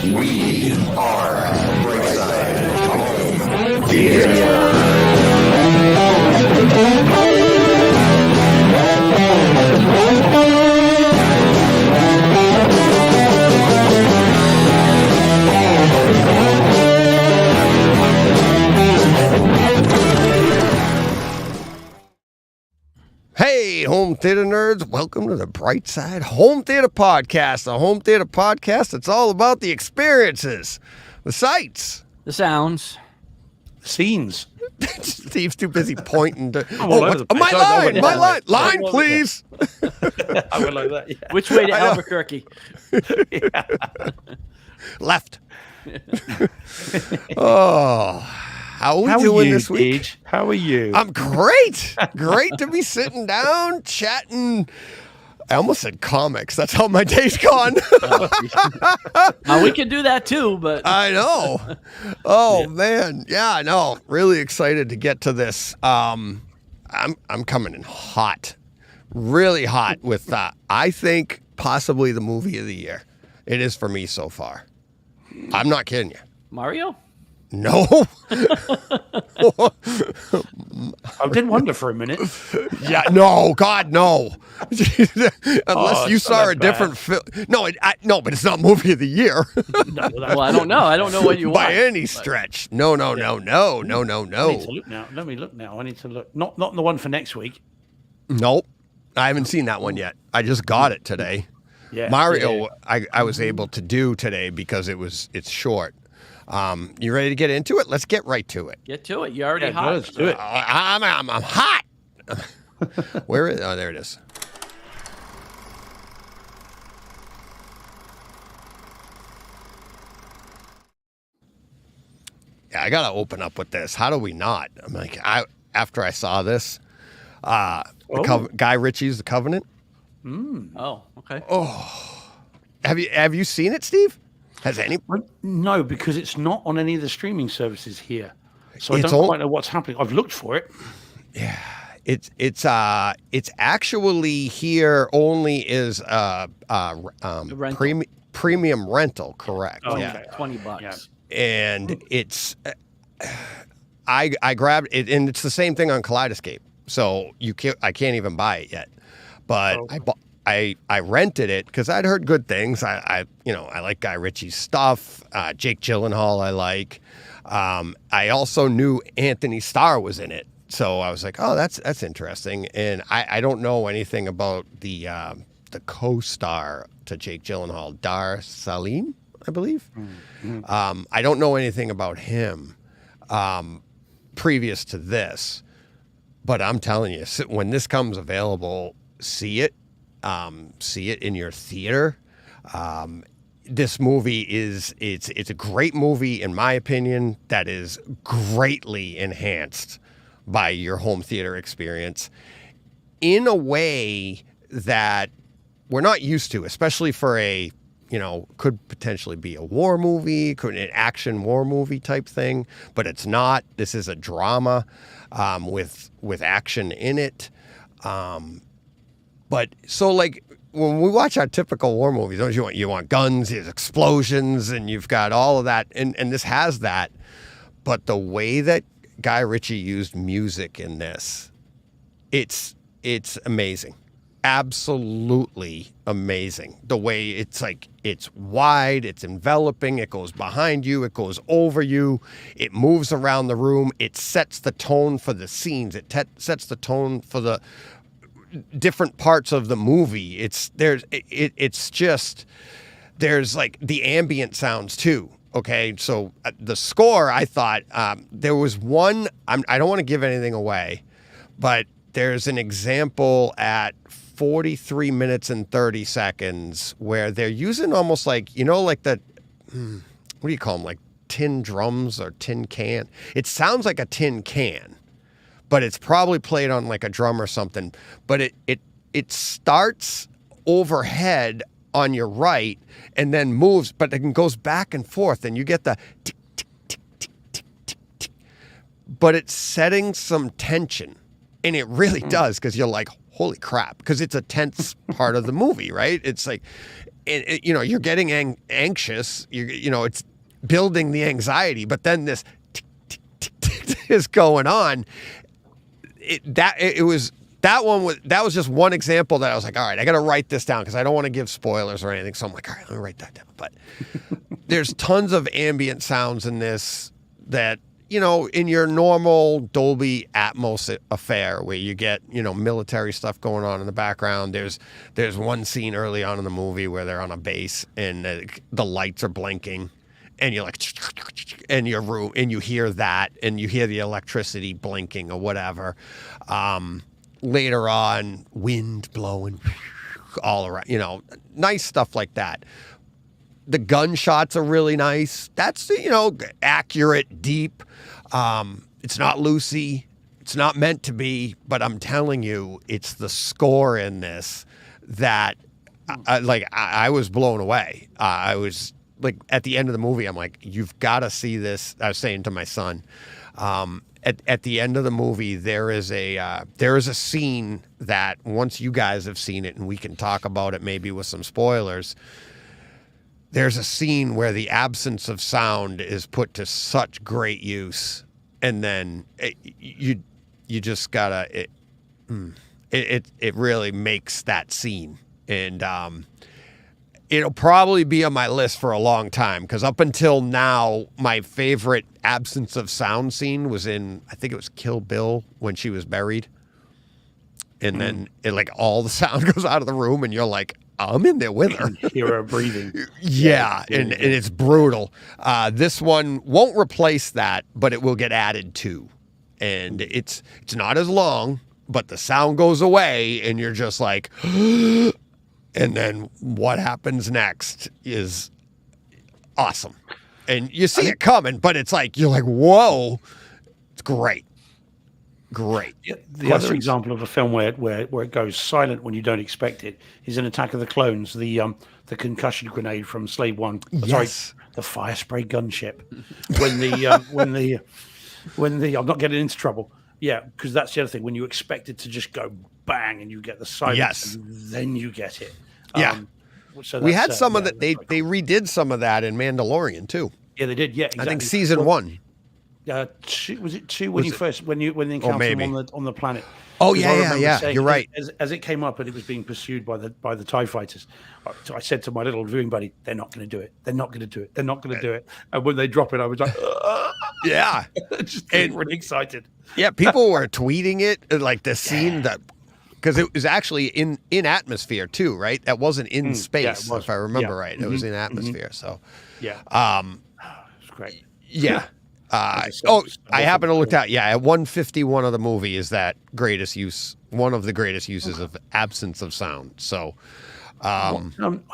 We are Brightside Home Theater. Hey, home theater nerds, welcome to the Brightside Home Theater Podcast. The home theater podcast, it's all about the experiences, the sights. The sounds. Scenes. Steve's too busy pointing to, all over the place. my line, please. I went like that, yeah. Which way to Albuquerque? Left. Oh, how are we doing this week? Deej? How are you? I'm great. Great to be sitting down, chatting. I almost said comics. That's how my day's gone. Now, we can do that too, but I know. Oh man, yeah, I know. Really excited to get to this. I'm coming in hot, really hot with I think possibly the movie of the year. It is for me so far. I'm not kidding you. Mario? No. I did wonder for a minute. Yeah, no, God, no. Unless you saw a bad. different film. No, no, but it's not movie of the year Well, I don't know. I don't know what you by want. any stretch. No. I need to look now. Let me look now. I need to look. Not the one for next week. Nope. I haven't seen that one yet. I just got it today. Yeah. Mario, Yeah. I was able to do today because it's short. You ready to get into it? Let's get right to it. Get to it. You're already Yeah, hot. let's do it. I'm hot. Where is? Oh, there it is. Yeah, I gotta open up with this. How do we not? I'm like, after I saw this, Guy Ritchie's The Covenant. Oh, okay. Have you seen it, Steve? Has any? No, because it's not on any of the streaming services here. So I It's don't all- quite know what's happening. I've looked for it. It's actually here only is Rental. premium rental, correct? Oh, Yeah. okay. $20. Yeah. And it's I grabbed it, and it's the same thing on Kaleidoscape. So I can't even buy it yet, but I rented it because I'd heard good things. I like Guy Ritchie's stuff. Jake Gyllenhaal I like. I also knew Anthony Starr was in it, so I was like, oh, that's interesting. And I don't know anything about the co-star to Jake Gyllenhaal, Dar Salim, I believe. I don't know anything about him previous to this, but I'm telling you, when this comes available, see it in your theater. This movie it's a great movie in my opinion that is greatly enhanced by your home theater experience in a way that we're not used to, especially for could potentially be a war movie, could an action war movie type thing, but it's not. This is a drama with action in it. But so like when we watch our typical war movies, don't you want guns, there's explosions, and you've got all of that, and this has that. But the way that Guy Ritchie used music in this, it's amazing. Absolutely amazing. The way it's wide, it's enveloping, it goes behind you, it goes over you, it moves around the room, it sets the tone for the scenes, it sets the tone for the different parts of the movie. There's like the ambient sounds too. Okay, so the score, I thought there was one. I don't want to give anything away, but there's an example at 43 minutes and 30 seconds where they're using almost like like the what do you call them, like tin drums or tin can. It sounds like a tin can, but it's probably played on like a drum or something. But it starts overhead on your right and then moves, but it goes back and forth, and you get the tick, tick, tick, tick, tick, tick, tick. But it's setting some tension, and it really does, because you're like, holy crap, because it's a tense part of the movie, right? It's like, you know, you're getting anxious. You know, it's building the anxiety, but then this tick, tick, tick, tick, tick is going on. That was just one example that I was like, all right, I got to write this down because I don't want to give spoilers or anything. So I'm like, all right, let me write that down. But there's tons of ambient sounds in this that, you know, in your normal Dolby Atmos affair where you get, you know, military stuff going on in the background. There's one scene early on in the movie where they're on a base and the lights are blinking and you're like, and your room, and you hear that and you hear the electricity blinking or whatever. Later on, wind blowing all around, you know, nice stuff like that. The gunshots are really nice. That's, you know, accurate, deep. It's not Lucy. It's not meant to be, but I'm telling you, it's the score in this that I was blown away. I was like, at the end of the movie, I'm like, you've got to see this. I was saying to my son, at the end of the movie, there is a scene that once you guys have seen it and we can talk about it maybe with some spoilers, there's a scene where the absence of sound is put to such great use, and then you just gotta it really makes that scene, and it'll probably be on my list for a long time because up until now, my favorite absence of sound scene was in, I think it was Kill Bill when she was buried, and then it, like, all the sound goes out of the room, and you're like, I'm in there with her. Hear her breathing. Yeah, and it's brutal. This one won't replace that, but it will get added to. And it's not as long, but the sound goes away, and you're just like, and then what happens next is awesome. And you see it coming, but it's like, you're like, whoa, it's great. Great. The other example of a film where it goes silent when you don't expect it is in Attack of the Clones, the concussion grenade from Slave One. Yes. Sorry, the fire spray gunship. When the I'm not getting into trouble. Yeah, because that's the other thing. When you expect it to just go bang and you get the silence, Yes. and then you get it. Yeah. So We had some of that. that. They redid some of that in Mandalorian too. Yeah, they did. Yeah, exactly. I think season 1. Was it 2 when they encountered maybe. him on the planet? Oh, Because I yeah. remember saying, You're right. As it came up and it was being pursued by the TIE fighters, I said to my little viewing buddy, "They're not going to do it. They're not going to do it. They're not going to do it." And when they drop it, I was like, Yeah. just getting really excited. Yeah, people were tweeting it, like the scene that, because it was actually in atmosphere too, right? That wasn't in space, it was. if I remember Yeah. right. It was in atmosphere. So, Yeah, it's great. yeah. I happen to look at, at 151 of the movie is that greatest use, one of the greatest uses of absence of sound. So, I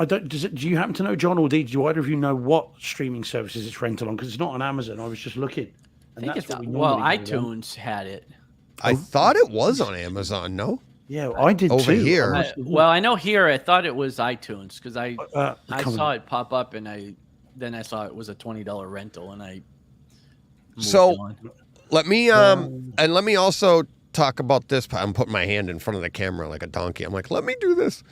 don't. Do you happen to know, John, or do either of you know what streaming services it's rented on? Because it's not on Amazon. I was just looking. I think it's iTunes had it. I thought it was on Amazon. No. Yeah, I did over too. here. I know here I thought it was iTunes because I saw on. it pop up and I saw it was a $20 rental and I moved So on. let me and let me also talk about this. I'm putting my hand in front of the camera like a donkey. I'm like, let me do this.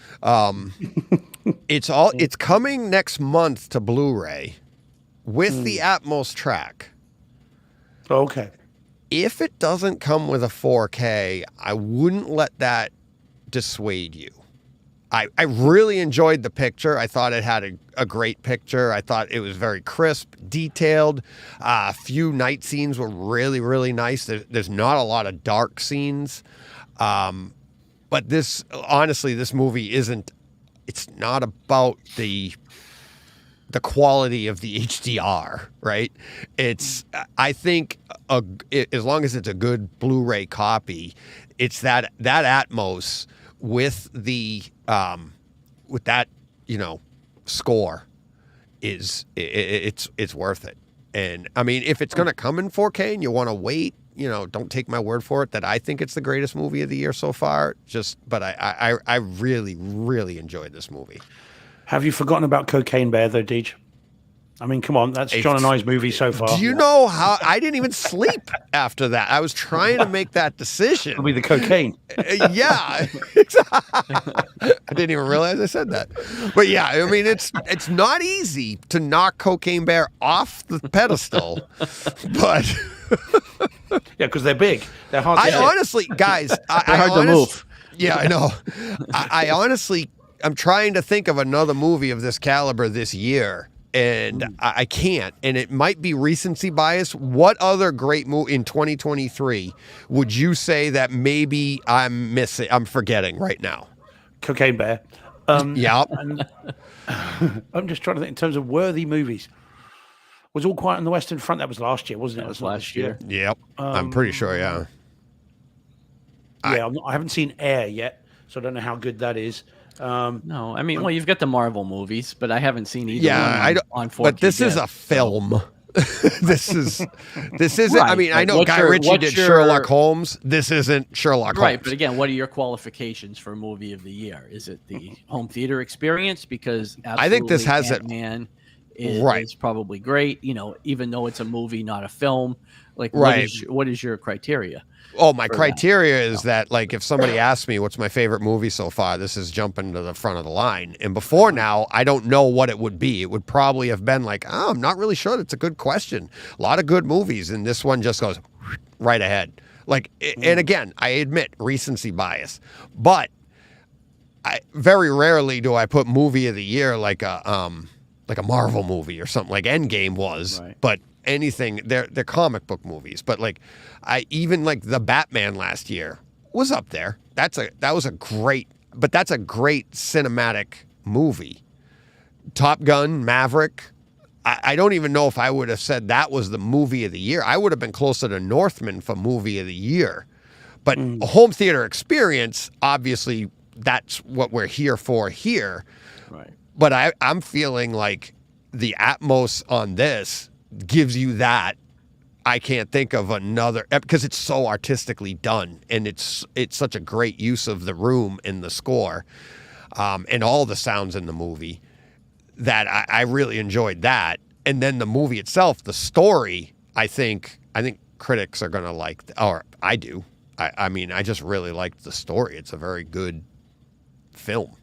It's coming next month to Blu-ray with the Atmos track. Okay. If it doesn't come with a 4K, I wouldn't let that dissuade you. I really enjoyed the picture. I thought it had a great picture. I thought it was very crisp, detailed. A few night scenes were really, really nice. There's not a lot of dark scenes. But this movie it's not about the quality of the HDR, right? It's, I think, as long as it's a good Blu-ray copy, it's that Atmos with the with that, score it's worth it. And I mean, if it's going to come in 4K and you want to wait, don't take my word for it that I think it's the greatest movie of the year so far. But I really, really enjoyed this movie. Have you forgotten about Cocaine Bear though, Deej? I mean, come on, that's Hey, John and I's movie so far. Do you know how I didn't even sleep after that? I was trying to make that decision. It'll be the cocaine. Yeah, exactly. I didn't even realize I said that. But yeah, I mean, it's not easy to knock Cocaine Bear off the pedestal, but Yeah, because they're big. They're hard to I hit. honestly, guys, They're hard to move. Yeah, I know. I honestly, I'm trying to think of another movie of this caliber this year, and I can't. And it might be recency bias. What other great movie in 2023 would you say that maybe I'm missing? I'm forgetting right now. Cocaine Bear. Yeah. And I'm just trying to think in terms of worthy movies. Was All Quiet on the Western Front? That was last year, wasn't it? That was That's not last this year. Yep. I'm pretty sure. Yeah. Yeah, I haven't seen Air yet, so I don't know how good that is. No, I mean, well, you've got the Marvel movies, but I haven't seen either. Yeah, one I don't. on 4K But this is yet, a film. This isn't. I Right, mean, I but know what's Guy your- Ritchie what's did your- Sherlock Holmes. This isn't Sherlock Right, Holmes. but again, what are your qualifications for movie of the year? Is it the home theater experience? Because I think this has it- Man is, Right. is probably great. You know, even though it's a movie, not a film. Like, Right. what is your criteria? Oh, my for criteria is that, like, if somebody asks me what's my favorite movie so far, this is jumping to the front of the line. And before now, I don't know what it would be. It would probably have been like, oh, I'm not really sure. That's a good question. A lot of good movies, and this one just goes right ahead. Like, and again, I admit recency bias, but I very rarely do I put movie of the year like a Marvel movie or something like Endgame was, Right. but anything they're comic book movies, but like I even like the Batman last year was up there. That's a great cinematic movie. Top Gun, Maverick. I don't even know if I would have said that was the movie of the year. I would have been closer to Northman for movie of the year. But a home theater experience, obviously, that's what we're here for here. Right. But I'm feeling like the Atmos on this gives you that. I can't think of another, because it's so artistically done, and it's such a great use of the room and the score, and all the sounds in the movie, that I really enjoyed that. And then the movie itself, the story, I think critics are gonna like, or I do. I mean, I just really liked the story. It's a very good film.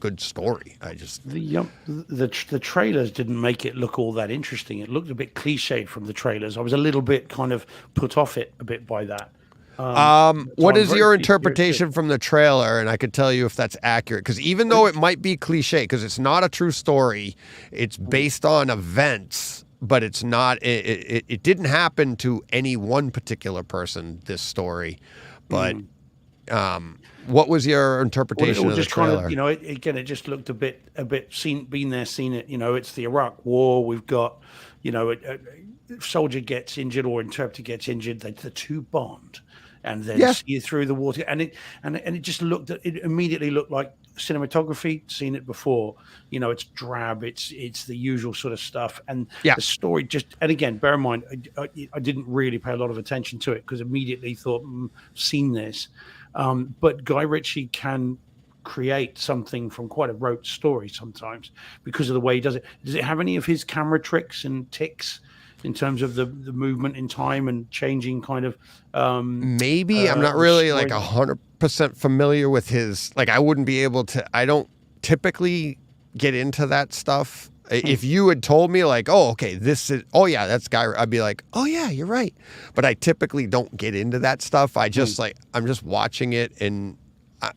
Good story. The trailers didn't make it look all that interesting. It looked a bit cliched from the trailers. I was a little bit kind of put off it a bit by that. What I'm is very your pleased to hear it interpretation from the trailer? And I could tell you if that's accurate, because even though it might be cliche, because it's not a true story, it's based on events, but it's not. It didn't happen to any one particular person. This story, but. What was your interpretation of the just trailer? kind of, you know, it just looked a bit been there, seen it. You know, it's the Iraq War. We've got, you know, a soldier gets injured or interpreter gets injured. The two bond, and then see it through the water. And it just looked. It immediately looked like cinematography. Seen it before. You know, it's drab. It's the usual sort of stuff. And the story just. And again, bear in mind, I didn't really pay a lot of attention to it because immediately thought, seen this. But Guy Ritchie can create something from quite a rote story sometimes because of the way he does it. Does it have any of his camera tricks and ticks in terms of the movement in time and changing kind of? Maybe I'm not really like 100% familiar with his. Like, I wouldn't be able to. I don't typically get into that stuff. If you had told me like, oh, okay, this is, oh yeah, that's Guy, I'd be like, oh yeah, you're right. But I typically don't get into that stuff. I just like, I'm just watching it, and I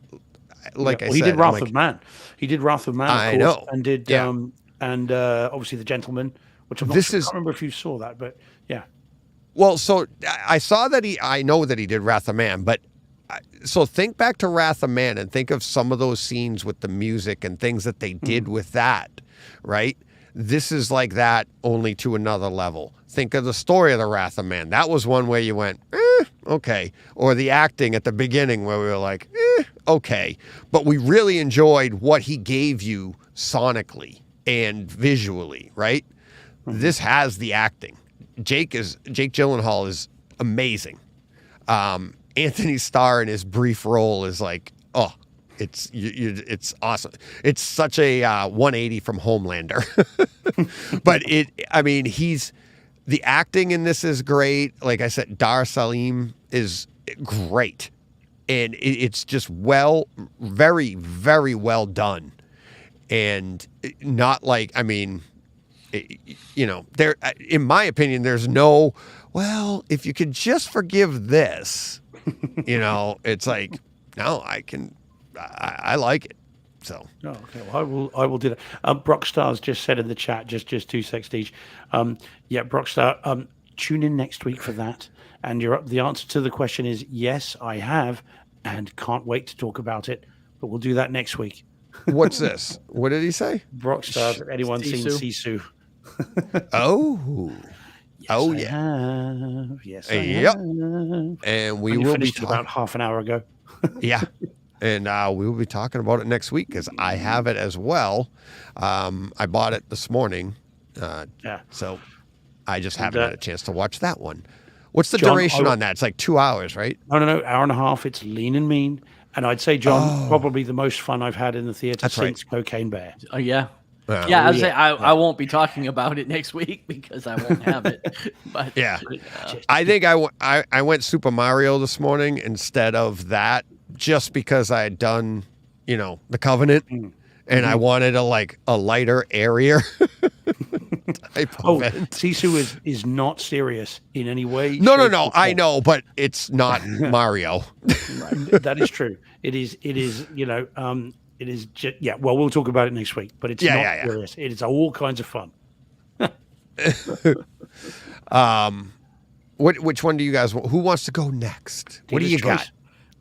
said, he did Wrath of Man. He did Wrath of Man, of I course, know. and did obviously The Gentleman, which I'm not sure, I can't remember if you saw that, but yeah. Well, so I saw that I know that he did Wrath of Man, but so think back to Wrath of Man and think of some of those scenes with the music and things that they did with that, right? This is like that, only to another level. Think of the story of the Wrath of Man. That was one where you went, okay. Or the acting at the beginning where we were like, okay. But we really enjoyed what he gave you sonically and visually, right? This has the acting. Jake Gyllenhaal is amazing. Anthony Starr in his brief role is like, It's awesome. It's such a 180 from Homelander. But I mean, the acting in this is great. Like I said, Dar Salim is great. And it's just very, very well done. And not like, I mean, there, in my opinion, there's no, well, if you could just forgive this, it's like, no, I like it. So. Oh, okay. Well, I will do that. Brockstar's just said in the chat, just 2 seconds each. Yeah, Brockstar, tune in next week for that. And the answer to the question is yes, I have, and can't wait to talk about it. But we'll do that next week. What's this? What did he say? Brockstar, have anyone seen Sisu? Oh. Yes, oh, I yeah. have. Yes, I Yep. have. And we Only will be finished it about half an hour ago. Yeah. And we will be talking about it next week because I have it as well. I bought it this morning. Yeah. So I just haven't had a chance to watch that one. What's the John, duration on that? It's like 2 hours, right? No, hour and a half. It's lean and mean. And I'd say, John, probably the most fun I've had in the theater That's since Cocaine Bear. Oh yeah. Yeah. Yeah, I'd say I won't be talking about it next week because I won't have it. But Yeah. I think I went Super Mario this morning instead of that just because I had done, the Covenant and I wanted a lighter, airier type of event. Sisu is not serious in any way. No. shape, or I form. know, but it's not Mario. Right. That is true. It is, it is just, yeah, well, we'll talk about it next week, but it's not serious. It is all kinds of fun. Which one do you guys want? Who wants to go next? What do you got?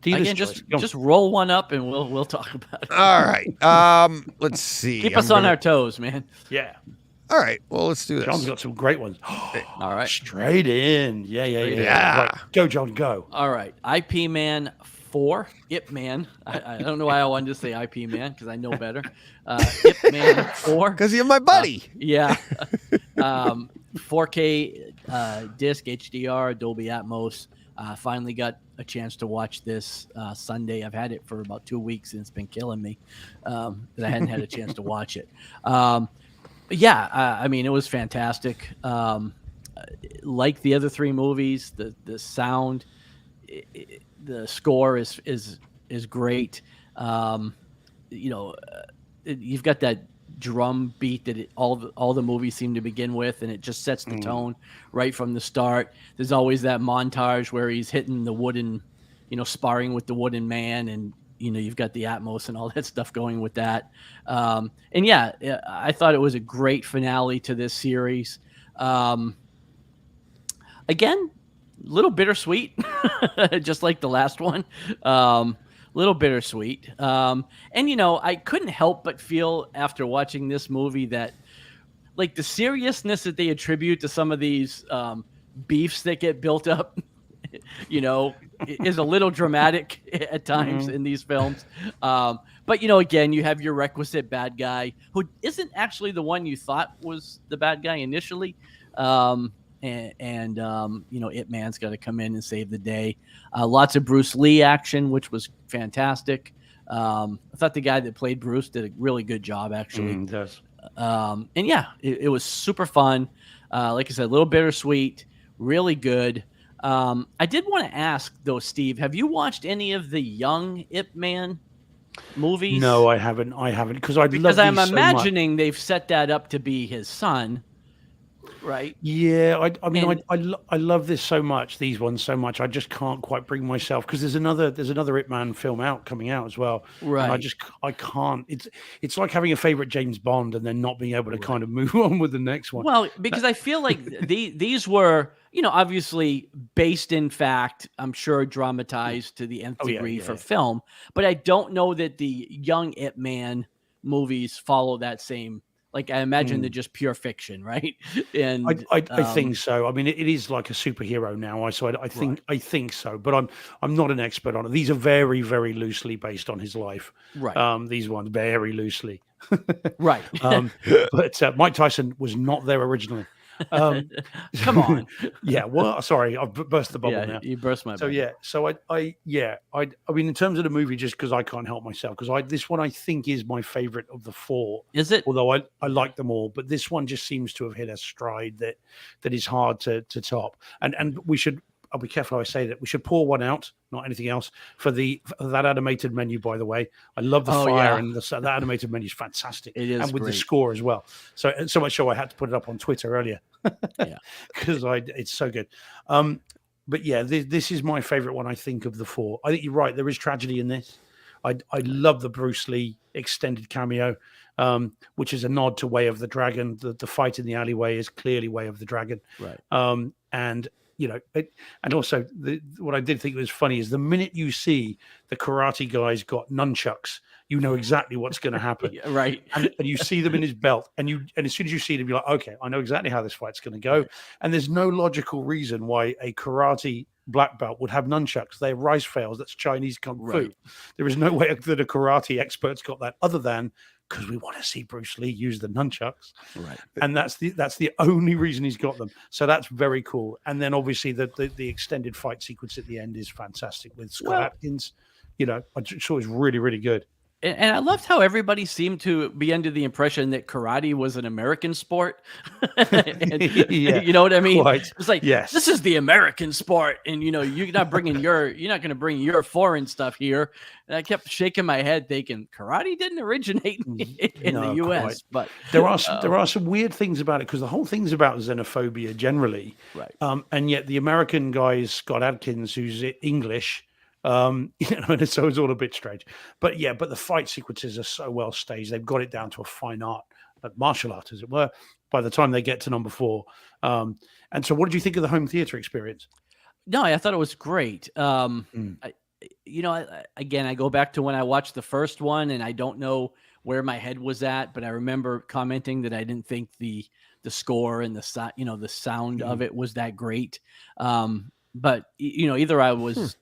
Again, just roll one up and we'll talk about it. All right. Let's see. Keep us on our toes, man. Yeah. All right. Well, let's do this. John's got some great ones. All right. Straight in. Yeah. Right. Go, John, go. All right. IP Man 4, Ip Man. I don't know why I wanted to say IP Man because I know better. Ip Man 4. Because you're my buddy. Yeah. 4K disc, HDR, Dolby Atmos. Finally got a chance to watch this Sunday. I've had it for about 2 weeks and it's been killing me that I hadn't had a chance to watch it. I mean, it was fantastic. Like the other 3 movies, the sound, the score is great. You've got that drum beat that all the movies seem to begin with, and it just sets the tone right from the start. There's always that montage where he's hitting the wooden, sparring with the wooden man, and you've got the Atmos and all that stuff going with that. I thought it was a great finale to this series. Again, a little bittersweet, just like the last one. Little bittersweet. I couldn't help but feel after watching this movie that like the seriousness that they attribute to some of these beefs that get built up, is a little dramatic at times in these films. But again, you have your requisite bad guy who isn't actually the one you thought was the bad guy initially. Ip Man's got to come in and save the day. Lots of Bruce Lee action, which was fantastic. I thought the guy that played Bruce did a really good job, actually. He does. It was super fun. Like I said, a little bittersweet, really good. I did want to ask, though, Steve, have you watched any of the young Ip Man movies? No, I haven't. Because I'm imagining they've set that up to be his son. Right. Yeah, I love this so much. These ones so much. I just can't quite bring myself because there's another Ip Man film coming out as well. Right. And I can't. It's like having a favorite James Bond and then not being able to kind of move on with the next one. Well, because I feel like these were obviously based in fact. I'm sure dramatized to the nth degree for film, but I don't know that the young Ip Man movies follow that same. Like I imagine they're just pure fiction, right? And I think so. I mean, it is like a superhero now. I think so. But I'm not an expert on it. These are very, very loosely based on his life. Right. These ones very loosely. Right. But Mike Tyson was not there originally. Come on. Yeah. Well, sorry, I've burst the bubble Yeah, now. you burst my So bubble. yeah, so I mean, in terms of the movie, just because I can't help myself, because this one I think is my favorite of the four. Is it? Although I like them all, but this one just seems to have hit a stride that is hard to top. And we should. I'll be careful how I say that. We should pour one out, not anything else, for that animated menu. By the way, I love the fire yeah. and the animated menu is fantastic. It is and with the great. score as well. So much so I had to put it up on Twitter earlier. Yeah. Because it's so good. But yeah, this is my favorite one, I think, of the four. I think you're right. There is tragedy in this. I love the Bruce Lee extended cameo, which is a nod to Way of the Dragon. The fight in the alleyway is clearly Way of the Dragon. Right. And you know, and also what I did think was funny is the minute you see the karate guy's got nunchucks, you know exactly what's going to happen. Yeah, right. And you see them in his belt, and as soon as you see them, you're like, okay, I know exactly how this fight's going to go. Right. And there's no logical reason why a karate black belt would have nunchucks. They're rice fails. That's Chinese kung fu. Right. There is no way that a karate expert's got that, other than because we want to see Bruce Lee use the nunchucks. Right. And that's the only reason he's got them. So that's very cool. And then obviously the extended fight sequence at the end is fantastic with Scott Atkins. You know, I just thought it was really, really good. And I loved how everybody seemed to be under the impression that karate was an American sport. And, Yeah, you know what I mean? quite. It's like, Yes. this is the American sport, and you're not going to bring your foreign stuff here. And I kept shaking my head, thinking karate didn't originate in No, the U.S. quite. But There are some weird things about it, because the whole thing's about xenophobia generally, right. And yet the American guy is Scott Adkins, who's English. You know, and so it's all a bit strange. But yeah, but the fight sequences are so well staged. They've got it down to a fine art, martial art, as it were, by the time they get to number 4. And so what did you think of the home theater experience? No, I thought it was great. Mm. Again, I go back to when I watched the first one, and I don't know where my head was at, but I remember commenting that I didn't think the score and the sound of it was that great. But either I was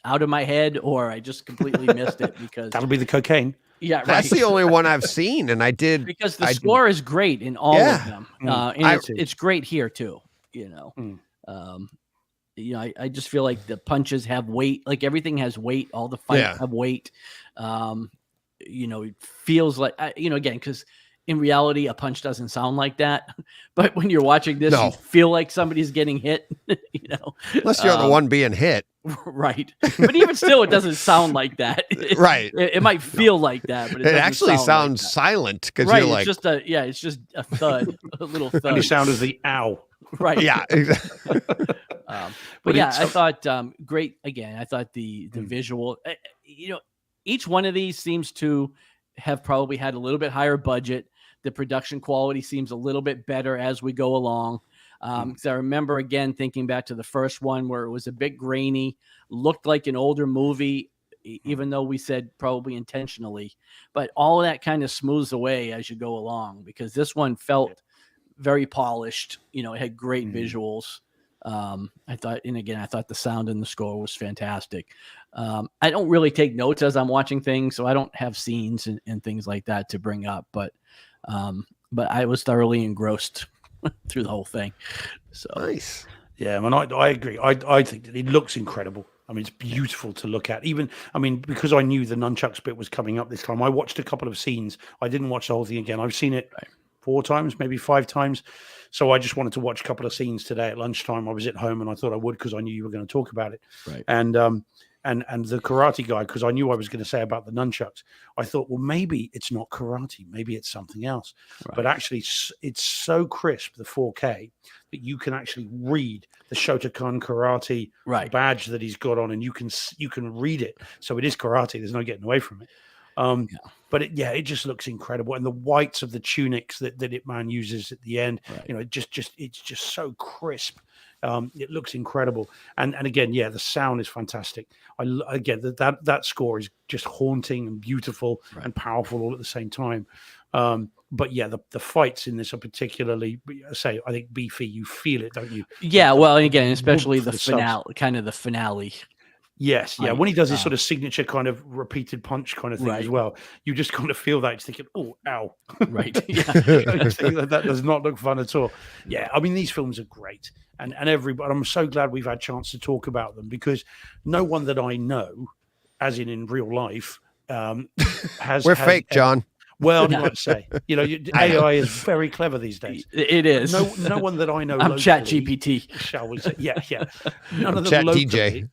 out of my head or I just completely missed it, because That'll be the cocaine. yeah, That's right. the only one I've seen, and I did Because the score is great in all Yeah. of them, Mm. and it's great here too. Mm. I just feel like the punches have weight. Like everything has weight. All the fights Yeah. have weight. It feels like again, because in reality, a punch doesn't sound like that. But when you're watching this, No. you feel like somebody's getting hit. unless you're the one being hit. Right. But even still, it doesn't sound like that. Right. It might feel like that, but It doesn't actually sound sounds like that. silent, because Right. you're like, It's just a thud, a little And the thud. sound of the ow. Right. yeah, exactly. But But yeah, it's- I thought great. Again, I thought the Mm. visual. Each one of these seems to have probably had a little bit higher budget. The production quality seems a little bit better as we go along. Because I remember again thinking back to the first one where it was a bit grainy, looked like an older movie, even though we said probably intentionally. But all of that kind of smooths away as you go along, because this one felt very polished. It had great visuals. I thought the sound and the score was fantastic. I don't really take notes as I'm watching things, so I don't have scenes and things like that to bring up, but I was thoroughly engrossed through the whole thing. So Nice. Yeah, man, I agree. I think that it looks incredible. I mean, it's beautiful to look at. Because I knew the nunchucks bit was coming up this time, I watched a couple of scenes. I didn't watch the whole thing again. I've seen it 4 times, maybe 5 times. So I just wanted to watch a couple of scenes today at lunchtime. I was at home and I thought I would, because I knew you were going to talk about it. Right. And the karate guy, because I knew I was going to say about the nunchucks. I thought, well, maybe it's not karate, maybe it's something else. Right. But actually, it's so crisp, the 4K, that you can actually read the Shotokan karate Right. badge that he's got on, and you can read it. So it is karate. There's no getting away from it. But it just looks incredible, and the whites of the tunics that Ip Man uses at the end, Right. it's just so crisp. It looks incredible, and again, the sound is fantastic. Again, that score is just haunting and beautiful and powerful all at the same time. But yeah, the fights in this are particularly, I think, beefy. You feel it, don't you? Yeah, well, and again, especially for the the subs. finale, kind of the finale. Yes, yeah. Like, When he does his sort of signature kind of repeated punch kind of thing as Right. well, you just kind of feel that. You're thinking, oh, ow. Right. Yeah. You think that does not look fun at all. Yeah, I mean, these films are great. And everybody, I'm so glad we've had a chance to talk about them because no one that I know, as in real life, has. We're has fake, John. Well, I might say, AI is very clever these days. It is. No one that I know. I'm locally, Chat GPT. shall we say? Yeah, yeah. None of them Chat locally. DJ.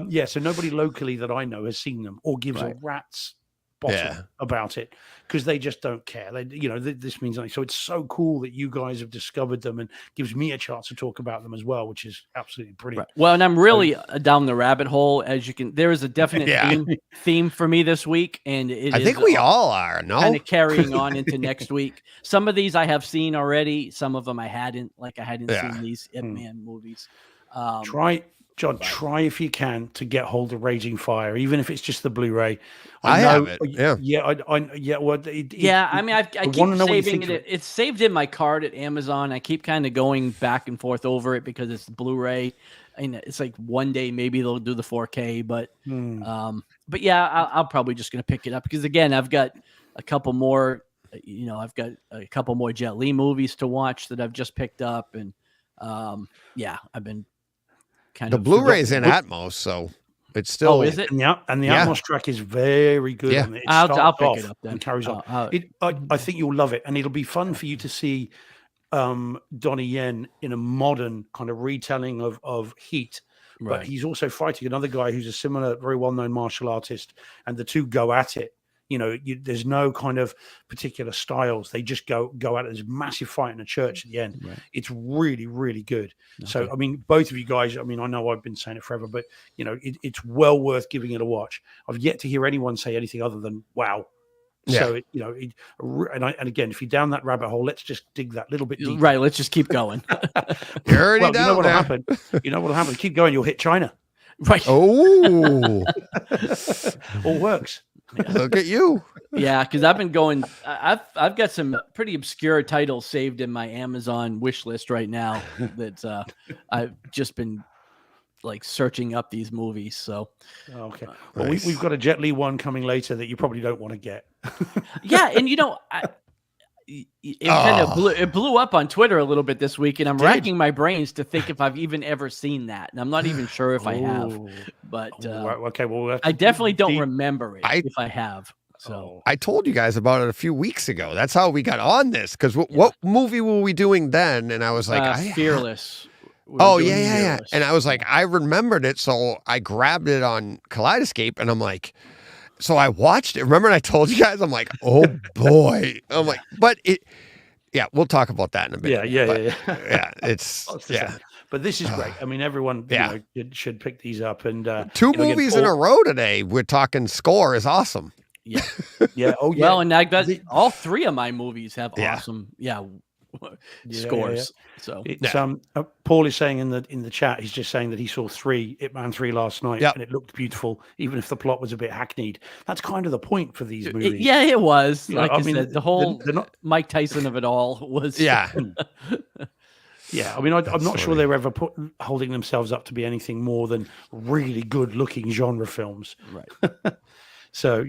Yeah, so nobody locally that I know has seen them or gives a Right. rat's bottom Yeah. about it because they just don't care. This means nothing. So it's so cool that you guys have discovered them and gives me a chance to talk about them as well, which is absolutely brilliant. Right. Well, and I'm really down the rabbit hole, as you can. There is a definite Yeah. theme for me this week, and I think we all are. No, kind of carrying on into next week. Some of these I have seen already. Some of them I hadn't. Like I hadn't Yeah. seen these Ip Man movies. Try, John, try if you can to get hold of Raging Fire, even if it's just the Blu-ray. I know- have it, yeah. yeah. Well, Yeah, I mean, I keep wanna know what you saving think it. of it. It's saved in my card at Amazon. I keep kind of going back and forth over it because it's Blu-ray. And it's like one day maybe they'll do the 4K, but yeah, I'll probably just gonna pick it up because again, I've got a couple more. I've got a couple more Jet Li movies to watch that I've just picked up, and yeah, I've been kind the of Blu-ray's in Atmos, so it's still. Oh, is it? And the Yeah. Atmos track is very good. Yeah. And it I'll starts pick off it up then. and carries on. I'll- I think you'll love it, and it'll be fun for you to see Donnie Yen in a modern kind of retelling of Heat. But Right. he's also fighting another guy who's a similar, very well-known martial artist, and the two go at it. There's no kind of particular styles. They just go at it. There's a massive fight in a church at the end. Right. It's really, really good. So, Okay. I mean, both of you guys, I mean, I know I've been saying it forever, but, it's well worth giving it a watch. I've yet to hear anyone say anything other than, wow. Yeah. So, and again, if you're down that rabbit hole, let's just dig that little bit deeper. Right. Let's just keep going. You're already Well, you know down what'll there. happen? You know what'll happen? Keep going, you'll hit China. Right. Oh, All works. look at you. Yeah, because I've been going. I've got some pretty obscure titles saved in my Amazon wish list right now. That I've just been like searching up these movies. So Okay. Well, Nice. we've got a Jet Li one coming later that you probably don't want to get. yeah, and it blew up on Twitter a little bit this week, and I'm Did? racking my brains to think if I've even ever seen that, and I'm not even sure if I have. Oh. But Right, okay. Well, we'll have I to definitely don't deep- remember it if I have. So Oh. I told you guys about it a few weeks ago. That's how we got on this. Because what movie were we doing then? And I was like, Fearless. We were Oh doing yeah. Fearless. And I was like, I remembered it, so I grabbed it on Kaleidoscape, and I'm like, so I watched it. Remember, and I told you guys, I'm like, oh boy, I'm like, but it, yeah, we'll talk about that in a minute. Yeah. But, yeah, it's That's the yeah, same. But this is great. I mean, everyone Yeah. should pick these up. And two again, movies in a row today. We're talking Score is awesome. yeah. Yeah. Oh, yeah. Well, and I got The- all three of my movies have Yeah. awesome, Yeah, scores. So It's Paul is saying in the chat, he's just saying that he saw Ip Man 3 last night, Yep. and it looked beautiful, even if the plot was a bit hackneyed. That's kind of the point for these movies. yeah, it was. You know, Like I I mean, said, the whole they're not- Mike Tyson of it all was. Yeah, Yeah, I mean, I'm not sure funny. they were ever holding themselves up to be anything more than really good-looking genre films. Right. So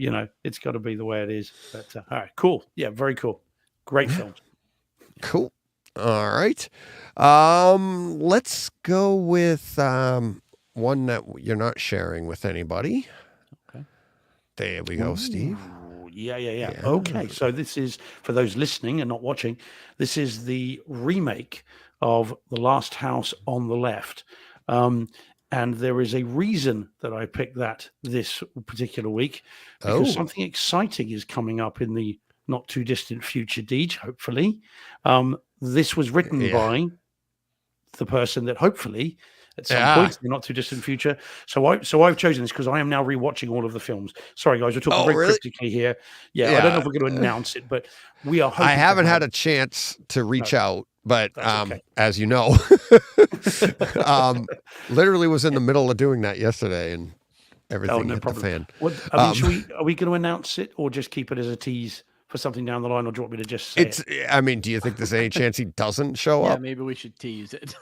it's got to be the way it is. But all right, cool. Yeah, very cool. Great films. cool. All right, let's go with one that you're not sharing with anybody. Okay. There we go, Steve. Ooh, yeah. Okay, so this is for those listening and not watching. This is the remake of The Last House on the Left, and there is a reason that I picked that this particular week because Oh. something exciting is coming up in the not too distant future, Deej. Hopefully, this was written Yeah. by the person that hopefully at some Yeah. point in the not too distant future. So I've chosen this because I am now rewatching all of the films. Sorry guys, we're talking Oh, very really? cryptically here. Yeah, I don't know Yeah. if we're going to announce it, but we are. I haven't had a chance to reach out, but That's okay. as you know, literally was in the middle of doing that yesterday, and everything no hit problem. the fan. What, are we going to announce it or just keep it as a tease for something down the line, or do you want me to just say It's. it? I mean, do you think there's any chance he doesn't show Yeah, up? maybe we should tease it.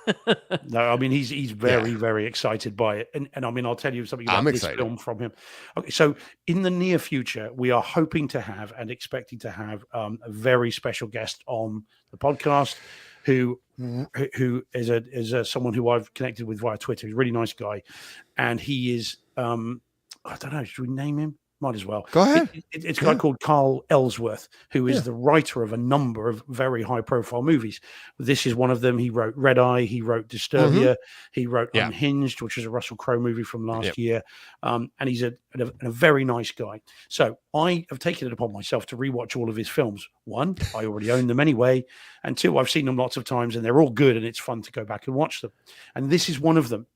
No, I mean he's very very excited by it, and I mean I'll tell you something about I'm this excited. film from him. Okay, so in the near future, we are hoping to have and expecting to have a very special guest on the podcast, who is someone who I've connected with via Twitter. He's a really nice guy, and he is I don't know, should we name him? Might as well. Go ahead. It's a guy called Carl Ellsworth, who is Yeah. the writer of a number of very high-profile movies. This is one of them. He wrote Red Eye. He wrote Disturbia. He wrote Yeah. Unhinged, which is a Russell Crowe movie from last Yep. year. And he's a very nice guy. So I have taken it upon myself to rewatch all of his films. One, I already own them anyway. And two, I've seen them lots of times, and they're all good, and it's fun to go back and watch them. And this is one of them.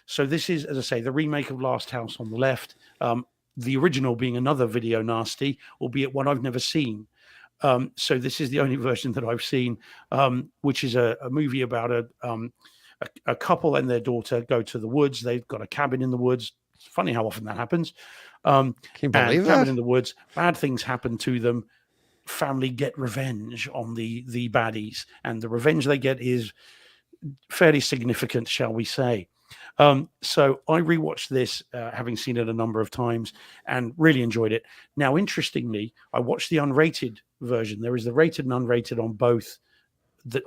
So this is, as I say, the remake of Last House on the Left. The original being another Video Nasty, albeit one I've never seen. So this is the only version that I've seen, which is a movie about a couple and their daughter go to the woods. They've got a cabin in the woods. It's funny how often that happens. Can you believe Cabin that? in the woods. Bad things happen to them. Family get revenge on the baddies, and the revenge they get is fairly significant, shall we say. So I rewatched this, having seen it a number of times, and really enjoyed it. Now, interestingly, I watched the unrated version. There is the rated and unrated on both.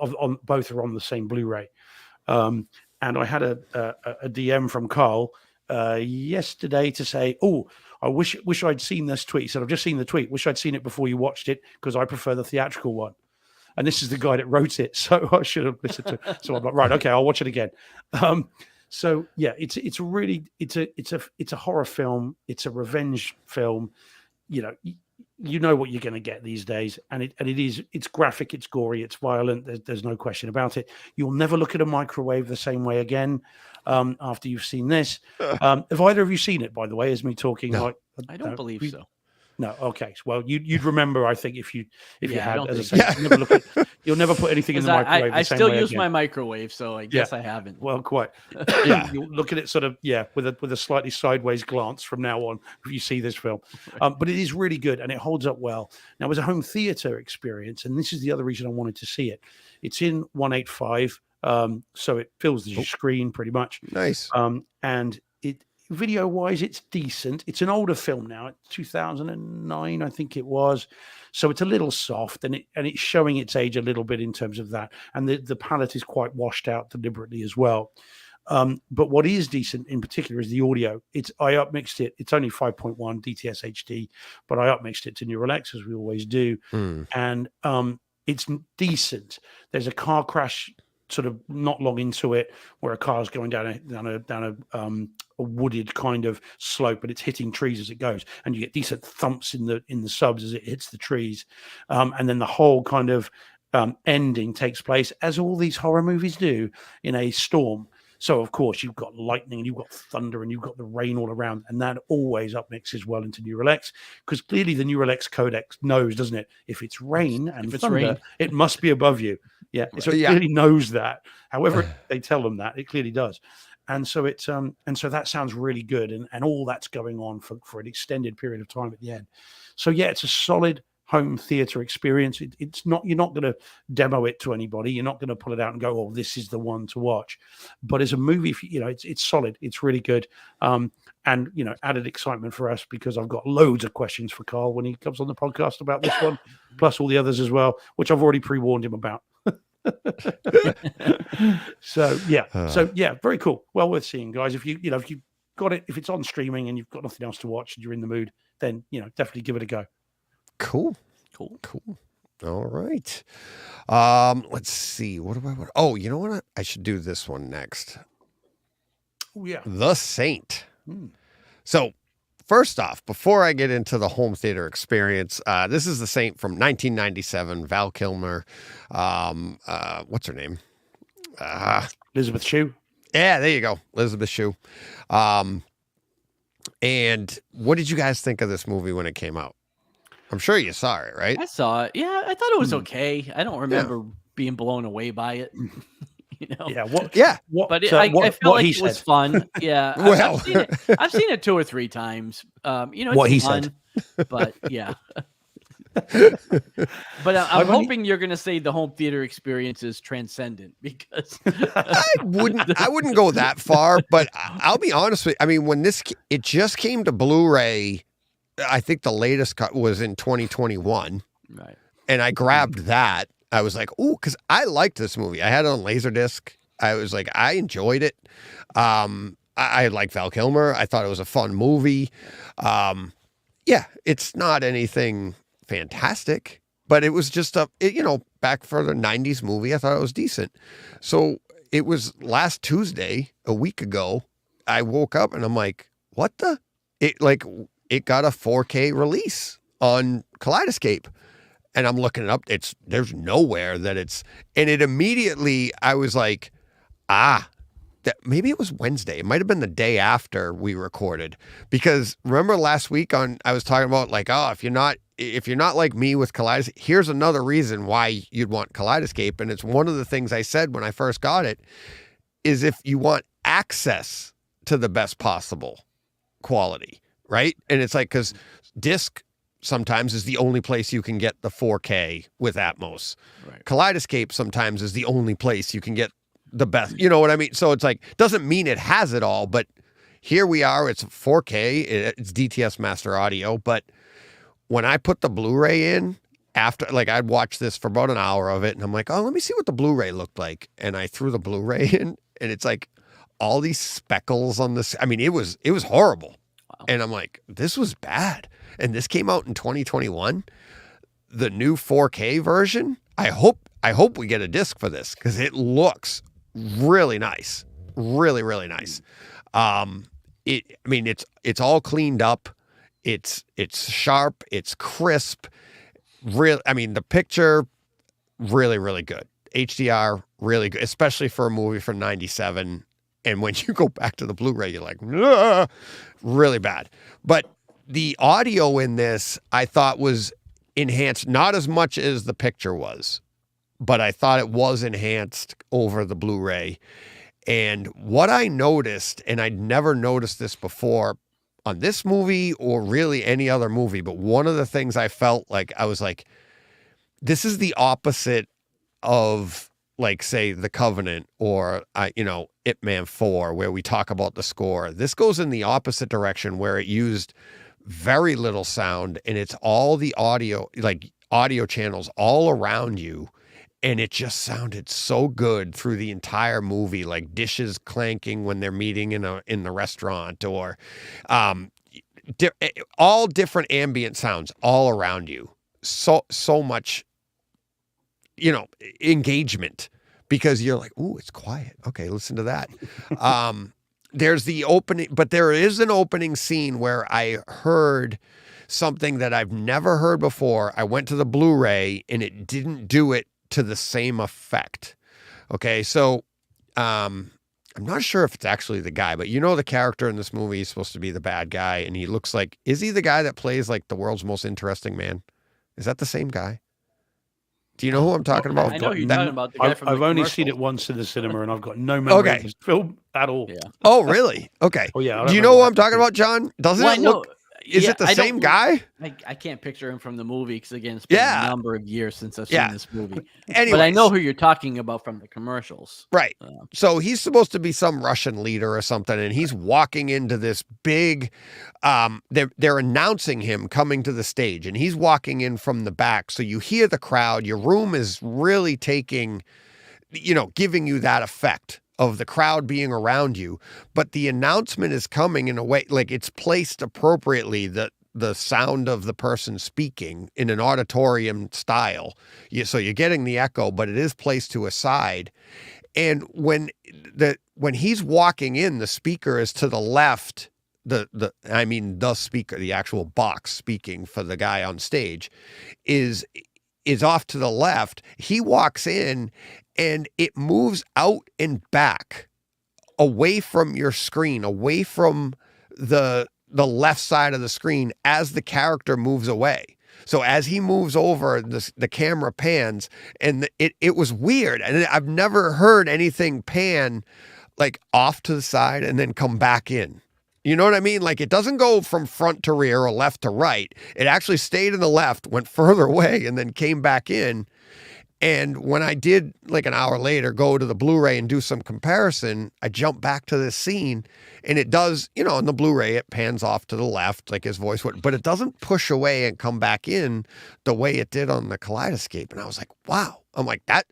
On both are on the same Blu-ray. And I had a DM from Carl yesterday to say, "Oh, I wish I'd seen this tweet." He said, "I've just seen the tweet. Wish I'd seen it before you watched it because I prefer the theatrical one." And this is the guy that wrote it, so I should have listened to it. So I'm like, right, okay, I'll watch it again. So yeah, it's a horror film. It's a revenge film. You know what you're going to get these days, and it's graphic, it's gory, it's violent. There's no question about it. You'll never look at a microwave the same way again after you've seen this. Have either of you seen it, by the way? Is me talking No. like I don't believe so. No, okay. Well, you'd remember, I think, if you I had, don't as I think say, you'll never put anything in the 'Cause microwave. I the same still way use again. my microwave, so I guess I haven't. Well, quite. Yeah. You'll look at it sort of, with a slightly sideways glance from now on if you see this film. But it is really good and it holds up well. Now, as a home theater experience, and this is the other reason I wanted to see it, it's in 185, so it fills the screen pretty much. Nice. And video wise, it's decent. It's an older film now. It's 2009, I think it was. So it's a little soft, and it's showing its age a little bit in terms of that. And the palette is quite washed out deliberately as well. But what is decent in particular is the audio. I upmixed it. It's only 5.1 DTS HD, but I upmixed it to Neural X as we always do. And it's decent. There's a car crash sort of not long into it where a car's going down a wooded kind of slope, but it's hitting trees as it goes, and you get decent thumps in the subs as it hits the trees, and then the whole kind of ending takes place, as all these horror movies do, in a storm. So of course you've got lightning and you've got thunder and you've got the rain all around, and that always upmixes well into Neural X, because clearly the Neural X codec knows, doesn't it? If it's rain and If it's thunder, rain. it must be above you. Yeah, so it clearly knows that. However, they tell them that, it clearly does. And so it's and so that sounds really good, and all that's going on for an extended period of time at the end. So yeah, it's a solid home theater experience. It's not, you're not going to demo it to anybody. You're not going to pull it out and go, "Oh, this is the one to watch." But as a movie, it's solid. It's really good. And added excitement for us because I've got loads of questions for Carl when he comes on the podcast about this one, plus all the others as well, which I've already pre-warned him about. So yeah, very cool. Well worth seeing, guys. If you got it, if it's on streaming and you've got nothing else to watch and you're in the mood, then definitely give it a go. Cool. All right. Let's see. What do I want? Oh, you know what? I should do this one next. Oh yeah. The Saint. So, first off, before I get into the home theater experience, this is The Saint from 1997. Val Kilmer. What's her name? Elizabeth Shue. Yeah, there you go. Elizabeth Shue. And what did you guys think of this movie when it came out? I'm sure you saw it, right? I saw it. Yeah, I thought it was okay. I don't remember being blown away by it. Yeah. What? But I I felt like it was fun. Yeah. Well. I've seen it 2 or 3 times. It's What he fun, said. but yeah. But I'm I've only- hoping you're going to say the home theater experience is transcendent because I wouldn't go that far, but I'll be honest with you. I mean, when it just came to Blu-ray, I think the latest cut was in 2021, right. and I grabbed that. I was like, ooh, because I liked this movie. I had it on Laserdisc. I was like, I enjoyed it. I like Val Kilmer. I thought it was a fun movie. Yeah, it's not anything fantastic, but it was just back for the 90s movie. I thought it was decent. So it was last Tuesday, a week ago, I woke up and I'm like, what the? It got a 4K release on Kaleidoscape. And I'm looking it up. There's nowhere that and it immediately, I was like, that maybe it was Wednesday. It might have been the day after we recorded, because remember last week I was talking about like, if you're not like me with Kaleidoscape, here's another reason why you'd want Kaleidoscape. And it's one of the things I said when I first got it is if you want access to the best possible quality, right? And it's like, because disc sometimes is the only place you can get the 4K with Atmos. Right. Kaleidoscape sometimes is the only place you can get the best, you know what I mean? So it's like, doesn't mean it has it all, but here we are, it's 4K, it's DTS Master Audio. But when I put the Blu-ray in after, like I'd watch this for about an hour of it and I'm like, let me see what the Blu-ray looked like. And I threw the Blu-ray in and it's like all these speckles on this. I mean, it was horrible. Wow. And I'm like, this was bad. And this came out in 2021, the new 4K version. I hope we get a disc for this because it looks really nice, really, really nice. It's all cleaned up. It's sharp. It's crisp. The picture, really, really good. HDR, really good, especially for a movie from '97. And when you go back to the Blu-ray, you're like, really bad. But the audio in this, I thought was enhanced, not as much as the picture was, but I thought it was enhanced over the Blu-ray. And what I noticed, and I'd never noticed this before on this movie or really any other movie, but one of the things I felt like, I was like, this is the opposite of, like, say, The Covenant or, Ip Man 4, where we talk about the score. This goes in the opposite direction, where it used very little sound and it's all the audio, like audio channels all around you. And it just sounded so good through the entire movie, like dishes clanking when they're meeting in the restaurant, or all different ambient sounds all around you. So much, engagement, because you're like, ooh, it's quiet. Okay, listen to that. There's the opening, but there is an opening scene where I heard something that I've never heard before. I went to the Blu-ray and it didn't do it to the same effect. Okay, so I'm not sure if it's actually the guy, but the character in this movie is supposed to be the bad guy, and he looks like, is he the guy that plays like the world's most interesting man? Is that the same guy? Do you know who I'm talking about? I know who you're talking about. The guy from I've the only commercial. seen it once in the cinema, and I've got no memory of this film at all. Yeah. Oh, really? Okay. Oh, yeah. I Do don't you know know who what I'm talking about, John? Doesn't Well, it I know. look? Is Yeah, it the I don't- same guy? I can't picture him from the movie because, again, it's been Yeah. a number of years since I've Yeah. seen this movie. Anyways, But I know who you're talking about from the commercials. Right. Uh, So he's supposed to be some Russian leader or something, and he's walking into this big. They're announcing him coming to the stage, and he's walking in from the back. So you hear the crowd. Your room is really taking, giving you that effect of the crowd being around you. But the announcement is coming in a way, like it's placed appropriately, the sound of the person speaking in an auditorium style. So you're getting the echo, but it is placed to a side. And when he's walking in, the speaker is to the left. The speaker, the actual box speaking for the guy on stage, is off to the left. He walks in, and it moves out and back, away from your screen, away from the left side of the screen as the character moves away. So as he moves over, the camera pans, and it was weird. And I've never heard anything pan like off to the side and then come back in. You know what I mean? Like it doesn't go from front to rear or left to right. It actually stayed in the left, went further away, and then came back in. And when I did, like an hour later, go to the Blu-ray and do some comparison, I jumped back to this scene, and it does, you know, on the Blu-ray, it pans off to the left, like his voice would, but it doesn't push away and come back in the way it did on the Kaleidoscape. And I was like, wow. I'm like, I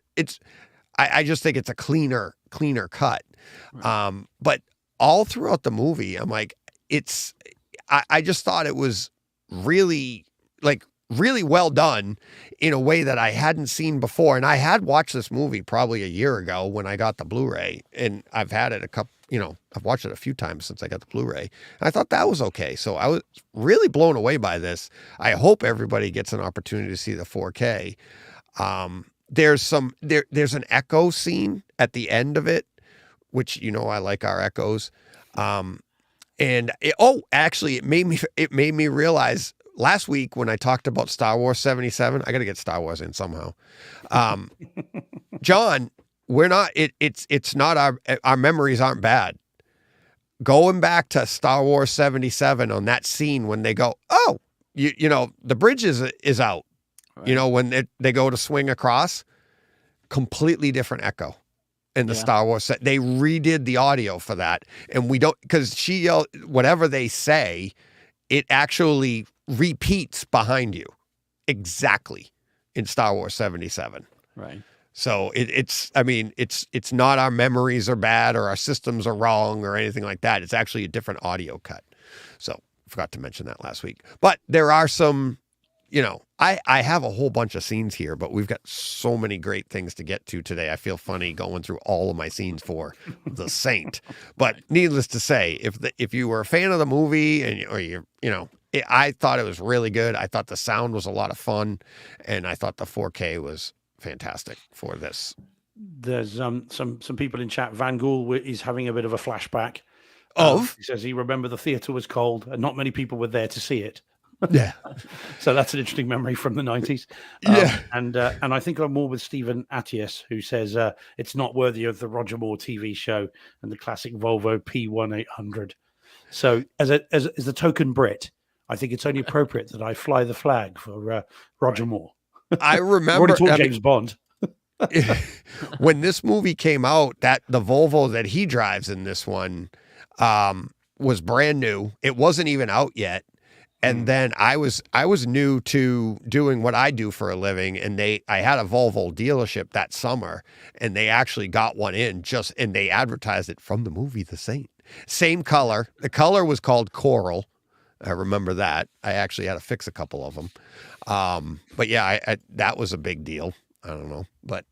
just think it's a cleaner cut. Right. But all throughout the movie, I'm like, I just thought it was really well done in a way that I hadn't seen before. And I had watched this movie probably a year ago when I got the Blu-ray, and I've had it I've watched it a few times since I got the Blu-ray. And I thought that was okay. So I was really blown away by this. I hope everybody gets an opportunity to see the 4K. There's an echo scene at the end of it, which, you know, I like our echoes. It made me realize last week when I talked about Star Wars 77, I got to get Star Wars in somehow. John, it's not our memories aren't bad. Going back to Star Wars 77 on that scene when they go, oh, you know, the bridge is out, right. You know, when they go to swing across, completely different echo. In the Star Wars set, they redid the audio for that, and we don't, because she yelled, whatever they say, it actually repeats behind you exactly in Star Wars 77. Right. So it's not our memories are bad or our systems are wrong or anything like that. It's actually a different audio cut. So I forgot to mention that last week, but there are some, you know, I have a whole bunch of scenes here, but we've got so many great things to get to today. I feel funny going through all of my scenes for The Saint. But needless to say, if you were a fan of the movie I thought it was really good. I thought the sound was a lot of fun, and I thought the 4K was fantastic for this. There's some people in chat. Van Gool is having a bit of a flashback. He says he remembered the theater was cold and not many people were there to see it. Yeah. So that's an interesting memory from the 90s. And I think I'm more with Stephen Attias, who says it's not worthy of the Roger Moore TV show and the classic Volvo P1800. So as the token Brit, I think it's only appropriate that I fly the flag for Roger Moore. I remember already taught James Bond. When this movie came out, that the Volvo that he drives in this one was brand new. It wasn't even out yet. And then I was new to doing what I do for a living, and I had a Volvo dealership that summer, and they actually got one in and they advertised it from the movie The Saint. Same color. The color was called Coral. I remember that. I actually had to fix a couple of them. But yeah, that was a big deal. I don't know, but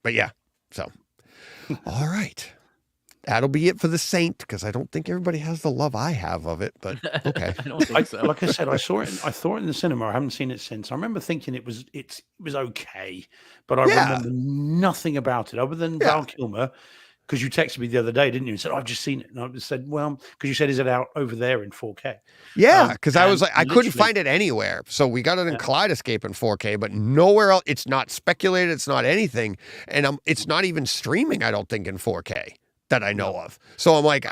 yeah. So, all right. That'll be it for The Saint, because I don't think everybody has the love I have of it, but okay. I don't think so. Like I said, I saw it in the cinema. I haven't seen it since. I remember thinking it was okay, but I remember nothing about it other than Val Kilmer, because you texted me the other day, didn't you? And said, I've just seen it. And I said, well, because you said, is it out over there in 4K? Yeah, because I was like, I couldn't find it anywhere. So we got it in Kaleidoscape in 4K, but nowhere else. It's not speculated. It's not anything. And it's not even streaming, I don't think, in 4K. That I know of. So I'm like,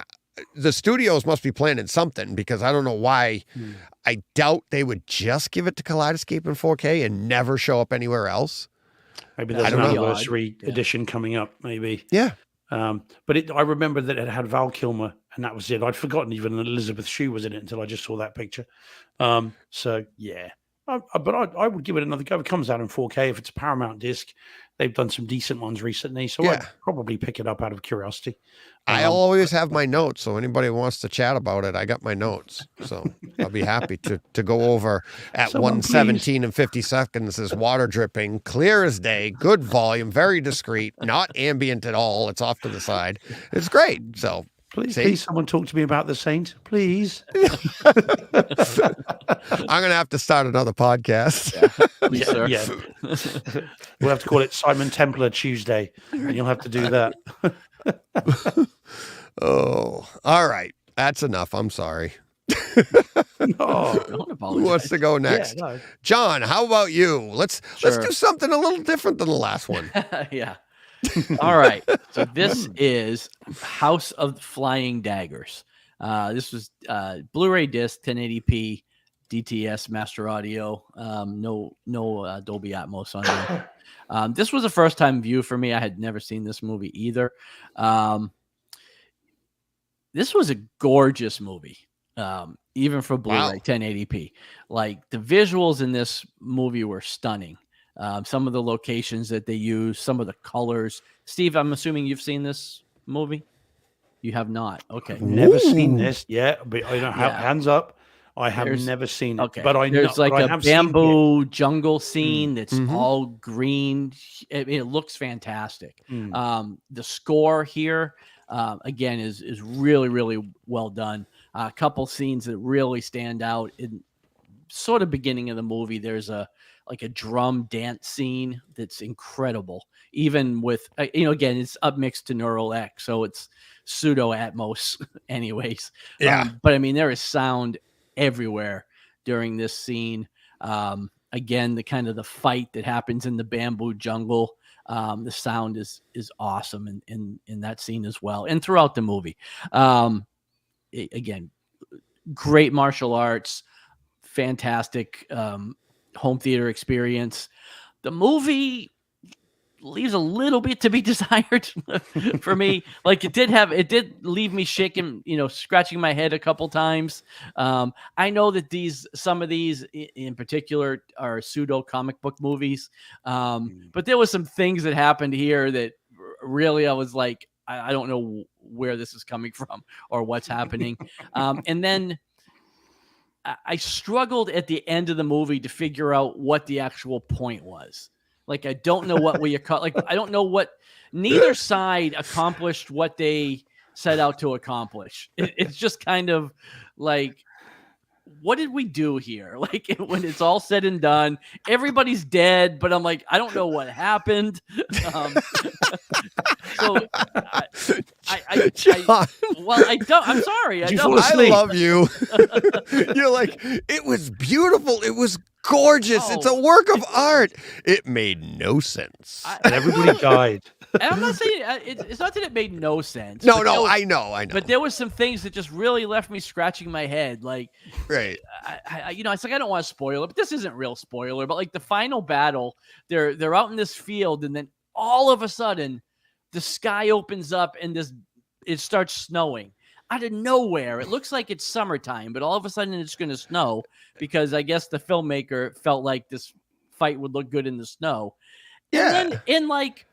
the studios must be planning something, because I don't know why. I doubt they would just give it to Kaleidoscape in 4K and never show up anywhere else. Maybe there's an anniversary edition coming up, maybe. Yeah. But I remember that it had Val Kilmer, and that was it. I'd forgotten even that Elizabeth Shue was in it until I just saw that picture. So yeah. But I would give it another go. It comes out in 4K. If it's a Paramount disc, they've done some decent ones recently. So I'd probably pick it up out of curiosity. I always have my notes. So anybody who wants to chat about it, I got my notes. So I'll be happy to go over at 1:17 and 50 seconds. Is water dripping, clear as day, good volume, very discreet, not ambient at all. It's off to the side. It's great. So Please, someone talk to me about The Saint, please. I'm going to have to start another podcast. Please, sir. Yeah. We'll have to call it Simon Templar Tuesday, and you'll have to do that. Oh, all right. That's enough. I'm sorry. Don't apologize. Who wants to go next? Yeah, no. John, how about you? Let's do something a little different than the last one. Yeah. All right. So this is House of Flying Daggers. This was Blu-ray disc, 1080p, DTS Master Audio. No Dolby Atmos on there. This was a first-time view for me. I had never seen this movie either. This was a gorgeous movie, even for Blu-ray, Wow. 1080p. Like the visuals in this movie were stunning. Some of the locations that they use, some of the colors. Steve, I'm assuming you've seen this movie. You have not. Okay. Never seen Ooh. this. Yeah, but I don't have Yeah. hands up. I have There's- never seen it. Okay. But I know There's like but I a have seen it. bamboo jungle scene that's Mhm. all green. It looks fantastic. Mm. The score here, again, is really, really well done. A couple scenes that really stand out in sort of beginning of the movie. There's a drum dance scene that's incredible. Even with again, it's upmixed to Neural X, so it's pseudo Atmos, anyways. Yeah. But I mean, there is sound everywhere during this scene. Again, the kind of the fight that happens in the bamboo jungle. The sound is awesome in that scene as well, and throughout the movie. Again, great martial arts, fantastic home theater experience. The movie leaves a little bit to be desired for me. Like it did leave me shaking, scratching my head a couple times. I know that some of these in particular are pseudo comic book movies. But there was some things that happened here that really I was like, I don't know where this is coming from or what's happening. And then I struggled at the end of the movie to figure out what the actual point was. Like, I don't know what I don't know what neither side accomplished what they set out to accomplish. It's just kind of like, what did we do here? Like when it's all said and done, everybody's dead, but I'm like, I don't know what happened. So John, I'm sorry. Did you I fall don't. I asleep? love you. You're like, it was beautiful. It was gorgeous. It's a Oh, work of art. It made no sense. And everybody died. And I'm not saying it's not that it made no sense. no, but no, there- I know. But there was some things that just really left me scratching my head. Like, Right. it's like I don't want to spoil it, but this isn't real spoiler. But like the final battle, they're out in this field, and then all of a sudden, the sky opens up and it starts snowing out of nowhere. It looks like it's summertime, but all of a sudden it's going to snow because I guess the filmmaker felt like this fight would look good in the snow. Yeah. And then in like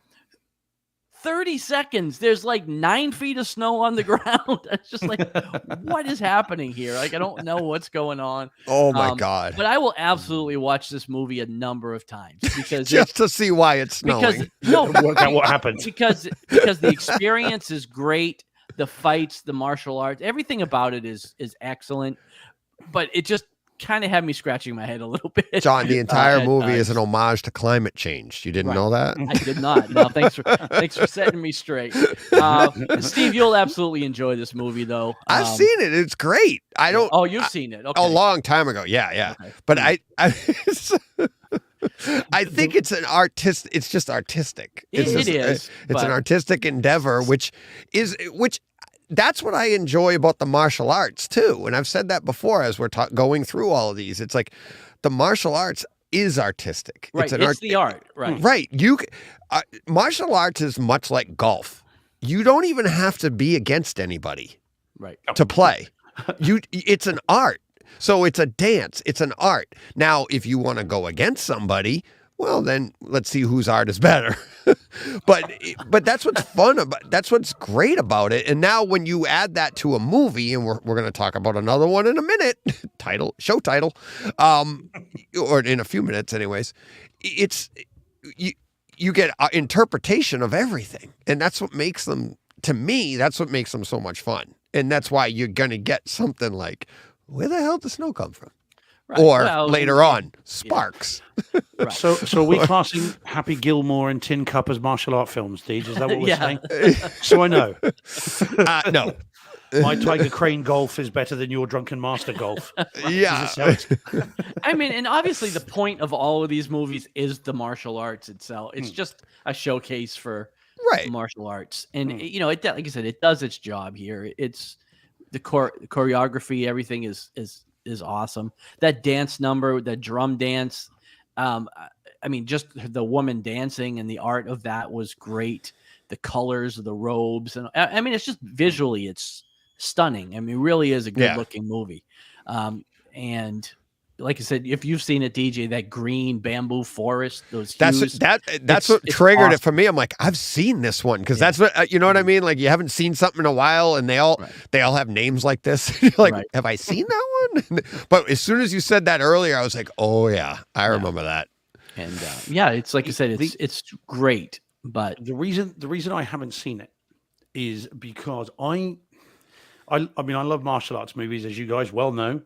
30 seconds, there's like 9 feet of snow on the ground. It's just like, what is happening here? Like, I don't know what's going on. Oh my God. But I will absolutely watch this movie a number of times because Just to see why it's snowing. Work out what happened. because the experience is great. The fights, the martial arts, everything about it is excellent. But it just kind of had me scratching my head a little bit. John, the entire at movie is times. an homage to climate change. You didn't Right. know that? I did not. No, thanks for setting me straight. Steve, you'll absolutely enjoy this movie, though. I've seen it. It's great. I don't. Oh, you've seen it. Okay. A long time ago. Yeah. Okay. But I think it's an artist. It's just artistic. It It's just- is, It's an but- artistic endeavor, which that's what I enjoy about the martial arts too. And I've said that before as we're going through all of these. It's like the martial arts is artistic. Right. It's the art. Right. Right. Martial arts is much like golf. You don't even have to be against anybody Right. to play. It's an art. So it's a dance. It's an art. Now, if you want to go against somebody, well, then let's see whose art is better. but that's what's fun about. That's what's great about it. And now when you add that to a movie, and we're going to talk about another one in a minute, show title, or in a few minutes, anyways. It's you get interpretation of everything, and that's what makes them. To me, that's what makes them so much fun, and that's why you're going to get something like, where the hell did the snow come from? Right. Or Well, later on, sparks. Right. So are we classing Happy Gilmore and Tin Cup as martial art films, Deej? Is that what we're Yeah. saying? So I know. No. My Tiger Crane golf is better than your Drunken Master golf. Yeah. Is this how it's- I mean, and obviously the point of all of these movies is the martial arts itself. It's just a showcase for Right. martial arts, and like I said, it does its job here. It's the choreography, everything is awesome. That dance number, the drum dance, I mean, just the woman dancing and the art of that was great. The colors of the robes, and I mean, it's just visually, it's stunning. I mean, it really is a good looking movie. And like I said, if you've seen it, DJ, that green bamboo forest, those hues, that's what triggered it for me. I'm like, I've seen this one, because that's what you know what I mean. Like, you haven't seen something in a while, and they all have names like this. You're like, have I seen that one? But as soon as you said that earlier, I was like, oh yeah, I remember that. And it's like you said, it's great. But the reason I haven't seen it is because I mean, I love martial arts movies, as you guys well know.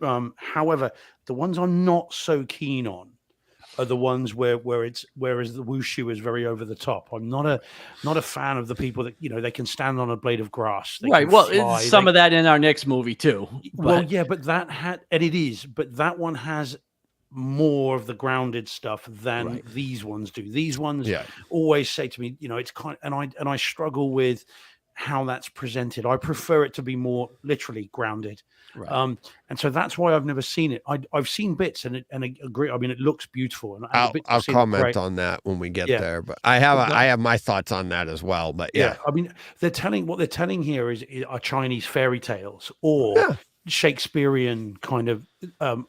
Right. However, the ones I'm not so keen on are the ones whereas the wushu is very over the top. I'm not a fan of the people that, you know, they can stand on a blade of grass. Right. Well, some of that in our next movie too. Well, yeah, but that one has more of the grounded stuff than these ones do. These ones always say to me, you know, it's kind of, and I struggle with how that's presented. I prefer it to be more literally grounded. Right. And so that's why I've never seen it. I've seen bits and I agree. I mean, it looks beautiful. And I'll comment on that when we get there. But I have my thoughts on that as well. But I mean, what they're telling here are Chinese fairy tales or Shakespearean kind of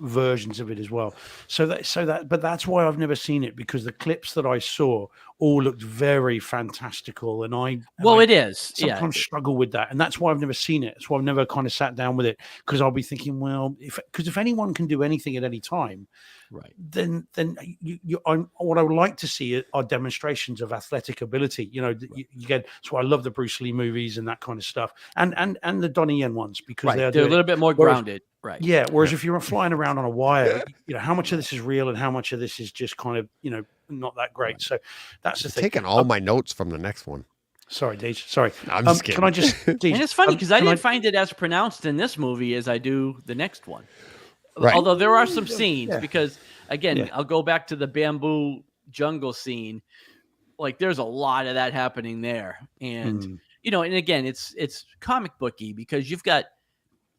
versions of it as well. But that's why I've never seen it, because the clips that I saw all looked very fantastical, and I sometimes struggle with that, and that's why I've never seen it. That's why I've never kind of sat down with it, because I'll be thinking, well, if anyone can do anything at any time, then what I would like to see are demonstrations of athletic ability. You know, you get, so I love the Bruce Lee movies and that kind of stuff, and the Donnie Yen ones, because they're a little bit more grounded. Right. Yeah. Whereas if you're flying around on a wire, you know, how much of this is real and how much of this is just kind of, you know, not that great. So that's the thing. Taking all my notes from the next one. Sorry, Deej. Sorry. I'm just kidding. Can I just? Deej, and it's funny because I didn't find it as pronounced in this movie as I do the next one. Right. Although there are some scenes, because again, I'll go back to the bamboo jungle scene. Like, there's a lot of that happening there, and you know, and again, it's comic booky, because you've got,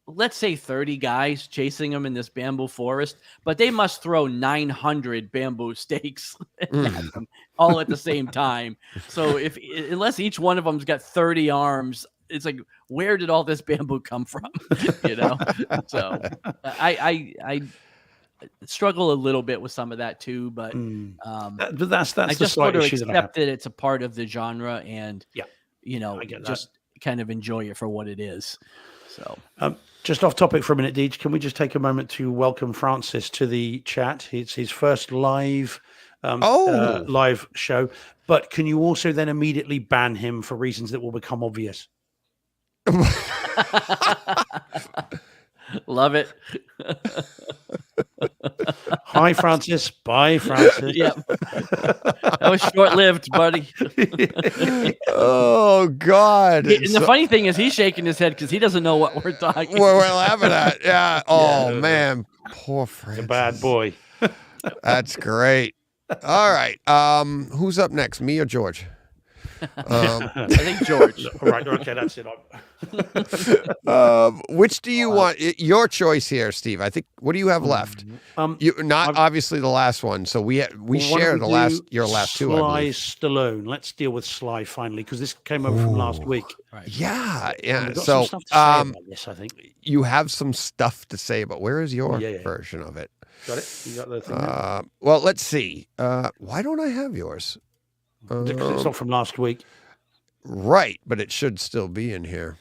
let's say, 30 guys chasing them in this bamboo forest, but they must throw 900 bamboo stakes at them all at the same time. So unless each one of them's got 30 arms, it's like, where did all this bamboo come from? You know? So I struggle a little bit with some of that too, but that's I the just slight sort of issue accept that it's a part of the genre, and you know, I get that. just kind of enjoy it for what it is. So just off topic for a minute, Deej, can we just take a moment to welcome Francis to the chat? It's his first live live show, but can you also then immediately ban him for reasons that will become obvious? Love it. Hi, Francis. Bye, Francis. Yep. That was short-lived, buddy. Oh, God. And the funny thing is, he's shaking his head because he doesn't know what we're talking about. We're laughing at. Yeah. Oh, man. Poor Francis. A bad boy. That's great. All right. Who's up next? Me or George? I think George. All right. Okay, that's it. Which do you want? Your choice here, Steve. I think. What do you have left? You obviously the last one. So we share your last two. Sly Stallone. Let's deal with Sly finally, because this came over from last week. Right. Yeah. We've got some stuff to say about this, I think you have some stuff to say, but where is your version of it? Got it. You got the thing. Well, let's see. Why don't I have yours? Because it's not from last week. Right, but it should still be in here.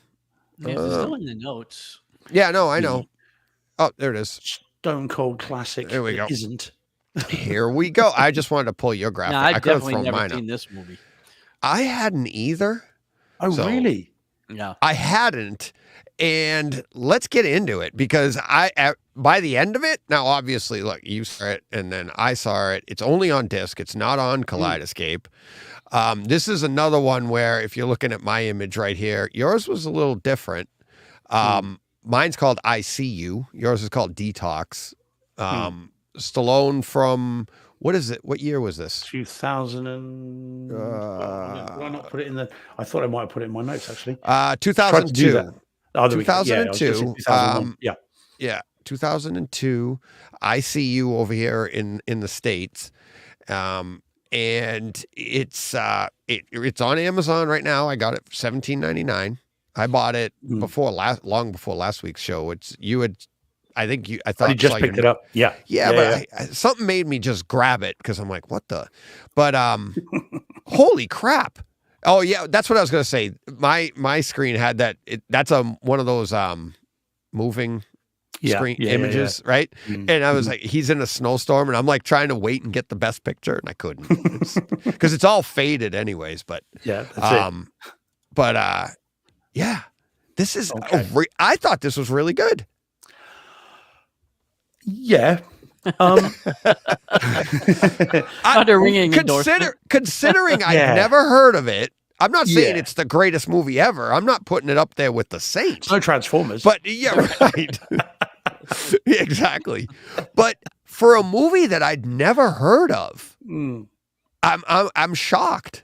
Yeah, it's still in the notes. Yeah, no, I know. Oh, there it is. Stone Cold classic. There we go. It isn't. Here we go. I just wanted to pull your graphic. No, I've definitely never seen this movie. I hadn't either. Oh, really? Yeah. I hadn't. And let's get into it, because by the end of it, now obviously, look, you saw it and then I saw it. It's only on disc. It's not on Kaleidoscape. This is another one where, if you're looking at my image right here, yours was a little different. Mine's called I See You. Yours is called Detox. Stallone from, what is it? What year was this? 2000 and... did I not put it in the... I thought I might have put it in my notes, actually. 2002. Oh, there we go. Yeah, I was gonna say 2002. 2001. Yeah. Yeah, 2002. I See You over here in the States. And it's on Amazon right now. I got it for $17.99. I bought it long before last week's show. I thought You just saw picked your- it up. Yeah. Yeah, but something made me just grab it because I'm like, what the? But holy crap! Oh yeah, that's what I was gonna say. My screen had that. That's one of those moving screen images, right? Mm. And I was like, he's in a snowstorm, and I'm like trying to wait and get the best picture, and I couldn't because it's all faded anyways. But Yeah, that's it. but yeah, this is. Okay. I thought this was really good. Yeah. Not a ringing endorsement. Considering Yeah. I've never heard of it, I'm not saying Yeah. it's the greatest movie ever. I'm not putting it up there with The Saints. No Transformers. But yeah, right. Exactly. But for a movie that I'd never heard of, Mm. I'm shocked.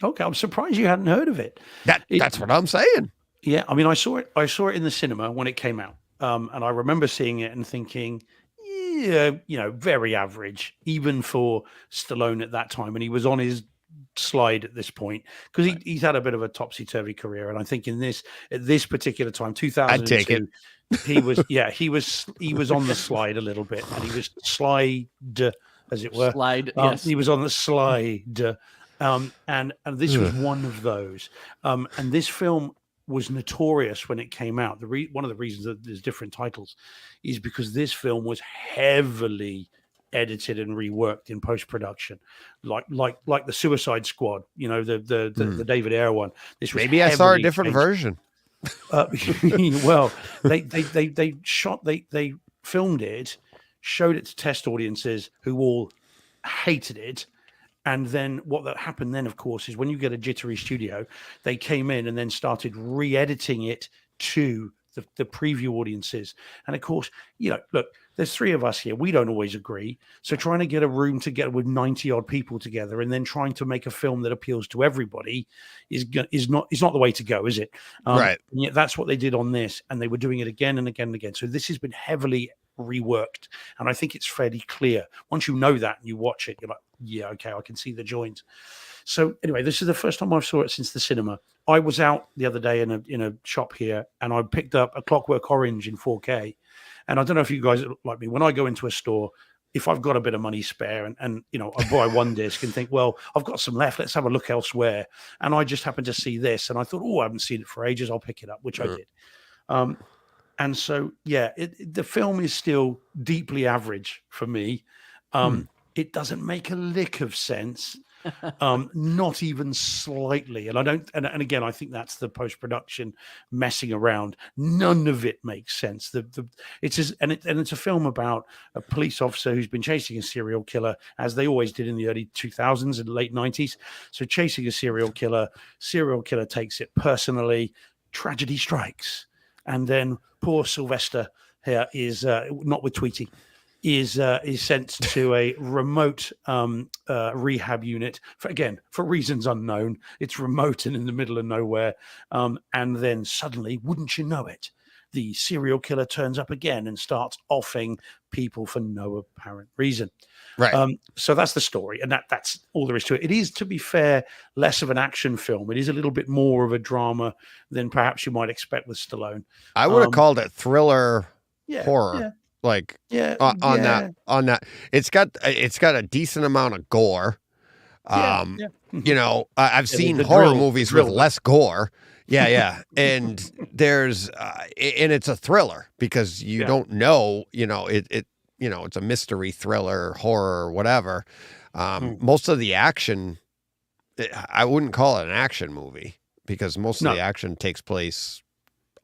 Okay, I'm surprised you hadn't heard of it. That's what I'm saying. Yeah, I mean, I saw it in the cinema when it came out, and I remember seeing it and thinking, yeah, very average, even for Stallone at that time, and he was on his slide at this point because he's had a bit of a topsy-turvy career, and I think at this particular time, 2002, I'd take it. he was on the slide a little bit, and he was slide, as it were. Slide, yes. He was on the slide, and this was one of those. And this film was notorious when it came out. One of the reasons that there's different titles is because this film was heavily edited and reworked in post-production, like the Suicide Squad. The David Ayer one. This was Maybe I saw a heavily different changed. version. Well, they filmed it, showed it to test audiences who all hated it. And then what happened then, of course, is when you get a jittery studio, they came in and then started re-editing it to the preview audiences. And of course, look, there's three of us here. We don't always agree. So trying to get a room together with 90 odd people together and then trying to make a film that appeals to everybody is not the way to go, is it? Right. And yet that's what they did on this. And they were doing it again and again and again. So this has been heavily reworked. And I think it's fairly clear. Once you know that and you watch it, you're like, yeah, okay, I can see the joint. So anyway, this is the first time I saw it since the cinema. I was out the other day in a shop here, and I picked up A Clockwork Orange in 4K. And I don't know if you guys are like me. When I go into a store, if I've got a bit of money spare, and I buy one disc and think, well, I've got some left. Let's have a look elsewhere. And I just happened to see this, and I thought, oh, I haven't seen it for ages. I'll pick it up, which I did. And so, yeah, the film is still deeply average for me. It doesn't make a lick of sense, not even slightly. And I don't. And again, I think that's the post-production messing around. None of it makes sense. It's a film about a police officer who's been chasing a serial killer, as they always did in the early 2000s and late 90s. So chasing a serial killer takes it personally. Tragedy strikes, and then poor Sylvester here is not with Tweety. Is sent to a remote rehab unit for reasons unknown. It's remote and in the middle of nowhere, and then suddenly, wouldn't you know it, the serial killer turns up again and starts offing people for no apparent reason. Right. So that's the story, and that's all there is to it. It is, to be fair, less of an action film. It is a little bit more of a drama than perhaps you might expect with Stallone. I would have called it thriller horror. Yeah. Like on that, it's got a decent amount of gore. I've seen the horror drill- movies drill. with less gore. Yeah, and there's and it's a thriller because you don't know, it's a mystery thriller, horror, whatever. Most of the action, I wouldn't call it an action movie because most of the action takes place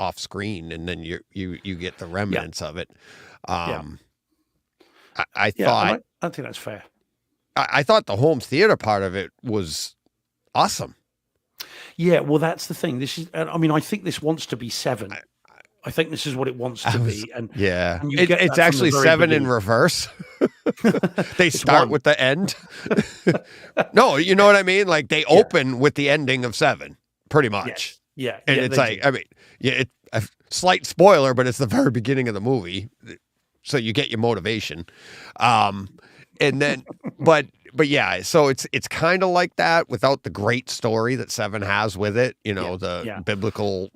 off screen, and then you get the remnants of it. I thought I think that's fair. I thought the home theater part of it was awesome. Yeah, well, that's the thing. This is, I mean, I think this wants to be 7. I think this is what it wants to be. And yeah, and you get it's that from actually the very 7 in beginning. reverse. They start 1. with the end. No, you know what I mean? Like they open with the ending of 7, pretty much. Yes. Yeah, And yeah, it's they like, do. I mean, yeah, a slight spoiler, but it's the very beginning of the movie, so you get your motivation. And then, but yeah, so it's kind of like that without the great story that Seven has with it. You know, biblical,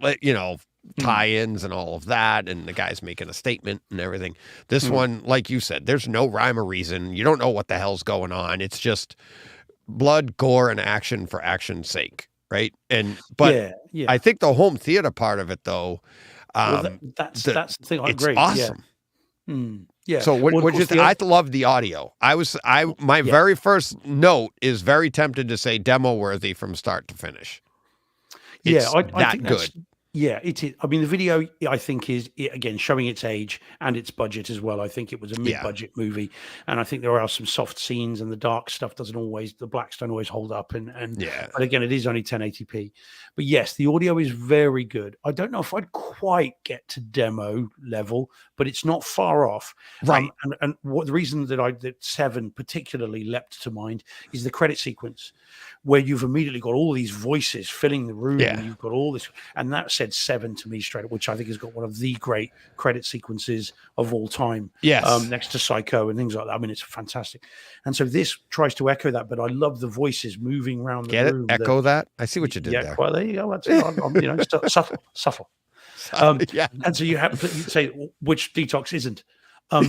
tie-ins and all of that, and the guy's making a statement and everything. This one, like you said, there's no rhyme or reason. You don't know what the hell's going on. It's just blood, gore, and action for action's sake, right? But I think the home theater part of it, though, that's the thing. I agree. Awesome. Yeah. So what you think? I love the audio. My very first note is very tempted to say demo worthy from start to finish. It's I that think good. Yeah, it is. I mean, the video, I think, is again showing its age and its budget as well. I think it was a mid-budget movie, and I think there are some soft scenes, and the dark stuff the blacks don't always hold up. But again, it is only 1080p. But yes, the audio is very good. I don't know if I'd quite get to demo level, but it's not far off. Right. And what the reason that Seven particularly leapt to mind is the credit sequence, where you've immediately got all these voices filling the room, and you've got all this, and that said Seven to me straight, which I think has got one of the great credit sequences of all time. Yes. Next to Psycho and things like that. I mean, it's fantastic. And so this tries to echo that, but I love the voices moving around the room. Echo that? I see what you did there. Well, there you go. That's it. I'm subtle. And so you'd say which Detox isn't. But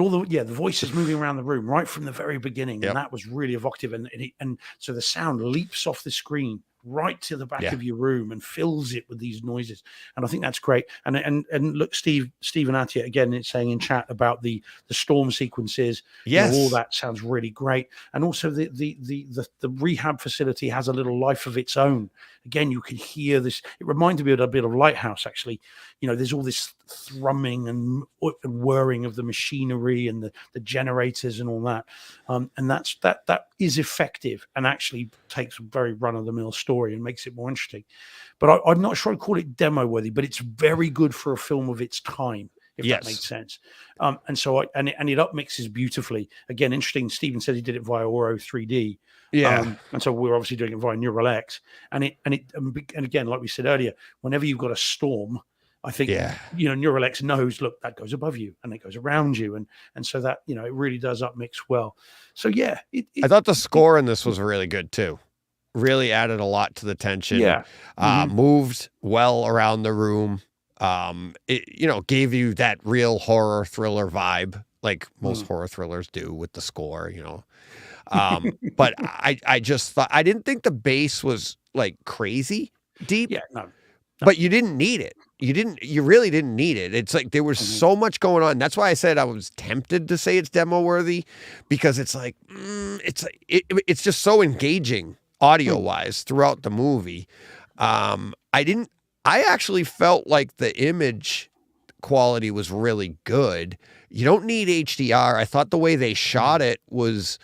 all the voices moving around the room right from the very beginning, and that was really evocative. And so the sound leaps off the screen right to the back of your room and fills it with these noises, and I think that's great. And look, Stephen Attia again, it's saying in chat about the storm sequences. All that sounds really great. And also the rehab facility has a little life of its own. Again, you can hear this. It reminded me a bit of Lighthouse, actually. There's all this thrumming and whirring of the machinery and the generators and all that. And that is effective and actually takes a very run-of-the-mill story and makes it more interesting. But I'm not sure I'd call it demo-worthy, but it's very good for a film of its time, if that makes sense. And so it upmixes beautifully. Again, interesting. Stephen said he did it via Auro 3D. And so we're obviously doing it via Neural X. And again, like we said earlier, whenever you've got a storm, I think Neural X knows, look, that goes above you and it goes around you, and so that it really does upmix well. So I thought the score in this was really good too. Really added a lot to the tension. Moved well around the room. It gave you that real horror thriller vibe, like most horror thrillers do with the score. But I just thought, I didn't think the bass was like crazy deep. No. But you didn't need it. You really didn't need it. It's like there was so much going on. That's why I said I was tempted to say it's demo worthy, because it's like, it's just so engaging audio wise throughout the movie. I actually felt like the image quality was really good. You don't need HDR. I thought the way they shot it was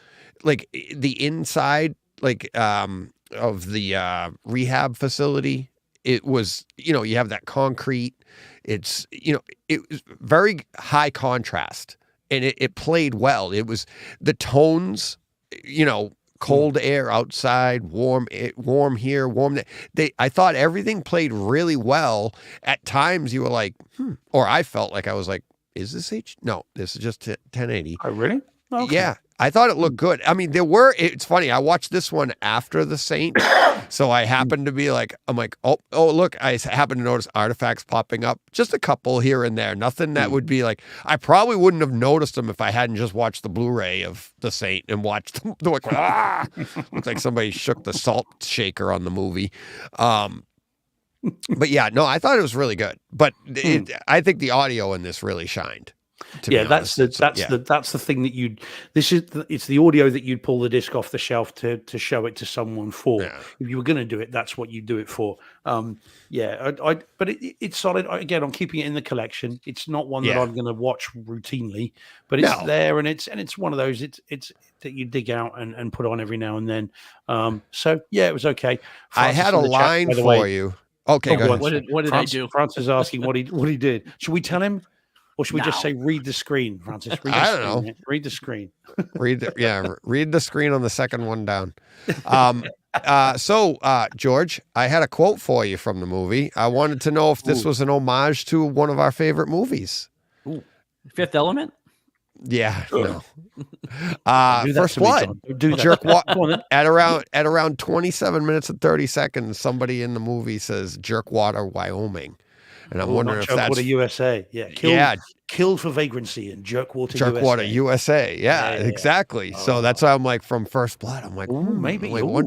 like the inside, like, of the rehab facility. It was, you have that concrete. It's, it was very high contrast, and it played well. It was the tones, cold air outside, warm here, warm there. I thought everything played really well. At times you were like, or I felt like I was like, is this No, this is just 1080. Oh, really? Okay. Yeah. I thought it looked good. I mean, it's funny. I watched this one after The Saint. So I happened to be like, I'm like, oh, look, I happened to notice artifacts popping up, just a couple here and there. Nothing that would be like, I probably wouldn't have noticed them if I hadn't just watched the Blu-ray of The Saint and watched them. They're like, looks like somebody shook the salt shaker on the movie. But yeah, no, I thought it was really good. But I think the audio in this really shined. That's the thing that it's the audio that you'd pull the disc off the shelf to show it to someone for. If you were going to do it, that's what you do it for. But it's solid. Again, I'm keeping it in the collection. It's not one that I'm going to watch routinely, but it's there, and it's one of those. It's that you dig out and put on every now and then. It was okay. I had a line for you. Okay, go ahead. What did I do? Francis is asking what he did. Should we tell him? Or should we just say read the screen, Francis? I don't know. Read the screen. Read the screen on the second one down. George, I had a quote for you from the movie. I wanted to know if this was an homage to one of our favorite movies. Ooh. Fifth Element. Yeah, no. Do that First to me, Blood. John. Do that. Jerk Go on then. at around 27 minutes and 30 seconds, somebody in the movie says Jerkwater, Wyoming. And I'm wondering Not if that's Jerkwater, USA. Yeah. Killed for vagrancy in Jerkwater, Jerkwater, USA. USA. Yeah, exactly. So that's why I'm like, from First Blood. I'm like, Maybe. Wait, what?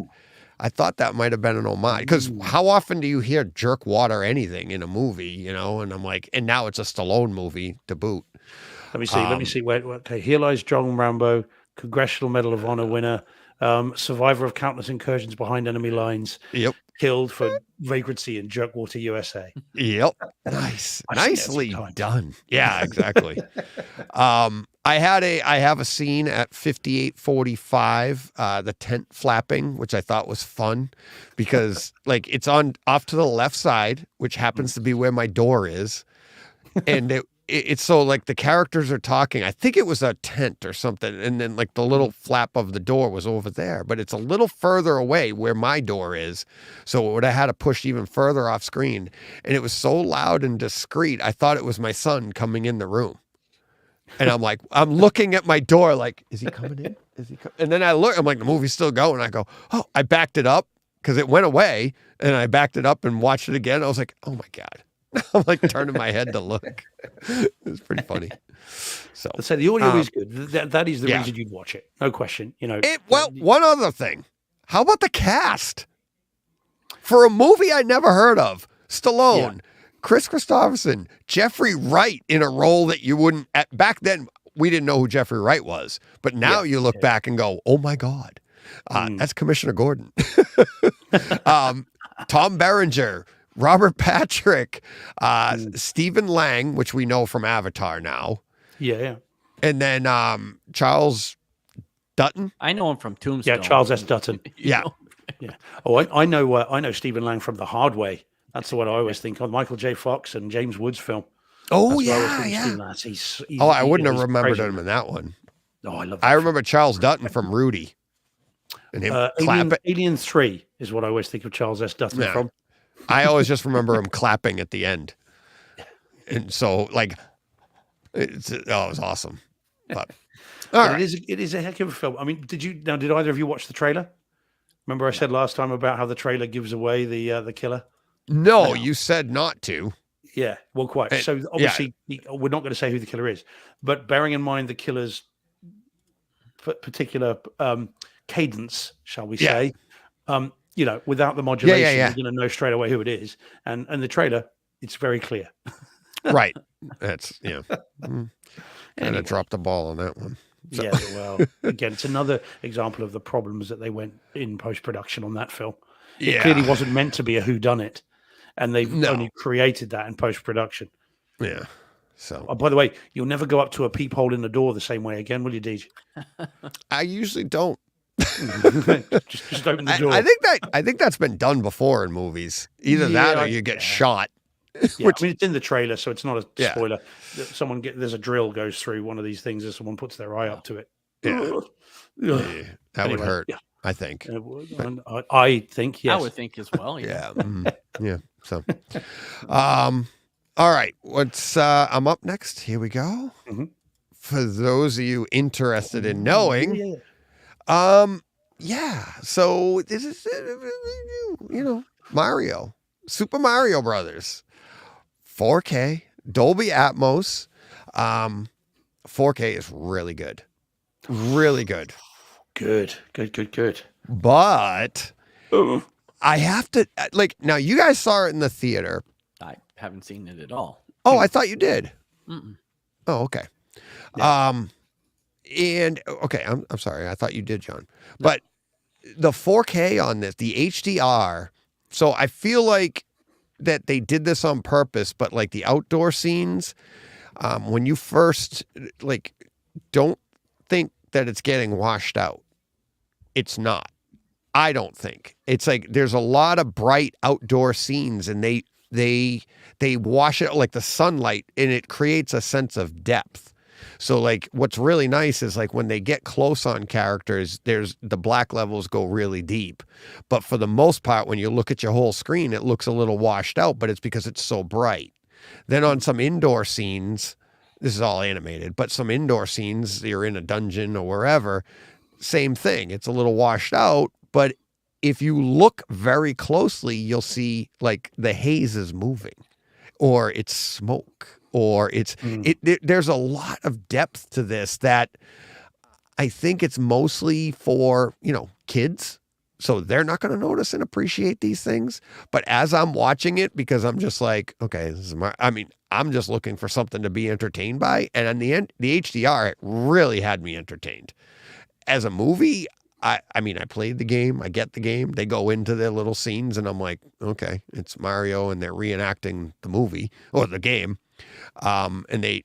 I thought that might have been an homage, because how often do you hear Jerkwater anything in a movie, you know? And I'm like, and now it's a Stallone movie to boot. Let me see. Wait. Okay. Here lies John Rambo, Congressional Medal of Honor winner, survivor of countless incursions behind enemy lines. Yep. Killed for vagrancy in Jerkwater, USA. Yep. Nice. I've seen that Nicely sometimes. done. Yeah, exactly. I have a scene at 58:45, the tent flapping, which I thought was fun because like it's on off to the left side, which happens to be where my door is. And it's so like the characters are talking. I think it was a tent or something. And then like the little flap of the door was over there, but it's a little further away where my door is. So it would have had to push even further off screen. And it was so loud and discreet. I thought it was my son coming in the room. And I'm like, I'm looking at my door like, is he coming in? Is he and then I look, I'm like, the movie's still going. I go, oh, I backed it up because it went away. And I backed it up and watched it again. I was like, oh my God. I'm like turning my head to look. It's pretty funny. So Let's say the audio is good. That is the yeah. reason you'd watch it. No question. You know. One other thing. How about the cast? For a movie I never heard of, Stallone, Chris Christopherson, Jeffrey Wright in a role that you wouldn't back then we didn't know who Jeffrey Wright was. But now you look back and go, oh my God. That's Commissioner Gordon. Tom Berenger, Robert Patrick, Stephen Lang, which we know from Avatar now. Yeah. And then Charles Dutton. I know him from Tombstone. Yeah, Charles S. Dutton. Yeah. Yeah. Oh, I know Stephen Lang from The Hard Way. That's the one I always think of. Michael J. Fox and James Woods film. Oh, That's what I always think of yeah. Stephen Lang. He's I wouldn't have he's remembered crazy. him in that one. Oh, I love. I remember Charles Dutton from Rudy. And him clapping. Alien 3 is what I always think of Charles S. Dutton Yeah. from. I always just remember him clapping at the end. And so, like, it was awesome. But, all right. It is a heck of a film. I mean, did either of you watch the trailer? Remember I said last time about how the trailer gives away the killer? No, you said not to. Yeah, well, quite. So obviously, we're not going to say who the killer is, but bearing in mind the killer's particular cadence, shall we say, without the modulation, you're going to know straight away who it is. And the trailer, it's very clear. Right. That's, kind of dropped the ball on that one. So. Yeah, well, again, it's another example of the problems that they went in post-production on that film. It clearly wasn't meant to be a whodunit, and they've only created that in post-production. Yeah. So, by the way, you'll never go up to a peephole in the door the same way again, will you, Deej? I usually don't. just open the door. I think that's been done before in movies. Either that or you get shot. Yeah, I mean, it's in the trailer, so it's not a spoiler. There's a drill goes through one of these things, and someone puts their eye up to it. That would hurt. Yeah. I think. I think yes. I would think as well. Yeah. So, all right. I'm up next. Here we go. Mm-hmm. For those of you interested in knowing, so this is, Mario, Super Mario Brothers, 4K, Dolby Atmos. 4K is really good. Really good. Good. But I have to, now you guys saw it in the theater. I haven't seen it at all. Oh, I thought you did. Mm-mm. Oh, okay. Yeah. I'm sorry. I thought you did, John. No. But the 4K on this, the HDR, so I feel like that they did this on purpose, but like the outdoor scenes, when you first, don't think that it's getting washed out. It's not. I don't think. It's like there's a lot of bright outdoor scenes, and they wash it like the sunlight, and it creates a sense of depth. So like what's really nice is like when they get close on characters, there's the black levels go really deep. But for the most part, when you look at your whole screen, it looks a little washed out, but it's because it's so bright. Then on some indoor scenes, this is all animated, but some indoor scenes, you're in a dungeon or wherever, same thing. It's a little washed out, but if you look very closely, you'll see like the haze is moving or it's smoke or there's a lot of depth to this that I think it's mostly for, kids. So they're not going to notice and appreciate these things. But as I'm watching it, because I'm just like, okay, I'm just looking for something to be entertained by. And in the end, the HDR really had me entertained. As a movie, I played the game. I get the game. They go into their little scenes and I'm like, okay, it's Mario and they're reenacting the movie or the game. And they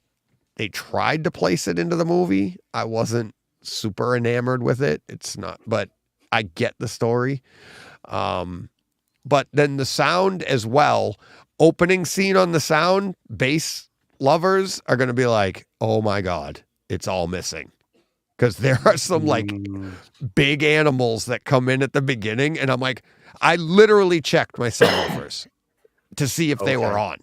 tried to place it into the movie. I wasn't super enamored with it. It's not, but I get the story. But then the sound as well, opening scene on the sound, bass lovers are going to be like, oh my God, it's all missing. Because there are some like big animals that come in at the beginning. And I'm like, I literally checked my subwoofers to see if they were on.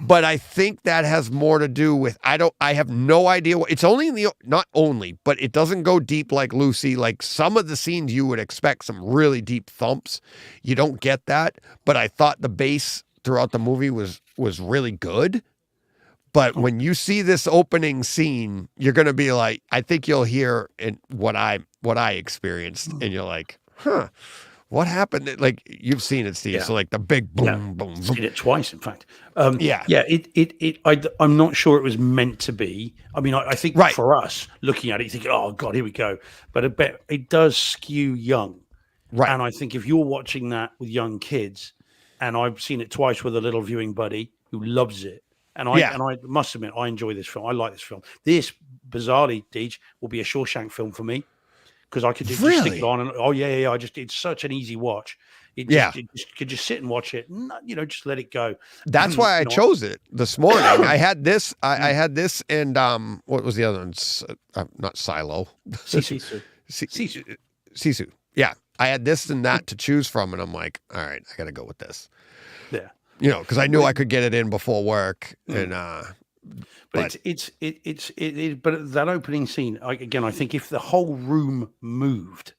But I think that has more to do with, I have no idea what, it's only not only, but it doesn't go deep like Lucy. Like some of the scenes you would expect some really deep thumps. You don't get that. But I thought the bass throughout the movie was really good. But when you see this opening scene, you're going to be like, I think you'll hear what I experienced. And you're like, what happened? Like you've seen it, Steve. Yeah. So like the big boom, boom, boom. Seen it twice, in fact. I'm not sure it was meant to be. I mean, I think for us looking at it, you think, oh God, here we go. But I bet it does skew young. Right. And I think if you're watching that with young kids, and I've seen it twice with a little viewing buddy who loves it. And I must admit, I enjoy this film. I like this film. This, bizarrely, Deej, will be a Shawshank film for me because I could just stick it on. And it's such an easy watch. Could just sit and watch it. And, just let it go. That's why I chose it this morning. I had this. I had this, and what was the other one? Not Silo. Sisu. Sisu. Yeah, I had this and that to choose from, and I'm like, all right, I got to go with this. Yeah. Because I knew I could get it in before work, and but that opening scene again. I think if the whole room moved,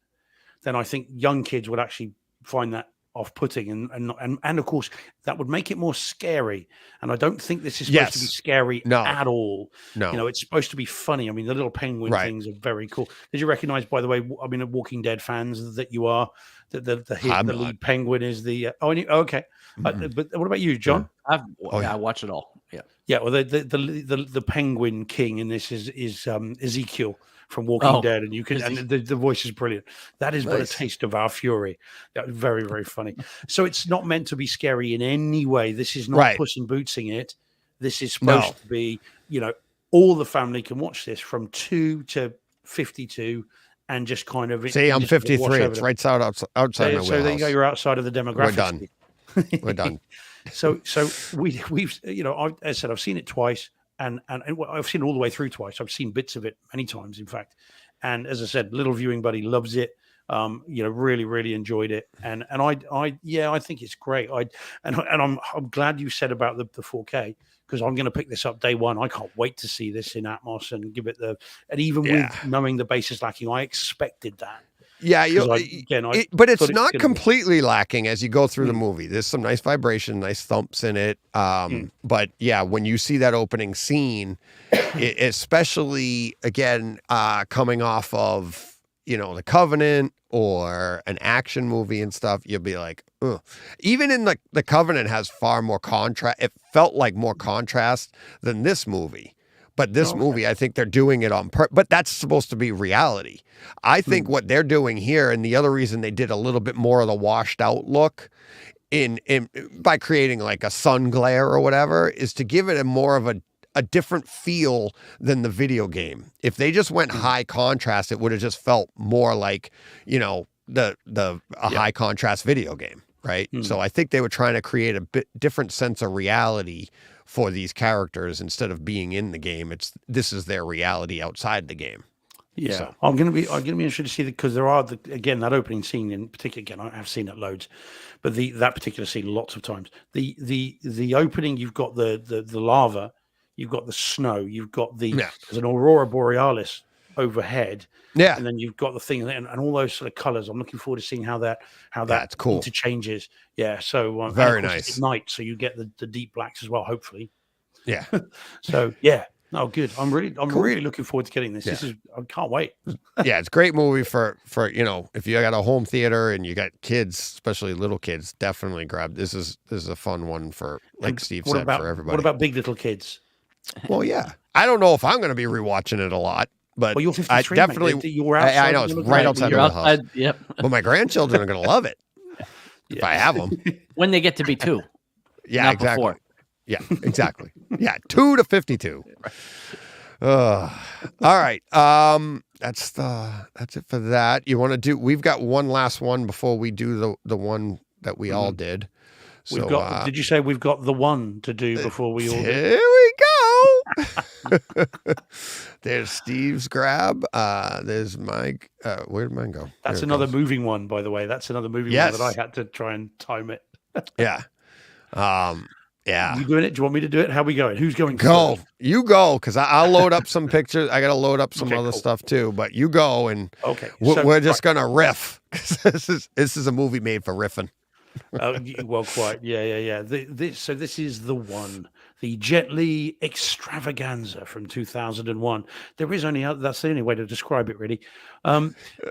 then I think young kids would actually find that off-putting, and of course that would make it more scary. And I don't think this is supposed to be scary at all. No, it's supposed to be funny. I mean, the little penguin things are very cool. Did you recognize, by the way? I mean, Walking Dead fans that you are, that the lead penguin is the. Okay. But what about you, John? I watch it all. Yeah. Well, the penguin king in this is Ezekiel from Walking Dead, and you can and the voice is brilliant. That is but a taste of our fury. That was very, very funny. So it's not meant to be scary in any way. This is not Puss in Bootsing it. This is supposed to be, all the family can watch this from 2 to 52. And just kind of see, I'm 53. It's right outside my wheelhouse. So there you go. You're outside of the demographic. We're done. We're done. So we've as I said, I've seen it twice, and I've seen it all the way through twice. I've seen bits of it many times, in fact. And as I said, little viewing buddy loves it. Really, really enjoyed it, and I think it's great. I'm glad you said about the 4K because I'm going to pick this up day one. I can't wait to see this in Atmos and give it and even with knowing the bass is lacking, I expected that. Yeah, but it's not completely lacking as you go through the movie. There's some nice vibration, nice thumps in it. But yeah, when you see that opening scene, especially again coming off of the Covenant or an action movie and stuff, you'll be like, ugh. Even in the Covenant has far more contrast. It felt like more contrast than this movie. But this movie, I think they're doing it on purpose. But that's supposed to be reality. I think what they're doing here, and the other reason they did a little bit more of the washed out look by creating like a sun glare or whatever, is to give it a more of a different feel than the video game. If they just went high contrast, it would have just felt more like, a high contrast video game, right? So I think they were trying to create a bit different sense of reality for these characters instead of being in the game. This is their reality outside the game. Yeah, So- I'm gonna be interested to see because there are again that opening scene in particular. Again, I have seen it loads, but that particular scene lots of times. The opening, you've got the lava, you've got the snow, you've got there's an aurora borealis overhead, Yeah. and then you've got the thing and all those sort of colors. I'm looking forward to seeing how That's cool. interchanges. Yeah, so Very and of course nice. it's at night, so you get the deep blacks as well, hopefully. Yeah. So yeah. No, good. I'm really looking forward to getting this. Yeah. I can't wait. Yeah, it's a great movie for if you got a home theater and you got kids, especially little kids, definitely grab this is a fun one for, like Steve said, for everybody. What about big little kids? Well, yeah. I don't know if I'm going to be rewatching it a lot, but Well, you're 53. I mate. definitely You're outside. I know it's right outside You're of the house. outside. Yep. But my grandchildren are going to love it if I have them. When they get to be 2. Yeah, Not exactly. before. Yeah, exactly. Yeah, 2 to 52. All right. That's it for that. You want to do? We've got one last one before we do the one that we all did. So, We've got. Did you say we've got the one to do before we all? Here we go. There's Steve's grab. There's Mike. Where did mine go? That's There it another goes. moving one, by the way. That's another moving Yes. one that I had to try and time it. Yeah. Yeah. You doing it? Do you want me to do it? How are we going? Who's going? Go. first? You go, because I'll load up some pictures. I got to load up some Okay, other cool. stuff too. But you go, and Okay. we're just gonna riff. 'Cause this is a movie made for riffing. Well, quite. Yeah. So this is the one, the Jet Li extravaganza from 2001. There is only that's the only way to describe it, really.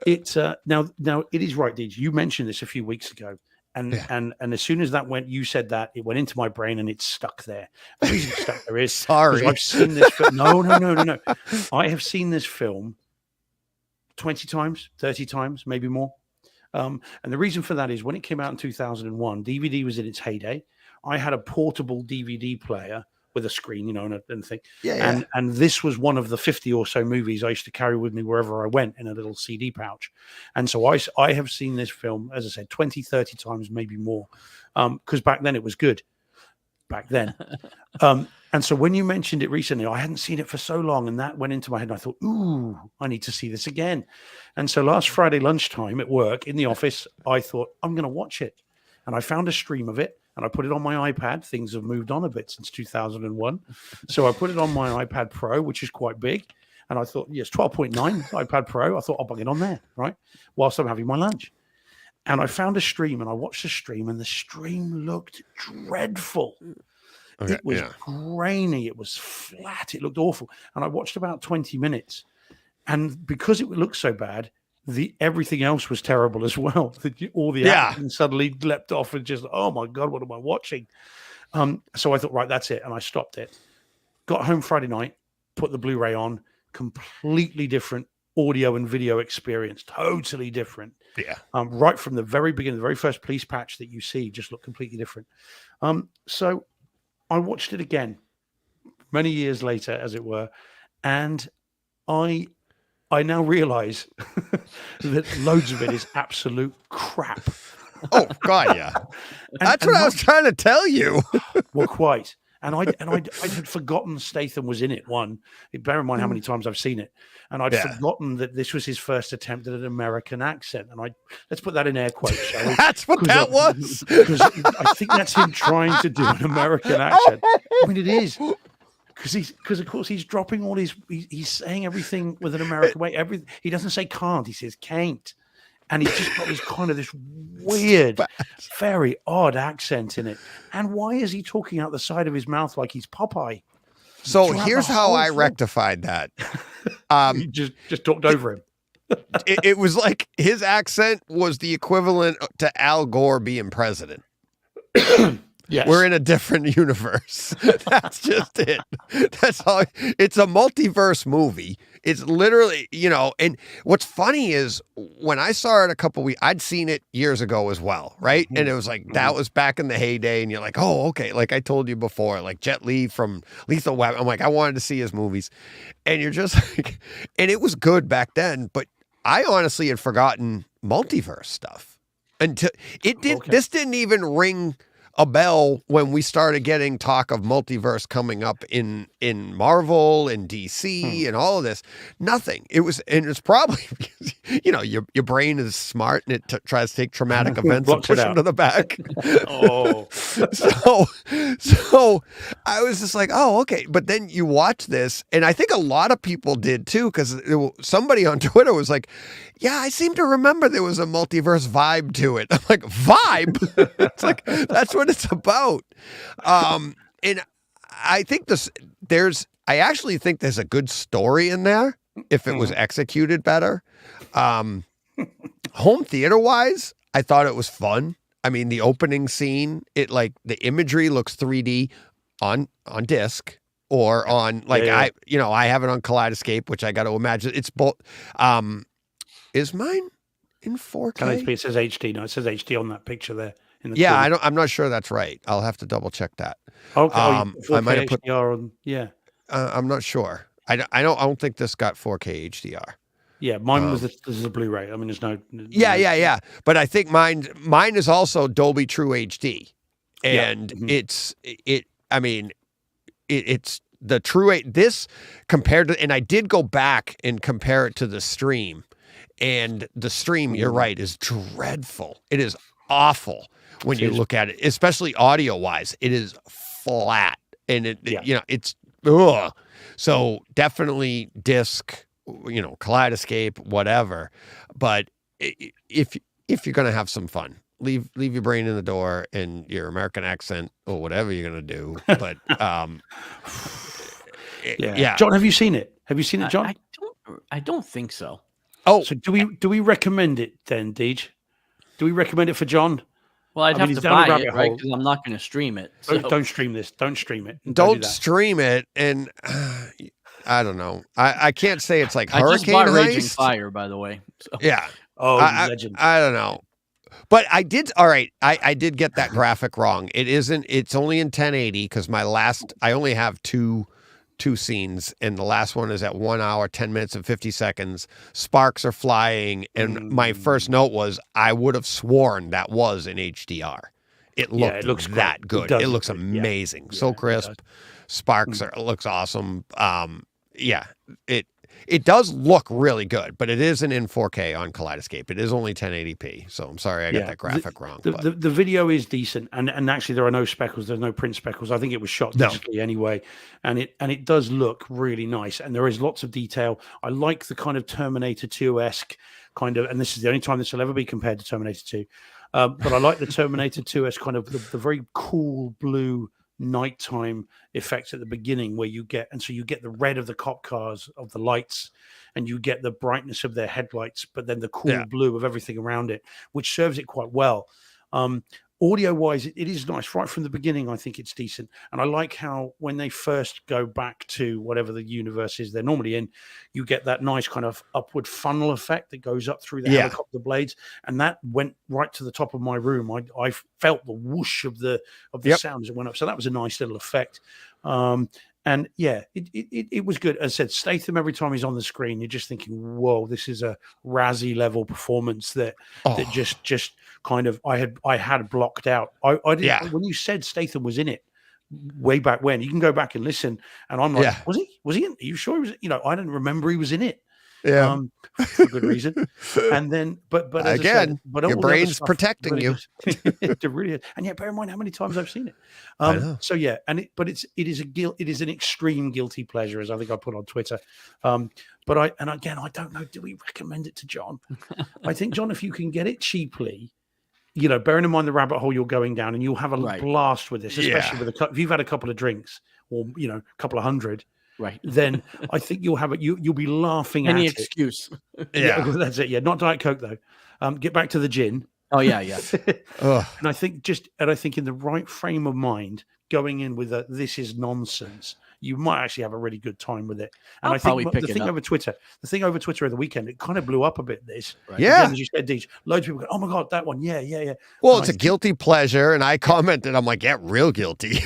It's now it is right, Deej. You mentioned this a few weeks ago. And as soon as that went, you said that it went into my brain and it's stuck there. The reason it's stuck there is Sorry. I've seen this film. No. I have seen this film 20 times, 30 times, maybe more. And the reason for that is when it came out in 2001, DVD was in its heyday. I had a portable DVD player with a screen, and thing. Yeah. And this was one of the 50 or so movies I used to carry with me wherever I went in a little CD pouch. And so I have seen this film, as I said, 20, 30 times, maybe more, because back then it was good. Back then. And so when you mentioned it recently, I hadn't seen it for so long, and that went into my head, and I thought, ooh, I need to see this again. And so last Friday lunchtime at work in the office, I thought, I'm going to watch it. And I found a stream of it, and I put it on my iPad. Things have moved on a bit since 2001. So I put it on my iPad Pro, which is quite big. And I thought, yes, 12.9 iPad Pro. I thought I'll bung it on there, right? Whilst I'm having my lunch. And I found a stream, and I watched the stream, and the stream looked dreadful. Okay, It was grainy. It was flat. It looked awful. And I watched about 20 minutes. And because it looked so bad, everything else was terrible as well. All the acting suddenly leapt off and just, oh my God, what am I watching? So I thought, right, that's it. And I stopped it. Got home Friday night, put the Blu-ray on, completely different audio and video experience, totally different. Yeah. Right from the very beginning, the very first police patch that you see just looked completely different. So I watched it again many years later, as it were, and I now realize that loads of it is absolute crap. Oh God, yeah. That's what I was trying to tell you. Well, quite. And I had forgotten Statham was in it. Bear in mind how many times I've seen it, and I'd forgotten that this was his first attempt at an American accent. And let's put that in air quotes, shall we? That's what that was. Because I think that's him trying to do an American accent. I mean, it is. Because of course he's dropping all he's saying everything with an American way. He doesn't say can't, he says can't, and he's just got this weird, very odd accent in it. And why is he talking out the side of his mouth like he's Popeye? So Throughout here's the how whole I film. rectified that. He just talked over him. It was like his accent was the equivalent to Al Gore being president. Yes. We're in a different universe. That's just it. That's all. It's a multiverse movie. It's literally, and what's funny is when I saw it a couple weeks, I'd seen it years ago as well, right? And it was like, that was back in the heyday, and you're like, oh, okay. Like I told you before, like Jet Li from Lethal Weapon. I'm like, I wanted to see his movies. And you're just like, and it was good back then, but I honestly had forgotten multiverse stuff until it did. Okay. This didn't even ring a bell when we started getting talk of multiverse coming up in Marvel and DC and all of this. Nothing. And it's probably because, your brain is smart and it tries to take traumatic events and Blocks it push them out. to the back. Oh, So I was just like, oh, okay. But then you watch this, and I think a lot of people did too, because somebody on Twitter was like, yeah, I seem to remember there was a multiverse vibe to it. I'm like, vibe? It's like, that's what it's about. And I think I actually think there's a good story in there if it was executed better. Home theater wise, I thought it was fun. I mean, the opening scene, the imagery looks 3D on disc or on I have it on Kaleidoscape, which I got to imagine it's both. Is mine in 4K? Can it says HD? No, it says HD on that picture there. In the Yeah, corner. I'm not sure that's right. I'll have to double check that. Okay, I 4K might have put. HDR on. Yeah, I'm not sure. I don't think this got 4K HDR. yeah. Mine was this is a Blu-ray. I mean, there's no. Yeah. But I think mine is also Dolby True HD, and it's the True this compared to, and I did go back and compare it to the stream, and the stream, you're right, is dreadful. It is awful when you look at it, especially audio wise. It is flat, and it's ugh. So definitely disc, Kaleidoscape, whatever. But if you're gonna have some fun, leave your brain in the door and your American accent or whatever you're gonna do. But yeah. John, have you seen it? Have you seen it, John? I don't think so. Oh, So do we recommend it then, Deej? Do we recommend it for John? Well, I'd I mean, have he's to down a buy rabbit it, right? hole. Because I'm not going to stream it. So. Don't stream this. Don't stream it. don't do that. stream it, and I don't know. I can't say it's like I just Hurricane bought Raging Heist. Fire, by the way. So. Yeah. Oh, legend. I don't know. But I did, all right, I did get that graphic wrong. It's only in 1080 because I only have two scenes, and the last one is at 1 hour, 10 minutes, and 50 seconds. Sparks are flying, and my first note was I would have sworn that was in HDR. It looks that great. good. It looks amazing. So it crisp. does. Sparks it looks awesome. It does look really good, but it isn't in 4K on Kaleidoscape. It is only 1080p. So I'm sorry I got that graphic wrong. The video is decent, and actually there are no speckles. There's no print speckles. I think it was shot digitally anyway, and it does look really nice. And there is lots of detail. I like the kind of Terminator 2-esque kind of, and this is the only time this will ever be compared to Terminator 2. But I like the Terminator 2-esque kind of the very cool blue nighttime effects at the beginning where you get the red of the cop cars of the lights, and you get the brightness of their headlights, but then the cool blue of everything around it, which serves it quite well. Audio wise, it is nice right from the beginning. I think it's decent, and I like how when they first go back to whatever the universe is they're normally in, you get that nice kind of upward funnel effect that goes up through the helicopter blades, and that went right to the top of my room. I felt the whoosh of the sound as it went up, so that was a nice little effect. And yeah, it was good. As I said, Statham, every time he's on the screen, you're just thinking, whoa, this is a Razzie level performance that just kind of I had blocked out. I didn't when you said Statham was in it way back when, you can go back and listen, and I'm like, was he in? Are you sure he was? I didn't remember he was in it. Yeah. For good reason. And then, but as again, I said, but your all the other brain's stuff protecting really you. it really is. And yet, bear in mind how many times I've seen it. I know. So yeah, it is an extreme guilty pleasure, as I think I put on Twitter. But I don't know. Do we recommend it to John? I think, John, if you can get it cheaply, bearing in mind the rabbit hole you're going down, and you'll have a blast with this, especially if you've had a couple of drinks or a couple of hundred. Right. Then I think you'll have it. You'll be laughing Any at excuse. Yeah. That's it. Yeah, not Diet Coke though. Get back to the gin. Oh yeah. And I think in the right frame of mind, going in with this is nonsense, you might actually have a really good time with it. And I'll I think probably pick the it thing up. over Twitter over the weekend, it kind of blew up a bit. This, Yeah. Again, as you said, Deej, loads of people go, "Oh my god, that one, yeah." Well, And it's a guilty pleasure, and I commented, I'm like, yeah, real guilty.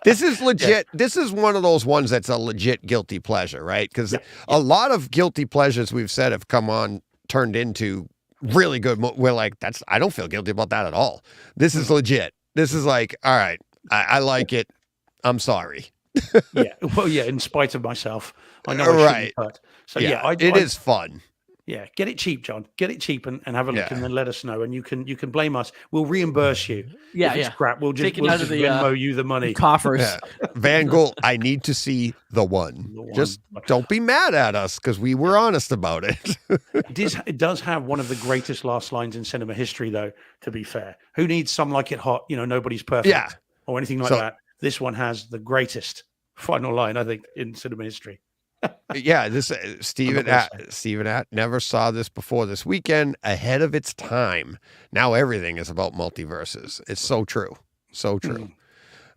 This is legit. This is one of those ones that's a legit guilty pleasure, right? Because a lot of guilty pleasures we've said have turned into really good. We're like, I don't feel guilty about that at all. This is legit. This is like, all right, I like it. I'm sorry. Yeah. Well, yeah. In spite of myself, I know I shouldn't, Right. but so Yeah, yeah, it is fun. Yeah, get it cheap, John. Get it cheap and have a look, Yeah. and then let us know. And you can blame us. We'll reimburse you. Yeah, if it's yeah. crap, we'll Take just, it we'll out of just the, Venmo you the money. Coffers. Yeah. Van Gogh, I need to see the one. The one. Just don't be mad at us because we were honest about it. It does have one of the greatest last lines in cinema history, though. To be fair, who needs "Some Like It Hot"? Nobody's perfect, Yeah. or anything like So- that. This one has the greatest final line, I think, in cinema history. Yeah, this Stephen Att never saw this before this weekend, ahead of its time. Now everything is about multiverses. It's so true. So true.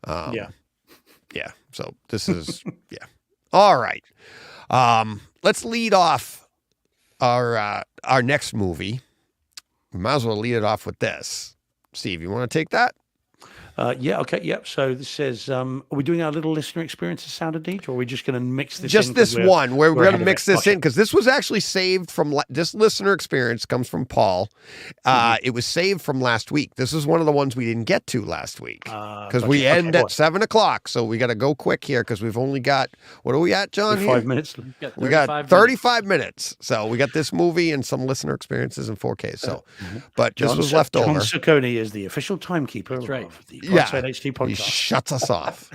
Yeah. Yeah. So this is All right. Let's lead off our next movie. We might as well lead it off with this. Steve, you want to take that? Yeah. Okay. Yep. So this says, are we doing our little listener experiences sound Deej, or are we just going to mix this? Just in 'cause this one. We're going ahead to of mix it? this Okay. in because this was actually saved from this listener experience comes from Paul. It was saved from last week. This is one of the ones we didn't get to last week because we gotcha. end Okay, at 7:00. So we got to go quick here because we've only got, what are we at, John? here? 5 minutes. We got 35 minutes. So we got this movie and some listener experiences in 4K. So, but this was left John over. Saccone is the official timekeeper right. of the Yeah. Brightside HD He podcast. shuts us off.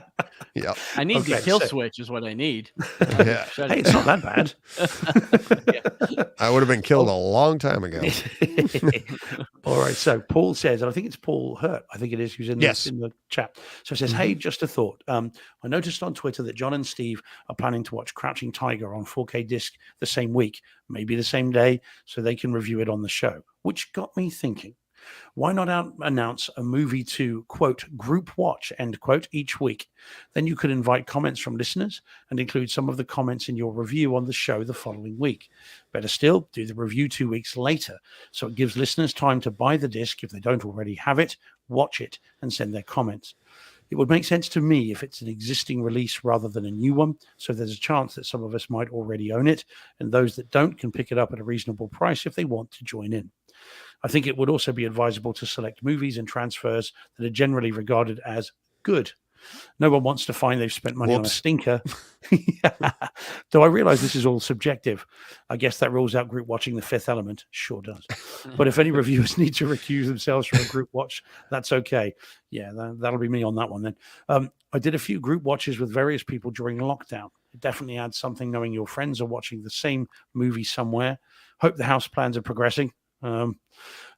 Yep. I need the Okay, kill so- switch is what I need. Yeah. Shut Hey, it. it's not that bad. I would have been killed a long time ago. All right. So Paul says, and I think it's Paul Hurt. I think it is who's in, Yes. in the chat. So it says, hey, just a thought. I noticed on Twitter that John and Steve are planning to watch Crouching Tiger on 4K disc the same week, maybe the same day, so they can review it on the show, which got me thinking. Why not announce a movie to, quote, group watch, end quote, each week? Then you could invite comments from listeners and include some of the comments in your review on the show the following week. Better still, do the review 2 weeks later, so it gives listeners time to buy the disc if they don't already have it, watch it, and send their comments. It would make sense to me if it's an existing release rather than a new one, so there's a chance that some of us might already own it, and those that don't can pick it up at a reasonable price if they want to join in. I think it would also be advisable to select movies and transfers that are generally regarded as good. No one wants to find they've spent money on a Whoops. stinker. Though I realize this is all subjective. I guess that rules out group watching The Fifth Element. Sure does. But if any reviewers need to recuse themselves from a group watch, that's okay. Yeah, that'll be me on that one then. I did a few group watches with various people during lockdown. It definitely adds something knowing your friends are watching the same movie somewhere. Hope the house plans are progressing.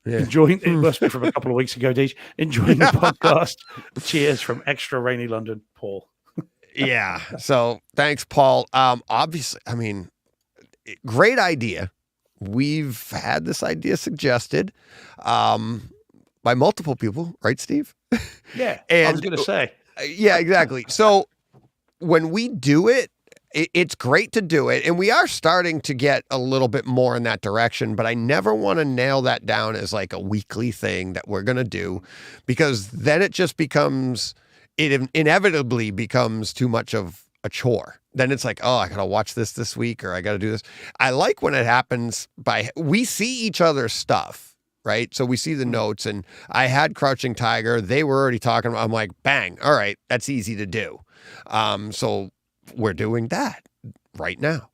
Enjoying it must be from a couple of weeks ago, Deej. Enjoying the podcast. Cheers from extra rainy London, Paul. Yeah. So thanks, Paul. Obviously, I mean, great idea. We've had this idea suggested by multiple people, right, Steve? Yeah, I And- was going to say. Yeah, exactly. So when we do it, it's great to do it. And we are starting to get a little bit more in that direction, but I never want to nail that down as like a weekly thing that we're going to do, because then it just becomes, it inevitably becomes too much of a chore. Then it's like, oh, I got to watch this week, or I got to do this. I like when it happens we see each other's stuff, right? So we see the notes, and I had Crouching Tiger. They were already talking about, I'm like, bang. All right. That's easy to do. So we're doing that right now.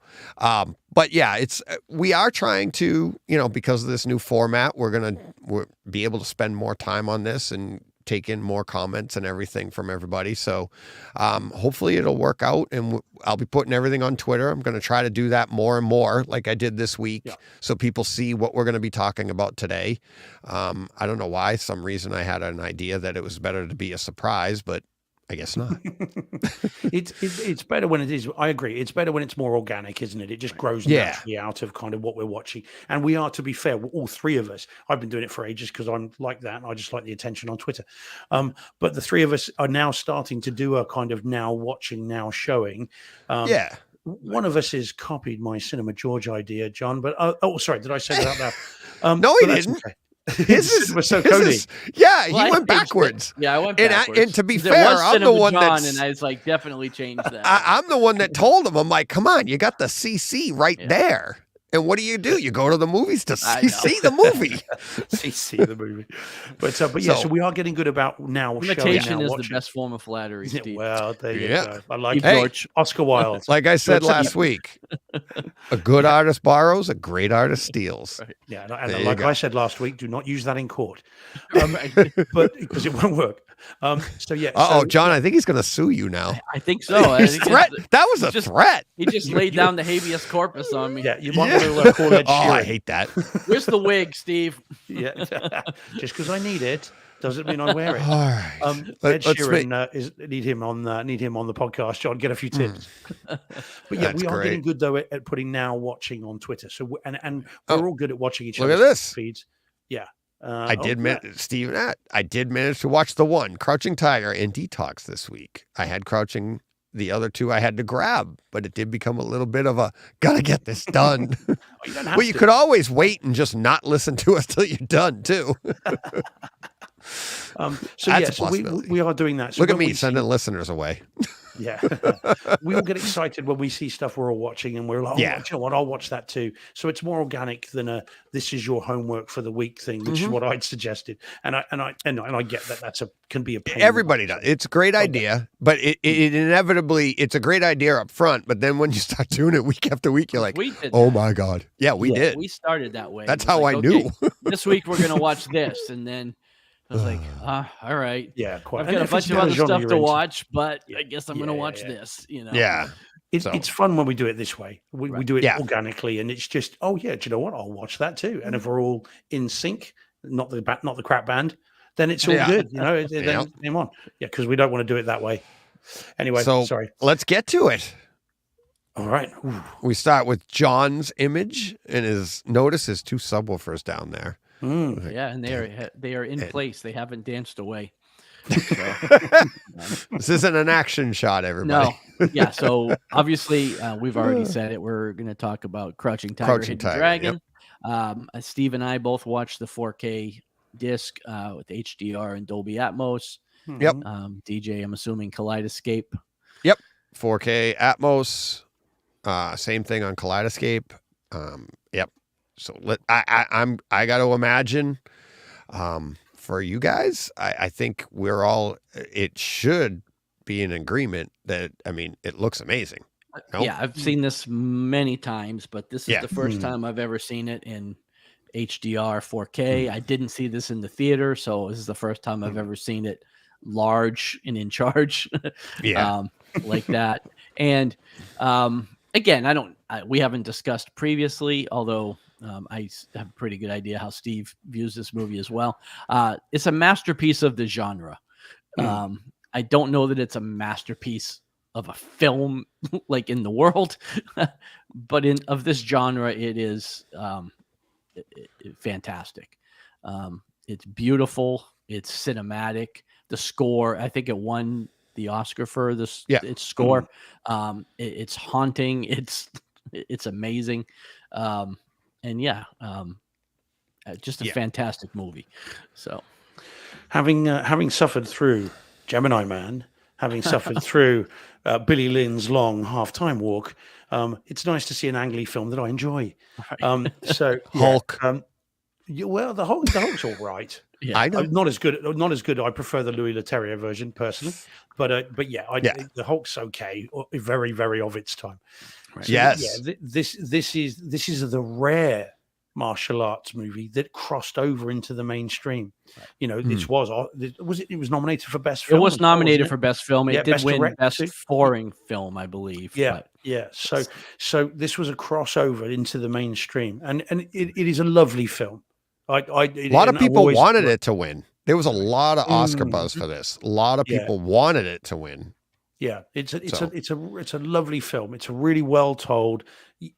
But yeah, we are trying to, because of this new format, we'll be able to spend more time on this and take in more comments and everything from everybody. So hopefully it'll work out, and I'll be putting everything on Twitter. I'm going to try to do that more and more like I did this week, so people see what we're going to be talking about today. I don't know why, some reason I had an idea that it was better to be a surprise, but I guess not. It's better when it is. I agree. It's better when it's more organic, isn't it? It just grows naturally out of kind of what we're watching. And we are, to be fair, all three of us. I've been doing it for ages because I'm like that. And I just like the attention on Twitter. But the three of us are now starting to do a kind of now watching, now showing. One of us has copied my Cinema George idea, John. But sorry, did I say that out loud? No, he But that's didn't. okay. His was so his Cody. he Well, I went changed backwards. it. Yeah, I went And backwards. and to be There fair, was I'm the Cinema one John, that's and I was like, definitely changed that. I'm the one that told him. I'm like, come on, you got the CC right there. And what do? You go to the movies to I know. see the movie. see the movie. But yeah, so we are getting good about now. Imitation is watching. the best form of flattery, Yeah, Steve. well, there you Yeah. go. I like Steve it. George. Oscar Wilde. Like I said Good last stuff. week, a good artist borrows, a great artist steals. Right. Yeah, There and you like go. I said last week, do not use that in court, but because it won't work. So yeah. Oh, so, John, I think he's going to sue you now. I think so. I think That was a just- threat. he just laid down the habeas corpus on me. Yeah, you might want to call Ed Oh, I Sheeran. hate that. Where's the wig, Steve? Yeah, just because I need it doesn't mean I wear it. All right. Ed let's Sheeran need him on the podcast, John. Get a few tips. But yeah, That's we are getting great. good though at putting now watching on Twitter. So and we're all good at watching each Look at other's this. feeds. Yeah, I did, yeah. Steve, I did manage to watch the one, Crouching Tiger, and Detox this week. I had Crouching, the other two I had to grab, but it did become a little bit of a, gotta get this done. You don't have Well, you to. could always wait and just not listen to us till you're done, too. So That's yeah, a so possibility. we are doing that. So Look at when me we see- sending listeners away. Yeah, we all get excited when we see stuff we're all watching, and we're like, "Oh, Yeah. you know what? I'll watch that too." So it's more organic than a "this is your homework for the week" thing, which is what I'd suggested. And I get that can be a pain. Everybody does. It's a great idea, but it inevitably, it's a great idea up front. But then when you start doing it week after week, you're like, We did oh that. my God. Yeah, we did. We started that way. That's It was how like, I okay, knew. this week we're gonna watch this, and then I was like, all right. Yeah, quite. I've And got a if it's bunch of not other genre stuff you're to into- watch, but Yeah, I guess I'm gonna yeah, watch yeah. this. Yeah. It's So- it's fun when we do it this way. We do it Yeah. organically, and it's just, oh yeah, do you know what? I'll watch that too. And if we're all in sync, not the crap band, then it's all Yeah. good. You know, then Yeah. game on. Yeah, because we don't want to do it that way. Anyway, So sorry. let's get to it. All right. Ooh. We start with John's image and his two subwoofers down there. Mm. Yeah, and they are in place. They haven't danced away. This isn't an action shot, everybody. No, yeah. So obviously, we've already said it. We're going to talk about Crouching Tiger, Crouching Hidden Tiger, Dragon. Steve and I both watched the 4K disc with HDR and Dolby Atmos. Yep. DJ, I'm assuming Kaleidoscape. 4K Atmos. Same thing on Kaleidoscape. Yep. So I got to imagine, for you guys, I think it should be in agreement that, I mean, it looks amazing. Nope. Yeah, I've seen this many times, but this is Yeah. the first time I've ever seen it in HDR 4K. I didn't see this in the theater, so this is the first time I've ever seen it large and in charge. Yeah. Like that. And again, we haven't discussed previously, although I have a pretty good idea how Steve views this movie as well. It's a masterpiece of the genre. I don't know that it's a masterpiece of a film like in the world, but of this genre, it is fantastic. It's beautiful. It's cinematic. The score, I think it won the Oscar for this. Yeah. Its score. It's haunting. It's amazing. And yeah, just a fantastic movie. So, Having suffered through Gemini Man, having suffered through Billy Lynn's long halftime walk, it's nice to see an Ang Lee film that I enjoy. So Hulk. Well, the Hulk's all right. yeah. I know. Not as good. Not as good. I prefer the Louis Leterrier version personally, but yeah, the Hulk's okay. Very, very of its time. Right. So, Yes. Yeah, this is the rare martial arts movie that crossed over into the mainstream. You know, it was nominated for best It film. was as well, nominated wasn't for best film. It Yeah, did best win director best too. foreign film, I believe. Yeah, but- yeah. So this was a crossover into the mainstream, and it is a lovely film. A lot of people wanted it to win. There was a lot of Oscar Mm. buzz for this. A lot of Yeah. people wanted it to win. Yeah, it's So- a lovely film. It's a really well told,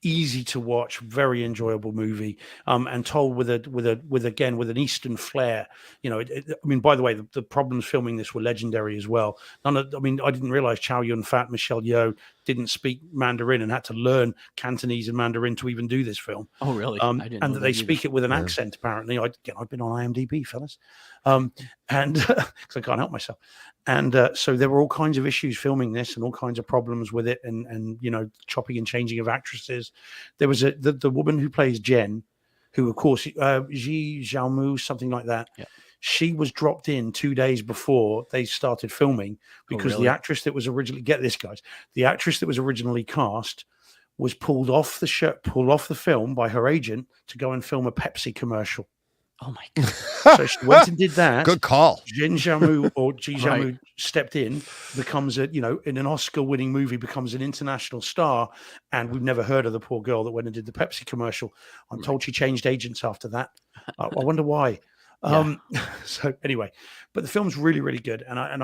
easy to watch, very enjoyable movie. And told with an Eastern flair. You know, I mean, by the way, the problems filming this were legendary as well. I didn't realize Chow Yun-fat, Michelle Yeoh didn't speak Mandarin and had to learn Cantonese and Mandarin to even do this film. Oh, really? And I didn't know that they either. speak it with an accent. Apparently, I've been on IMDb, fellas, and because I can't help myself. And so there were all kinds of issues filming this, and all kinds of problems with it, and chopping and changing of actresses sequences. There was the woman who plays Jen, who of course Ji Xiaomu, something like that. Yeah. She was dropped in 2 days before they started filming because really? the actress that was originally, get this guys, the actress that was originally cast was pulled off the film by her agent to go and film a Pepsi commercial. Oh my God. So she went and did that. Good call. Jin Jiamu or Ji Jiamu Right. stepped in, becomes in an Oscar-winning movie, becomes an international star, and we've never heard of the poor girl that went and did the Pepsi commercial. I'm told she changed agents after that. I wonder why. So anyway, but the film's really, really good, and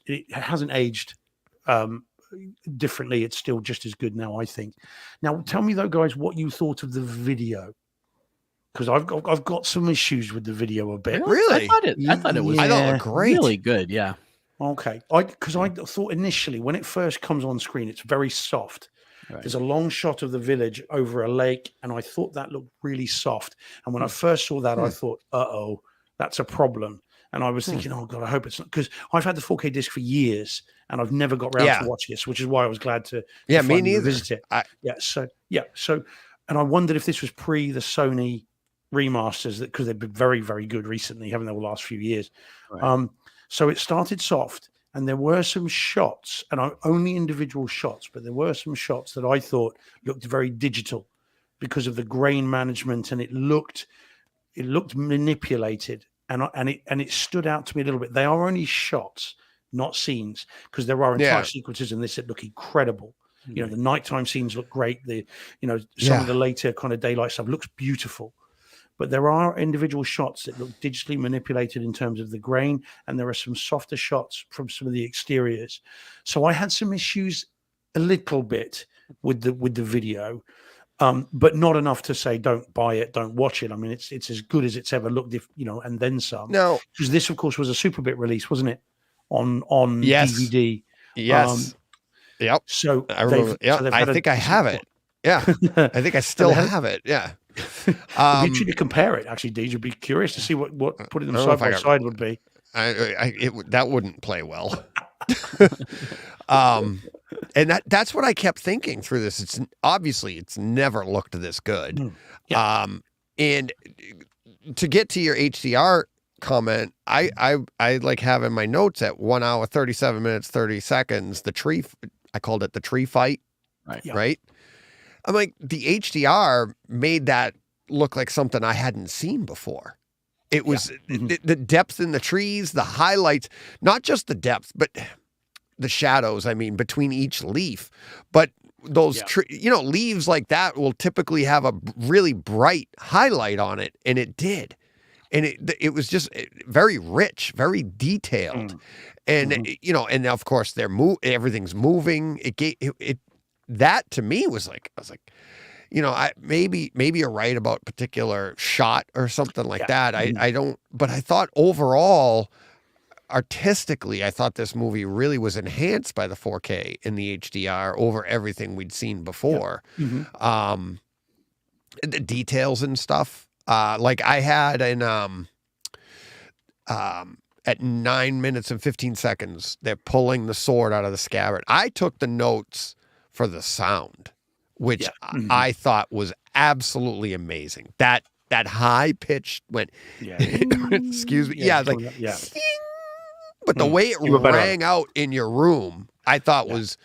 it hasn't aged differently. It's still just as good now, I think. Now, tell me though, guys, what you thought of the video. Because I've got some issues with the video a bit. Really? I thought it was I thought it looked great. really good. Yeah. Okay. Because I thought initially when it first comes on screen, it's very soft. Right. There's a long shot of the village over a lake, and I thought that looked really soft. And when I first saw that, I thought, that's a problem. And I was thinking, oh God, I hope it's not, because I've had the 4K disc for years and I've never got around to watching this, which is why I was glad to Yeah, me finally neither. revisit it. So, and I wondered if this was pre the Sony remasters, that because they've been very, very good recently, haven't they, the last few years. Right. So it started soft, and there were some shots, and only individual shots, but there were some shots that I thought looked very digital because of the grain management, and it looked manipulated, and it stood out to me a little bit. They are only shots, not scenes, because there are entire sequences in this that look incredible. The nighttime scenes look great. Some of the later kind of daylight stuff looks beautiful. But there are individual shots that look digitally manipulated in terms of the grain, and there are some softer shots from some of the exteriors. So I had some issues a little bit with the video, but not enough to say don't buy it, don't watch it. I mean, it's as good as it's ever looked, and then some. No, because this, of course, was a Superbit release, wasn't it? On DVD. Yes. Yep. So I remember. I think I have it. Yeah. I think I still have it. Yeah. It'd be interesting to compare it, actually, Deej. I'd be curious to see what putting them side by side would be. That wouldn't play well. And that's what I kept thinking through this. It's never looked this good. And to get to your HDR comment, I like have in my notes at 1 hour, 37 minutes, 30 seconds, I called it the tree fight. Right. Yeah. Right. I'm like, the HDR made that look like something I hadn't seen before. It was the depth in the trees, the highlights, not just the depth, but the shadows, I mean, between each leaf. But those leaves like that will typically have a really bright highlight on it, and it did. And it was just very rich, very detailed. And and of course everything's moving. That to me was like, I was like, maybe you're right about a particular shot or something like that. I don't, but I thought overall, artistically, I thought this movie really was enhanced by the 4K and the HDR over everything we'd seen before. The details and stuff, like I had at 9 minutes and 15 seconds, they're pulling the sword out of the scabbard. I took the notes for the sound, which I thought was absolutely amazing. That high pitch went, excuse me. Yeah. Like, but the way it rang out in your room, I thought was,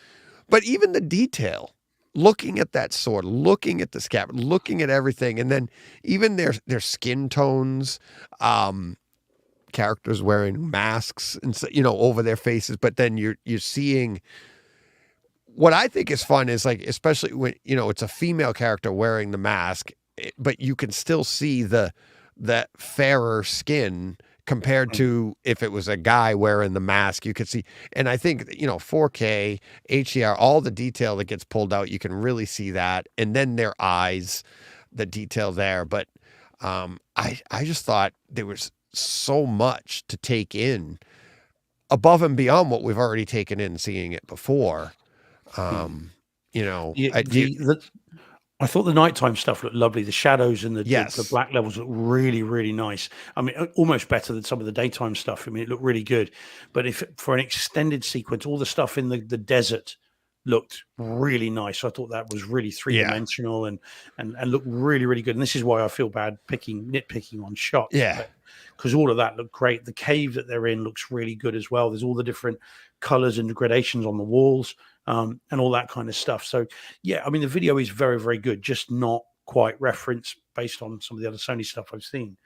but even the detail, looking at that sword, looking at the scabbard, looking at everything. And then even their skin tones, characters wearing masks and over their faces, but then you're seeing. What I think is fun is, like, especially when, it's a female character wearing the mask, but you can still see the fairer skin compared to if it was a guy wearing the mask. You could see, and I think, 4K, HDR, all the detail that gets pulled out, you can really see that. And then their eyes, the detail there. But I just thought there was so much to take in above and beyond what we've already taken in seeing it before. I thought the nighttime stuff looked lovely. The shadows and the black levels look really, really nice. I mean, almost better than some of the daytime stuff. I mean, it looked really good. But if for an extended sequence, all the stuff in the desert looked really nice. I thought that was really three-dimensional and looked really, really good. And this is why I feel bad nitpicking on shots. Yeah. Because all of that looked great. The cave that they're in looks really good as well. There's all the different colors and gradations on the walls, and all that kind of stuff. So yeah, I mean, the video is very, very good, just not quite reference based on some of the other Sony stuff I've seen.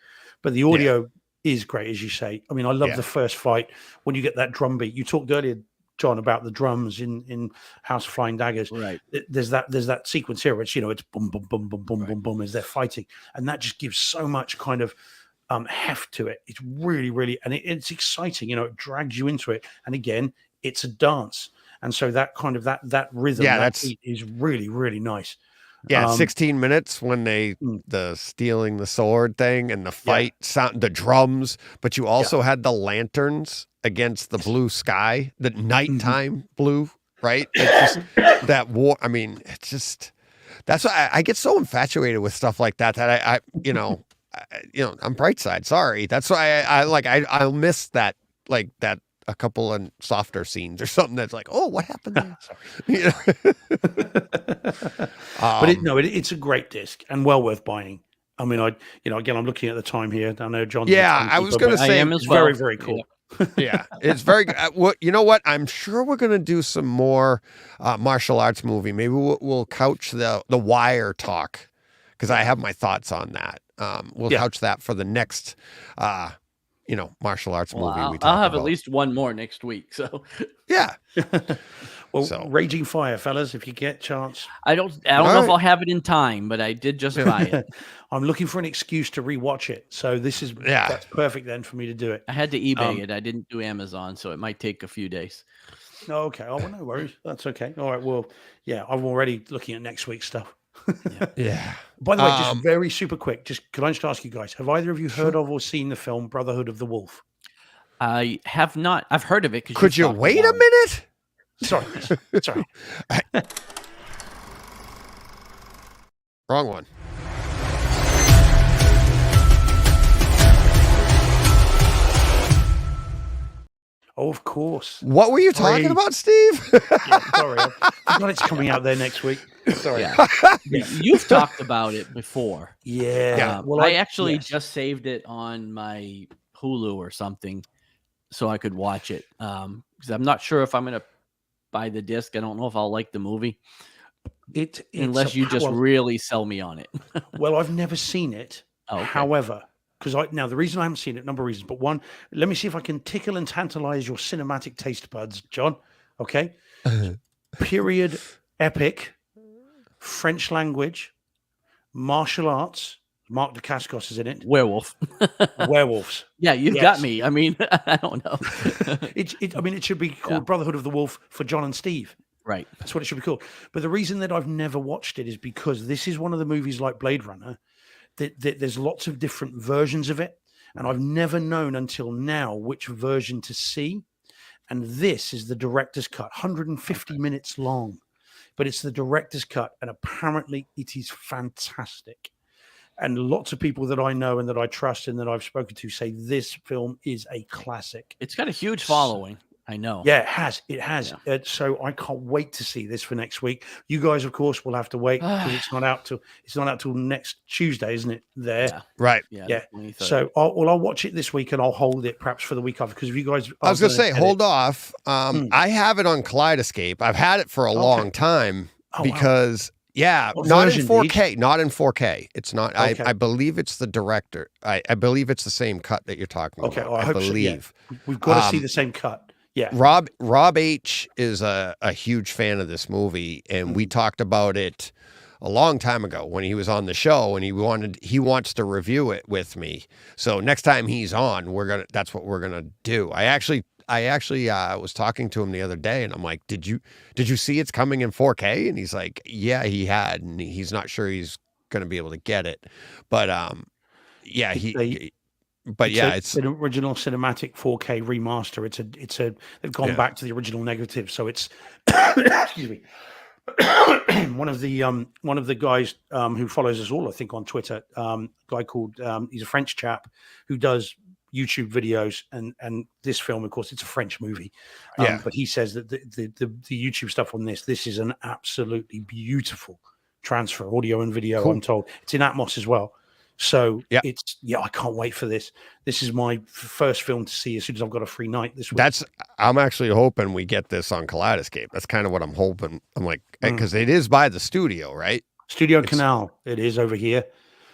But the audio is great, as you say. I mean, I love the first fight when you get that drum beat. You talked earlier, John, about the drums in House of Flying Daggers. Right. There's that sequence here, which, it's boom, boom, boom, boom, boom, boom, boom as they're fighting, and that just gives so much kind of heft to it. It's really, really, and it's exciting. It drags you into it. And again, it's a dance, and so that kind of that rhythm, that beat is really, really nice. Yeah, 16 minutes when the stealing the sword thing and the fight sound, the drums, but you also had the lanterns against the blue sky, the nighttime blue, right? It's just that war. I mean, it's just, that's why I get so infatuated with stuff like that, that I I'm Brightside. Sorry. That's why I'll miss that, like that, a couple of softer scenes or something that's like, oh, what happened there? It's a great disc and well worth buying. I mean, again, I'm looking at the time here. I know John. Yeah, I was going to say, it's very, very cool. Yeah, it's very good. Well, you know what? I'm sure we're going to do some more martial arts movie. Maybe we'll couch the Wire talk, because I have my thoughts on that. We'll couch that for the next martial arts movie. I'll have at least one more next week. So yeah. Raging Fire, fellas, if you get a chance. I don't know if I'll have it in time, but I did just buy it. I'm looking for an excuse to rewatch it. So that's perfect then for me to do it. I had to eBay it. I didn't do Amazon, so it might take a few days. Okay. Oh, well, no worries. That's okay. All right. Well, yeah, I'm already looking at next week's stuff. Yeah. By the way, just very super quick, can I just ask you guys, have either of you heard of or seen the film Brotherhood of the Wolf? I have not. I've heard of it. Could you wait a minute? Sorry. Wrong one. Oh, of course. What were you talking about, Steve? Sorry. I forgot it's coming out there next week. Sorry. Yeah. You've talked about it before. Yeah. Well, I actually just saved it on my Hulu or something so I could watch it. Because I'm not sure if I'm going to buy the disc. I don't know if I'll like the movie. Unless you just really sell me on it. Well, I've never seen it. Okay. However, now the reason I haven't seen it, number of reasons, but one, let me see if I can tickle and tantalize your cinematic taste buds, John. Okay. Period, epic, French language, martial arts. Mark Dacascos is in it. Werewolf. Werewolves. Yeah, you've got me. I mean, I don't know. It should be called Brotherhood of the Wolf for John and Steve. Right. That's what it should be called. But the reason that I've never watched it is because this is one of the movies like Blade Runner that there's lots of different versions of it. And I've never known until now which version to see. And this is the director's cut, 150 minutes long. But it's the director's cut. And apparently it is fantastic. And lots of people that I know and that I trust and that I've spoken to say this film is a classic. It's got a huge following. I know. Yeah, it has. Yeah. So I can't wait to see this for next week. You guys, of course, will have to wait because it's not out till next Tuesday, isn't it? There, yeah. Right? Yeah. So I'll watch it this week and I'll hold it perhaps for the week after because if you guys, I was going to say, hold off. I have it on Kaleidoscape. I've had it for a long time because. Wow. Yeah, not in 4K. Not in 4K. It's not. Okay. I believe it's the director. I believe it's the same cut that you're talking about. Okay, well, I believe so, yeah. We've got to see the same cut. Yeah. Rob H is a huge fan of this movie, and we talked about it a long time ago when he was on the show, and he wants to review it with me. So next time he's on, that's what we're gonna do. I actually was talking to him the other day, and I'm like, "Did you see it's coming in 4K?" And he's like, "Yeah, he had, and he's not sure he's going to be able to get it." But it's an original cinematic 4K remaster. They've gone back to the original negative, so it's excuse me. one of the guys who follows us all, I think, on Twitter, guy called he's a French chap who does YouTube videos, and this film, of course, it's a French movie. Yeah. But he says that the YouTube stuff on this is an absolutely beautiful transfer, audio and video. Cool. I'm told it's in Atmos as well. So Yeah. I can't wait for this. This is my first film to see as soon as I've got a free night this week. I'm actually hoping we get this on Kaleidoscape. That's kind of what I'm hoping. I'm like, because it is by the studio, right? Studio Canal. It is over here.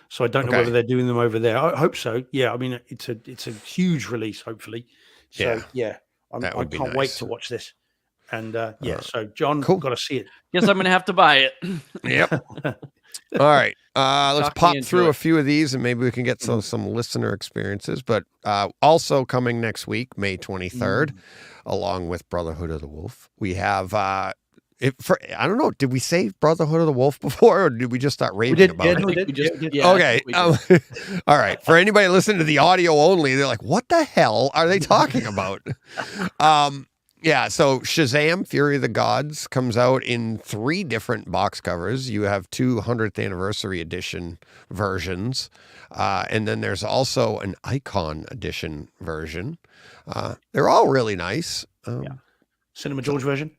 So I don't know Okay. whether they're doing them over there. I hope so. Yeah, I mean it's a huge release, hopefully. So I That would be can't wait nice. to watch this. And so John, Cool. got to see it. Guess I'm gonna have to buy it. Yep. All right. Let's Talk me pop into through it. a few of these and maybe we can get some listener experiences. But also coming next week, May 23rd, along with Brotherhood of the Wolf, we have I don't know, did we say Brotherhood of the Wolf before, or did we just start raving did, about yeah, it? no, I think we just, did. yeah, I Okay. think we did. All right. For anybody listening to the audio only, they're like, what the hell are they talking about? Yeah. So Shazam, Fury of the Gods comes out in 3 different box covers. You have 200th anniversary edition versions. And then there's also an Icon edition version. They're all really nice. Cinema George version.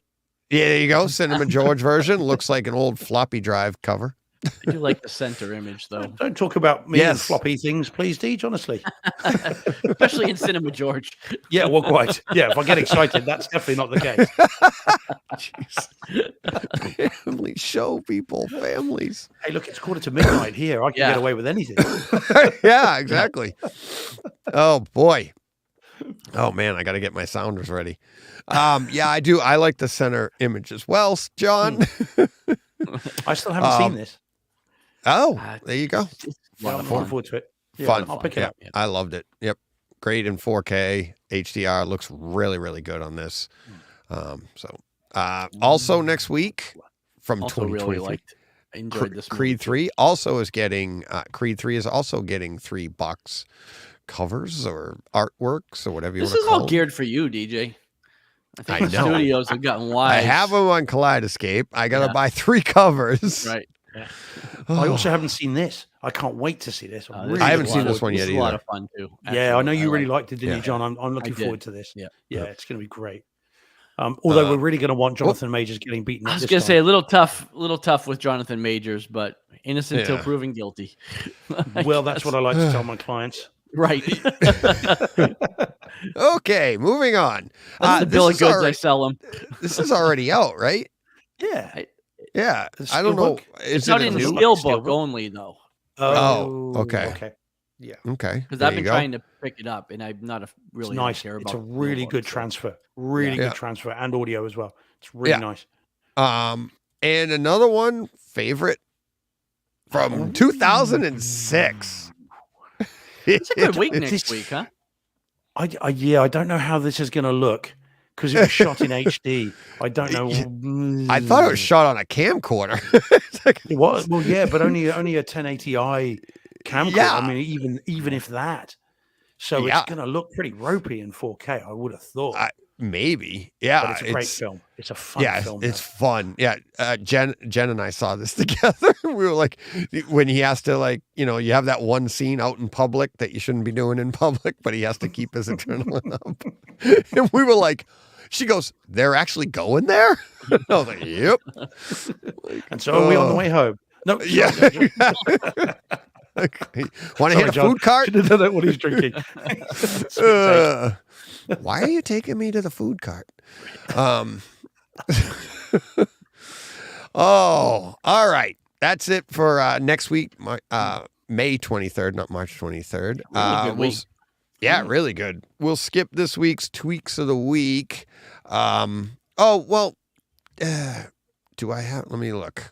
Yeah, there you go. Cinema George version. Looks like an old floppy drive cover. I do like the center image though, Don't talk about me and Yes. floppy things, please, Deej, honestly. especially in Cinema George. Yeah, well, quite. Yeah, if I get excited, that's definitely not the case. Family show, people. Families. Hey, look, it's 1:45 here. I can Yeah. get away with anything. Yeah, exactly. Oh boy. Oh man, I got to get my sounders ready. Yeah, I do. I like the center image as well, John. I still haven't seen this. Oh, there you go. It's a Yeah, lot I'm of looking fun. forward to it. Yeah, Fun. I'll pick it Yeah, up. I loved it. Yep. Great in 4K HDR. Looks really, really good on this. Also next week from Also really 2023. I enjoyed this movie. Creed 3 also is getting Creed 3 is also getting 3 box covers or artworks or whatever you This want is to call all it. geared for you, DJ. I I think the know. studios have gotten I wise. have them on Kaleidoscape. I got to Yeah. buy 3 covers. Right. I also haven't seen this. I can't wait to see this. I'm This really I haven't is a seen lot this of- one this yet is a lot either. of fun too. Yeah, I know you really like liked it, didn't you, Yeah. John? I'm looking did. forward to this. Yeah. Yeah, it's going to be great. Although we're really going to want Jonathan Majors getting beaten up. I was this gonna time. say a little tough with Jonathan Majors, but innocent till Yeah. proven guilty. Well, that's what I like to tell my clients. Right. Okay, moving on. That's the bill of this is goods I already, sell them. this is already out, right? Yeah. Yeah. The I don't know. Steelbook? Is It's not it a in the new? steelbook Steelbook? only though, Oh, okay. Okay. Yeah. Okay. because there I've you been go. trying to pick it up, and I'm not It's really nice. care It's about. a really steelbook, good so- transfer. Really Yeah. good transfer and audio as well. It's really Yeah. nice. And another one favorite from 2006. It's a good week This- next week, huh? I don't know how this is going to look because it was shot in HD. I don't know. I thought it was shot on a camcorder. It's like- It was well, yeah, but only a 1080i camcorder. Yeah. I mean, even if that. So Yeah. it's going to look pretty ropey in 4K. I would have thought. Maybe. Yeah. but it's a great film. It's a fun Yeah, film. it's though. fun. Yeah, Jen and I saw this together. We were like, when he has to, like, you know, you have that one scene out in public that you shouldn't be doing in public, but he has to keep his adrenaline up. And we were like, she goes, "They're actually going there?" I was like, "Yep." And so are we on the way home? No, Yeah. Okay. Want to hit a food cart? Should have done that while he's drinking. Why are you taking me to the food cart? Oh, all right. That's it for next week, May 23rd, not March 23rd. Really good week. Yeah, really good. We'll skip this week's tweaks of the week. Oh, well, do I have? Let me look.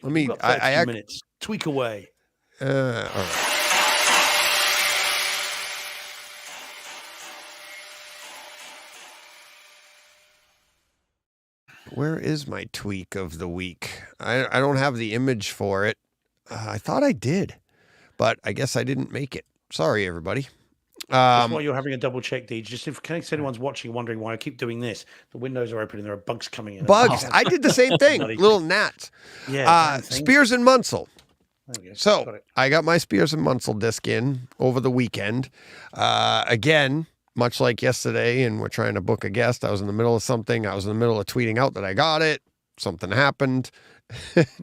Let me. We've got 30 I minutes. Tweak away. all right. Where is my tweak of the week? I don't have the image for it. I thought I did, but I guess I didn't make it. Sorry, everybody. Just while you're having a double check, Deej, just in case anyone's watching wondering why I keep doing this, the windows are open and there are bugs coming in. Bugs. Oh, I did the same thing. bloody- Little gnats. Yeah. damn thing. Spears and Munsell. There we go. Got So it. I got my Spears and Munsell disc in over the weekend. Again, much like yesterday, and we're trying to book a guest. I was in the middle of something. I was in the middle of tweeting out that I got it. Something happened.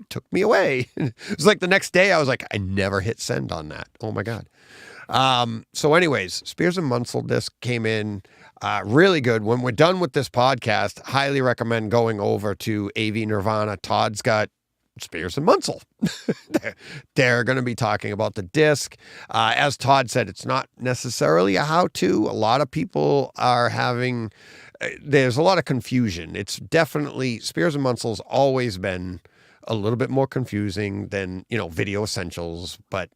Took me away. It was like the next day I was like, I never hit send on that. Oh my God. So anyways, Spears and Munsell disc came in really good. When we're done with this podcast, highly recommend going over to AV Nirvana. Todd's got Spears and Munsell. They're going to be talking about the disc. As Todd said, it's not necessarily a how-to. A lot of people are having, there's a lot of confusion. It's definitely, Spears and Munsell's always been a little bit more confusing than, Video Essentials, but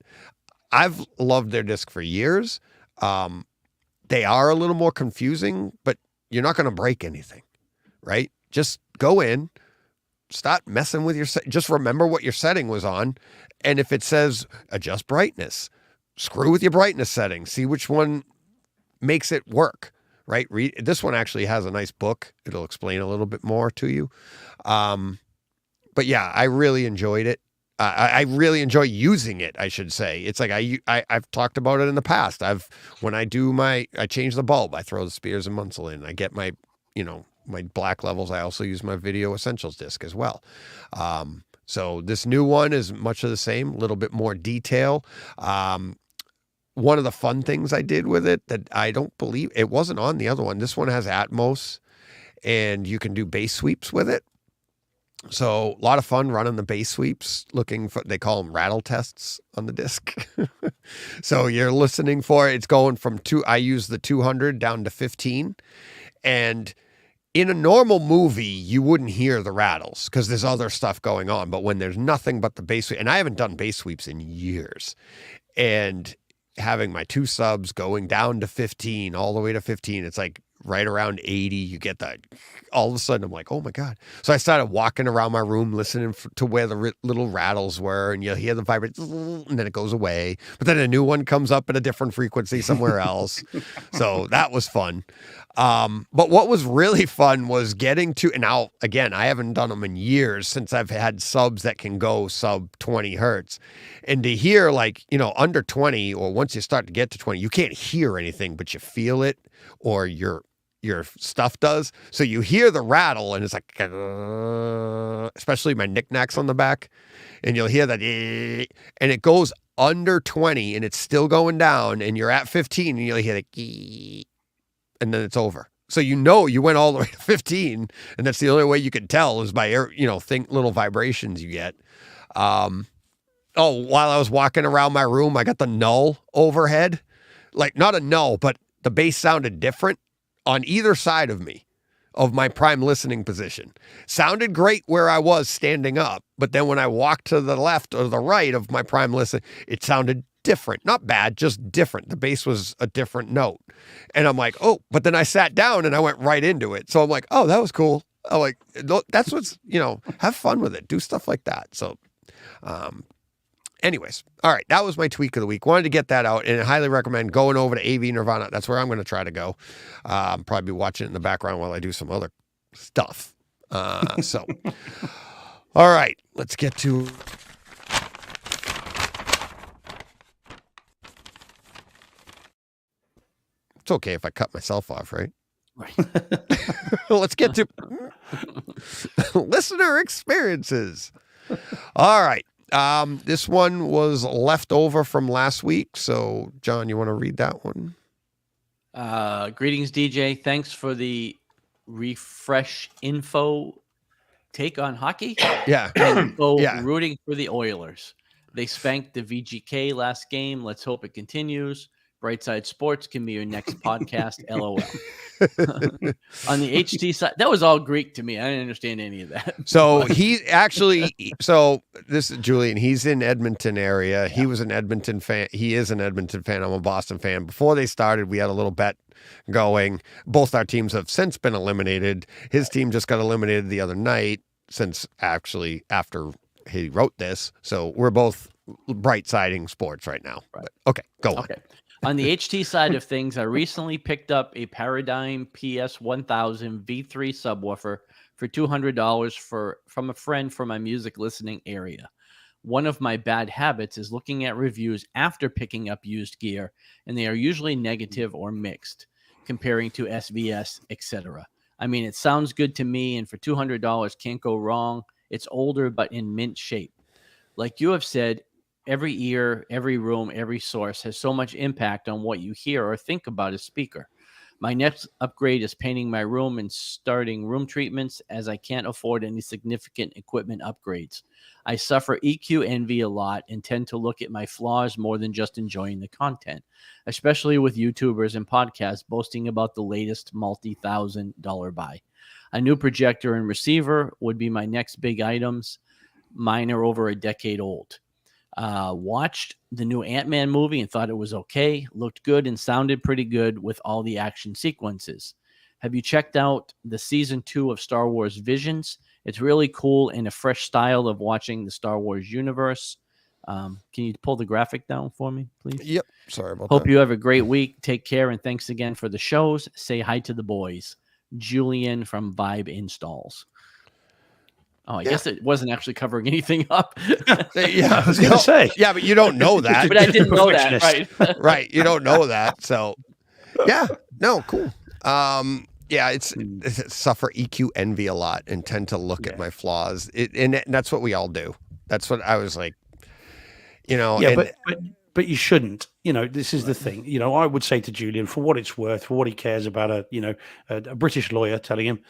I've loved their disc for years. They are a little more confusing, but you're not going to break anything, right? Just go in, start messing with just remember what your setting was on. And if it says adjust brightness, screw with your brightness setting, see which one makes it work, right? This one actually has a nice book. It'll explain a little bit more to you. But yeah, I really enjoyed it. I really enjoy using it, I should say. It's like I've talked about it in the past. When I change the bulb, I throw the Spears and Munsell in. I get my, my black levels. I also use my Video Essentials disc as well. So this new one is much of the same, a little bit more detail. One of the fun things I did with it that I don't believe it wasn't on the other one. This one has Atmos, and you can do bass sweeps with it. So a lot of fun running the bass sweeps, they call them rattle tests on the disc. So you're listening for it. It's going from I use the 200 down to 15. And in a normal movie, you wouldn't hear the rattles because there's other stuff going on. But when there's nothing but the bass sweep, and I haven't done bass sweeps in years, and having my two subs going down to 15, all the way to 15, it's like right around 80, you get that. All of a sudden, I'm like, oh my God. So I started walking around my room, listening to where the little rattles were, and you'll hear the vibrate, and then it goes away. But then a new one comes up at a different frequency somewhere else. So that was fun. But what was really fun was getting to, and now, again, I haven't done them in years since I've had subs that can go sub 20 hertz. And to hear under 20, or once you start to get to 20, you can't hear anything, but you feel it, or your stuff does. So you hear the rattle, and it's like, especially my knickknacks on the back, and you'll hear that, and it goes under 20, and it's still going down, and you're at 15, and you'll hear the, and then it's over. So you went all the way to 15, and that's the only way you can tell is by little vibrations you get. While I was walking around my room, I got the null overhead, like not a null, but the bass sounded different on either side of me, of my prime listening position. Sounded great where I was standing up, but then when I walked to the left or the right of my prime listen, it sounded different. Not bad, just different. The bass was a different note. And I'm like, oh, but then I sat down and I went right into it. So I'm like, oh, that was cool. I'm like, that's what's, have fun with it. Do stuff like that. So, anyways, all right, that was my tweak of the week. Wanted to get that out, and I highly recommend going over to AV Nirvana. That's where I'm going to try to go. Probably be watching it in the background while I do some other stuff. So, all right, let's get to. It's okay if I cut myself off, right? Right. Let's get to listener experiences. All right. This one was left over from last week. So, John, you want to read that one? Greetings, DJ. Thanks for the refresh info take on hockey. Yeah. And rooting for the Oilers. They spanked the VGK last game. Let's hope it continues. Brightside Sports can be your next podcast. LOL. On the HT side, that was all Greek to me. I didn't understand any of that. So this is Julian. He's in Edmonton area. Yeah. He was an Edmonton fan. He is an Edmonton fan. I'm a Boston fan. Before they started, we had a little bet going. Both our teams have since been eliminated. His team just got eliminated the other night after he wrote this. So we're both bright-siding sports right now. Right. But, okay, go on. On the HT side of things, I recently picked up a Paradigm PS1000 V3 subwoofer for $200 from a friend from my music listening area. One of my bad habits is looking at reviews after picking up used gear, and they are usually negative or mixed, comparing to SVS, etc. I mean, it sounds good to me, and for $200, can't go wrong. It's older, but in mint shape. Like you have said, every ear, every room, every source has so much impact on what you hear or think about a speaker. My next upgrade is painting my room and starting room treatments, as I can't afford any significant equipment upgrades. I suffer EQ envy a lot and tend to look at my flaws more than just enjoying the content, especially with YouTubers and podcasts boasting about the latest multi-$1,000 buy. A new projector and receiver would be my next big items. Mine are over a decade old. Watched the new Ant-Man movie and thought it was okay, looked good and sounded pretty good with all the action sequences. Have you checked out the season 2 of Star Wars Visions? It's really cool and a fresh style of watching the Star Wars universe. Can you pull the graphic down for me, please? Yep. Sorry about Hope that. you have a great week. Take care, and thanks again for the shows. Say hi to the boys. Julian from Vibe Installs. Oh, I guess it wasn't actually covering anything up. Yeah, I was going to say. Yeah, but you don't know that. But I didn't know that, right? Right. You don't know that. So, yeah. No, cool. Yeah, it's suffer EQ envy a lot and tend to look at my flaws. And that's what we all do. That's what I was like, Yeah, and, but you shouldn't. This is the thing. I would say to Julian, for what it's worth, for what he cares about a British lawyer telling him,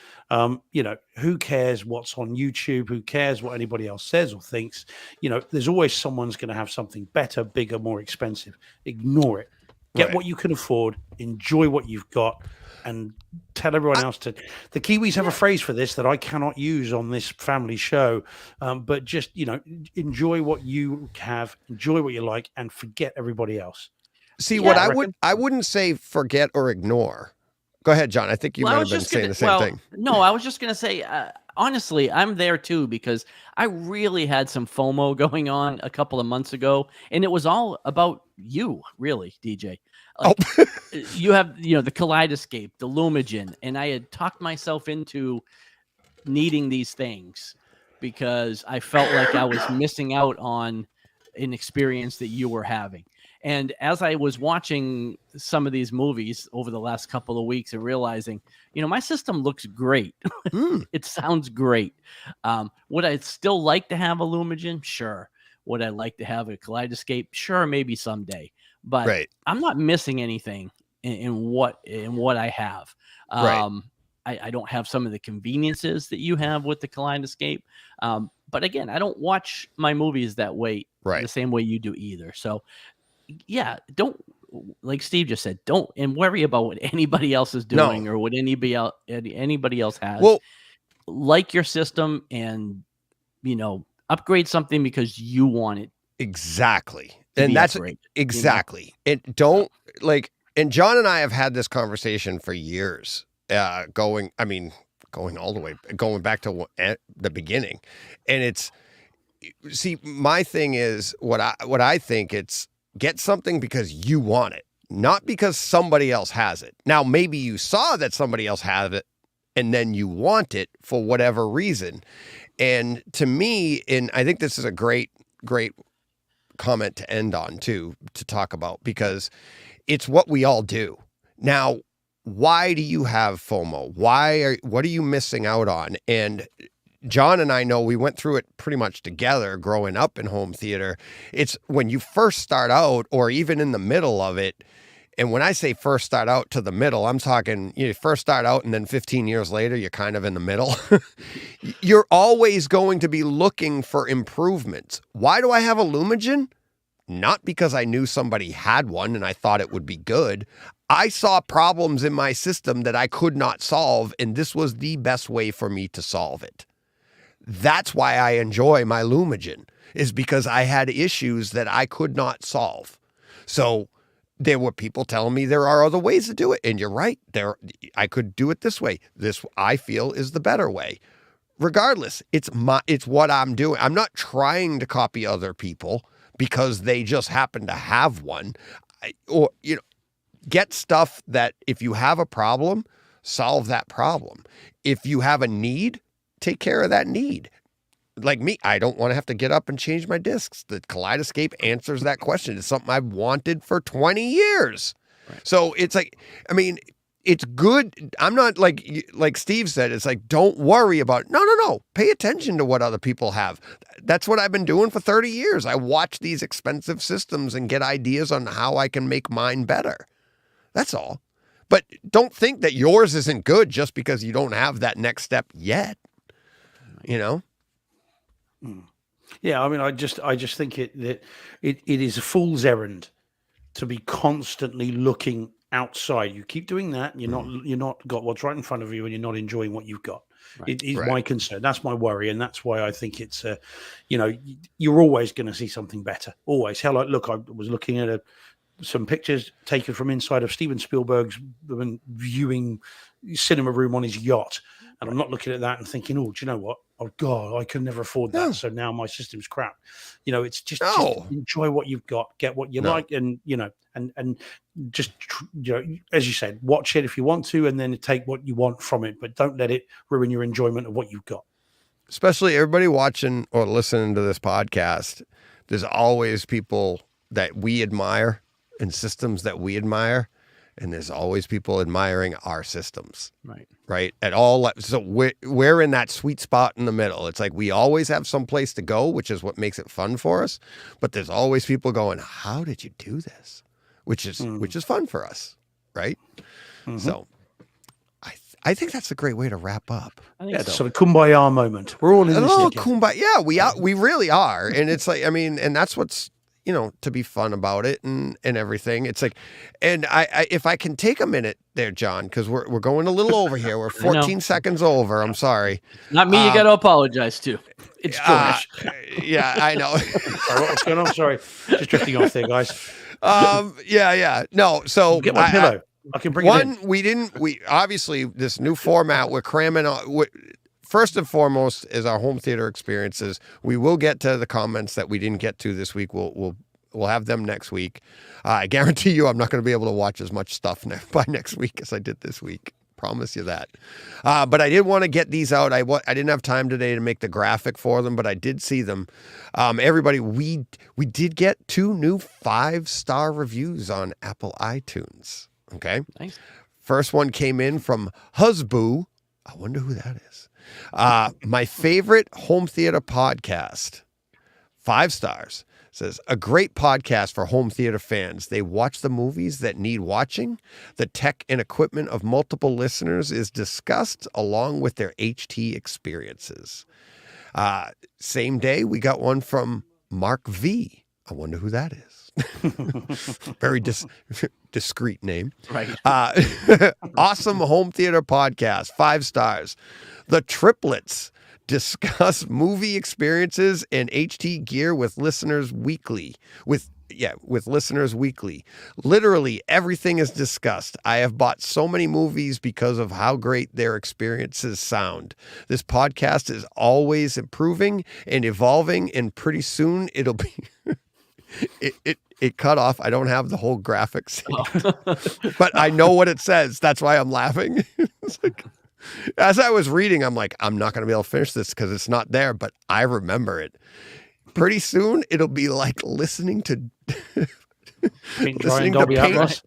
who cares what's on YouTube? Who cares what anybody else says or thinks? There's always someone's going to have something better, bigger, more expensive. Ignore it. Get what you can afford. Enjoy what you've got. And tell everyone else to. The Kiwis have a phrase for this that I cannot use on this family show, but just enjoy what you have, enjoy what you like, and forget everybody else. See, what I wouldn't say forget or ignore. Go ahead, John. I think you might have been saying the same thing. No, I was just going to say, honestly, I'm there too, because I really had some FOMO going on a couple of months ago, and it was all about you, really, DJ. You have, the Kaleidoscape, the Lumigen, and I had talked myself into needing these things because I felt like I was missing out on an experience that you were having. And as I was watching some of these movies over the last couple of weeks and realizing, my system looks great. It sounds great. Would I still like to have a Lumigen? Sure. Would I like to have a Kaleidoscape? Sure, maybe someday. But I'm not missing anything in what I have. I don't have some of the conveniences that you have with the Kaleidoscape. But again, I don't watch my movies that way, the same way you do either. So yeah, don't, like Steve just said, don't and worry about what anybody else is doing or what anybody else has. Well, like your system and upgrade something because you want it. Exactly. And that's exactly. And don't and John and I have had this conversation for years, going all the way, going back to the beginning. And my thing is what I think it's get something because you want it, not because somebody else has it. Now, maybe you saw that somebody else has it and then you want it for whatever reason. And to me, and I think this is a great comment to end on too, to talk about, because it's what we all do. Now, why do you have FOMO? What are you missing out on? And John and I know we went through it pretty much together growing up in home theater. It's when you first start out or even in the middle of it. And when I say first start out to the middle, I'm talking you first start out and then 15 years later, you're kind of in the middle. You're always going to be looking for improvements. Why do I have a Lumigen? Not because I knew somebody had one and I thought it would be good. I saw problems in my system that I could not solve, and this was the best way for me to solve it. That's why I enjoy my Lumigen, is because I had issues that I could not solve. So there were people telling me there are other ways to do it. And you're right. I could do it this way. This, I feel, is the better way. Regardless, it's what I'm doing. I'm not trying to copy other people because they just happen to have one. Get stuff that if you have a problem, solve that problem. If you have a need, take care of that need. like me, I don't want to have to get up and change my discs. The Kaleidoscape answers that question. It's something I've wanted for 20 years. So it's like, I mean, it's good. I'm not like Steve said, it's like, don't worry about, no. Pay attention to what other people have. That's what I've been doing for 30 years. I watch these expensive systems and get ideas on how I can make mine better. That's all. But don't think that yours isn't good just because you don't have that next step yet. You know? Yeah, I mean, I just think that it is a fool's errand to be constantly looking outside. You keep doing that, and you're not got what's right in front of you, and you're not enjoying what you've got. It is my concern. That's my worry, and that's why I think it's you're always going to see something better. Always. Hell, look, I was looking at some pictures taken from inside of Steven Spielberg's viewing cinema room on his yacht, and I'm not looking at that and thinking, oh, do you know what? Oh God, I could never afford that. So now my system's crap. It's just enjoy what you've got, get what you like, and and just as you said, watch it if you want to, and then take what you want from it, but don't let it ruin your enjoyment of what you've got. Especially everybody watching or listening to this podcast, there's always people that we admire and systems that we admire. And there's always people admiring our systems. Right. At all. So we're in that sweet spot in the middle. It's like we always have some place to go, which is what makes it fun for us. But there's always people going, how did you do this? Which is fun for us. Right. So I think that's a great way to wrap up. It's sort of kumbaya moment. We're all in this together. Kumbaya. Yeah, we really are. And it's like, I mean, and that's what's, to be fun about it and everything. It's like, and I if I can take a minute there, John, because we're going a little over here. We're 14 seconds over. I'm sorry. Not me. You got to apologize to. It's George. Yeah, I know. What's going on? Sorry, just drifting off there, guys. Yeah. No, so get my pillow. I can bring it in. We obviously this new format. We're cramming on. First and foremost is our home theater experiences. We will get to the comments that we didn't get to this week. We'll have them next week. I guarantee you I'm not going to be able to watch as much stuff by next week as I did this week. Promise you that. But I did want to get these out. I didn't have time today to make the graphic for them, but I did see them. Everybody, we did get 2 new 5-star reviews on Apple iTunes. Okay. Nice. First one came in from Husboo. I wonder who that is. My favorite home theater podcast, 5 stars, says a great podcast for home theater fans. They watch the movies that need watching. The tech and equipment of multiple listeners is discussed along with their HT experiences. Same day, we got one from Mark V. I wonder who that is. Very discreet name. Right. Awesome home theater podcast, 5 stars. The Triplets discuss movie experiences and HT gear with listeners weekly. With listeners weekly. Literally everything is discussed. I have bought so many movies because of how great their experiences sound. This podcast is always improving and evolving, and pretty soon it'll be It cut off. I don't have the whole graphics, but I know what it says. That's why I'm laughing. It's like, as I was reading, I'm like, I'm not going to be able to finish this because it's not there, but I remember it. Pretty soon, it'll be like listening to Dolby Atmos.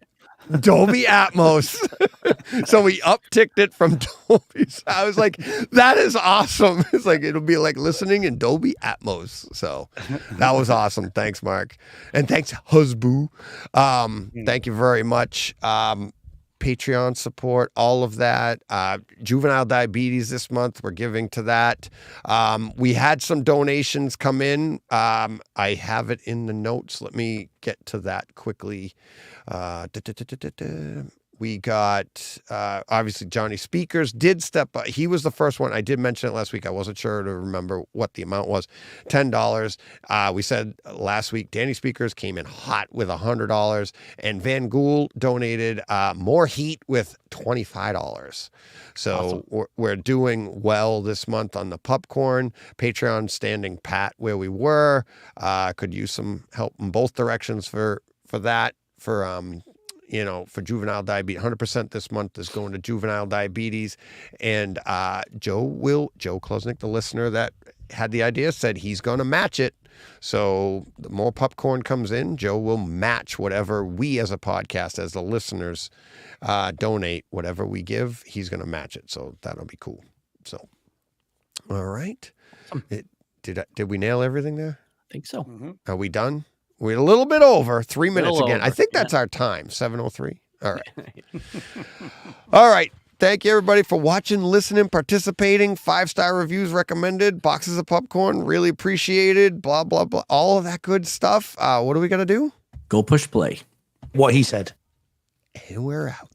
Dolby Atmos. So we upticked it from Dolby. I was like, that is awesome. It's like, it'll be like listening in Dolby Atmos. So that was awesome. Thanks, Mark. And thanks, Husboo. Thank you very much. Patreon support, all of that. Juvenile diabetes this month, we're giving to that. We had some donations come in. I have it in the notes. Let me get to that quickly. We got, obviously, Johnny Speakers did step up. He was the first one. I did mention it last week. I wasn't sure to remember what the amount was. $10. We said last week, Danny Speakers came in hot with $100. And Van Gool donated more heat with $25. So awesome. We're doing well this month on the popcorn. Patreon standing pat where we were. Could use some help in both directions for that. For juvenile diabetes. 100% this month is going to juvenile diabetes. And Joe Klosnick, the listener that had the idea, said he's going to match it. So the more popcorn comes in, Joe will match whatever we as a podcast, as the listeners, donate. Whatever we give, he's going to match it. So that'll be cool. So, all right. Did we nail everything there? I think so. Are we done? We're a little bit over. 3 minutes Little again. I over, think that's our time. 7:03. All right. All right. Thank you, everybody, for watching, listening, participating. 5-star reviews recommended. Boxes of popcorn, really appreciated. Blah, blah, blah. All of that good stuff. What are we going to do? Go push play. What he said. And we're out.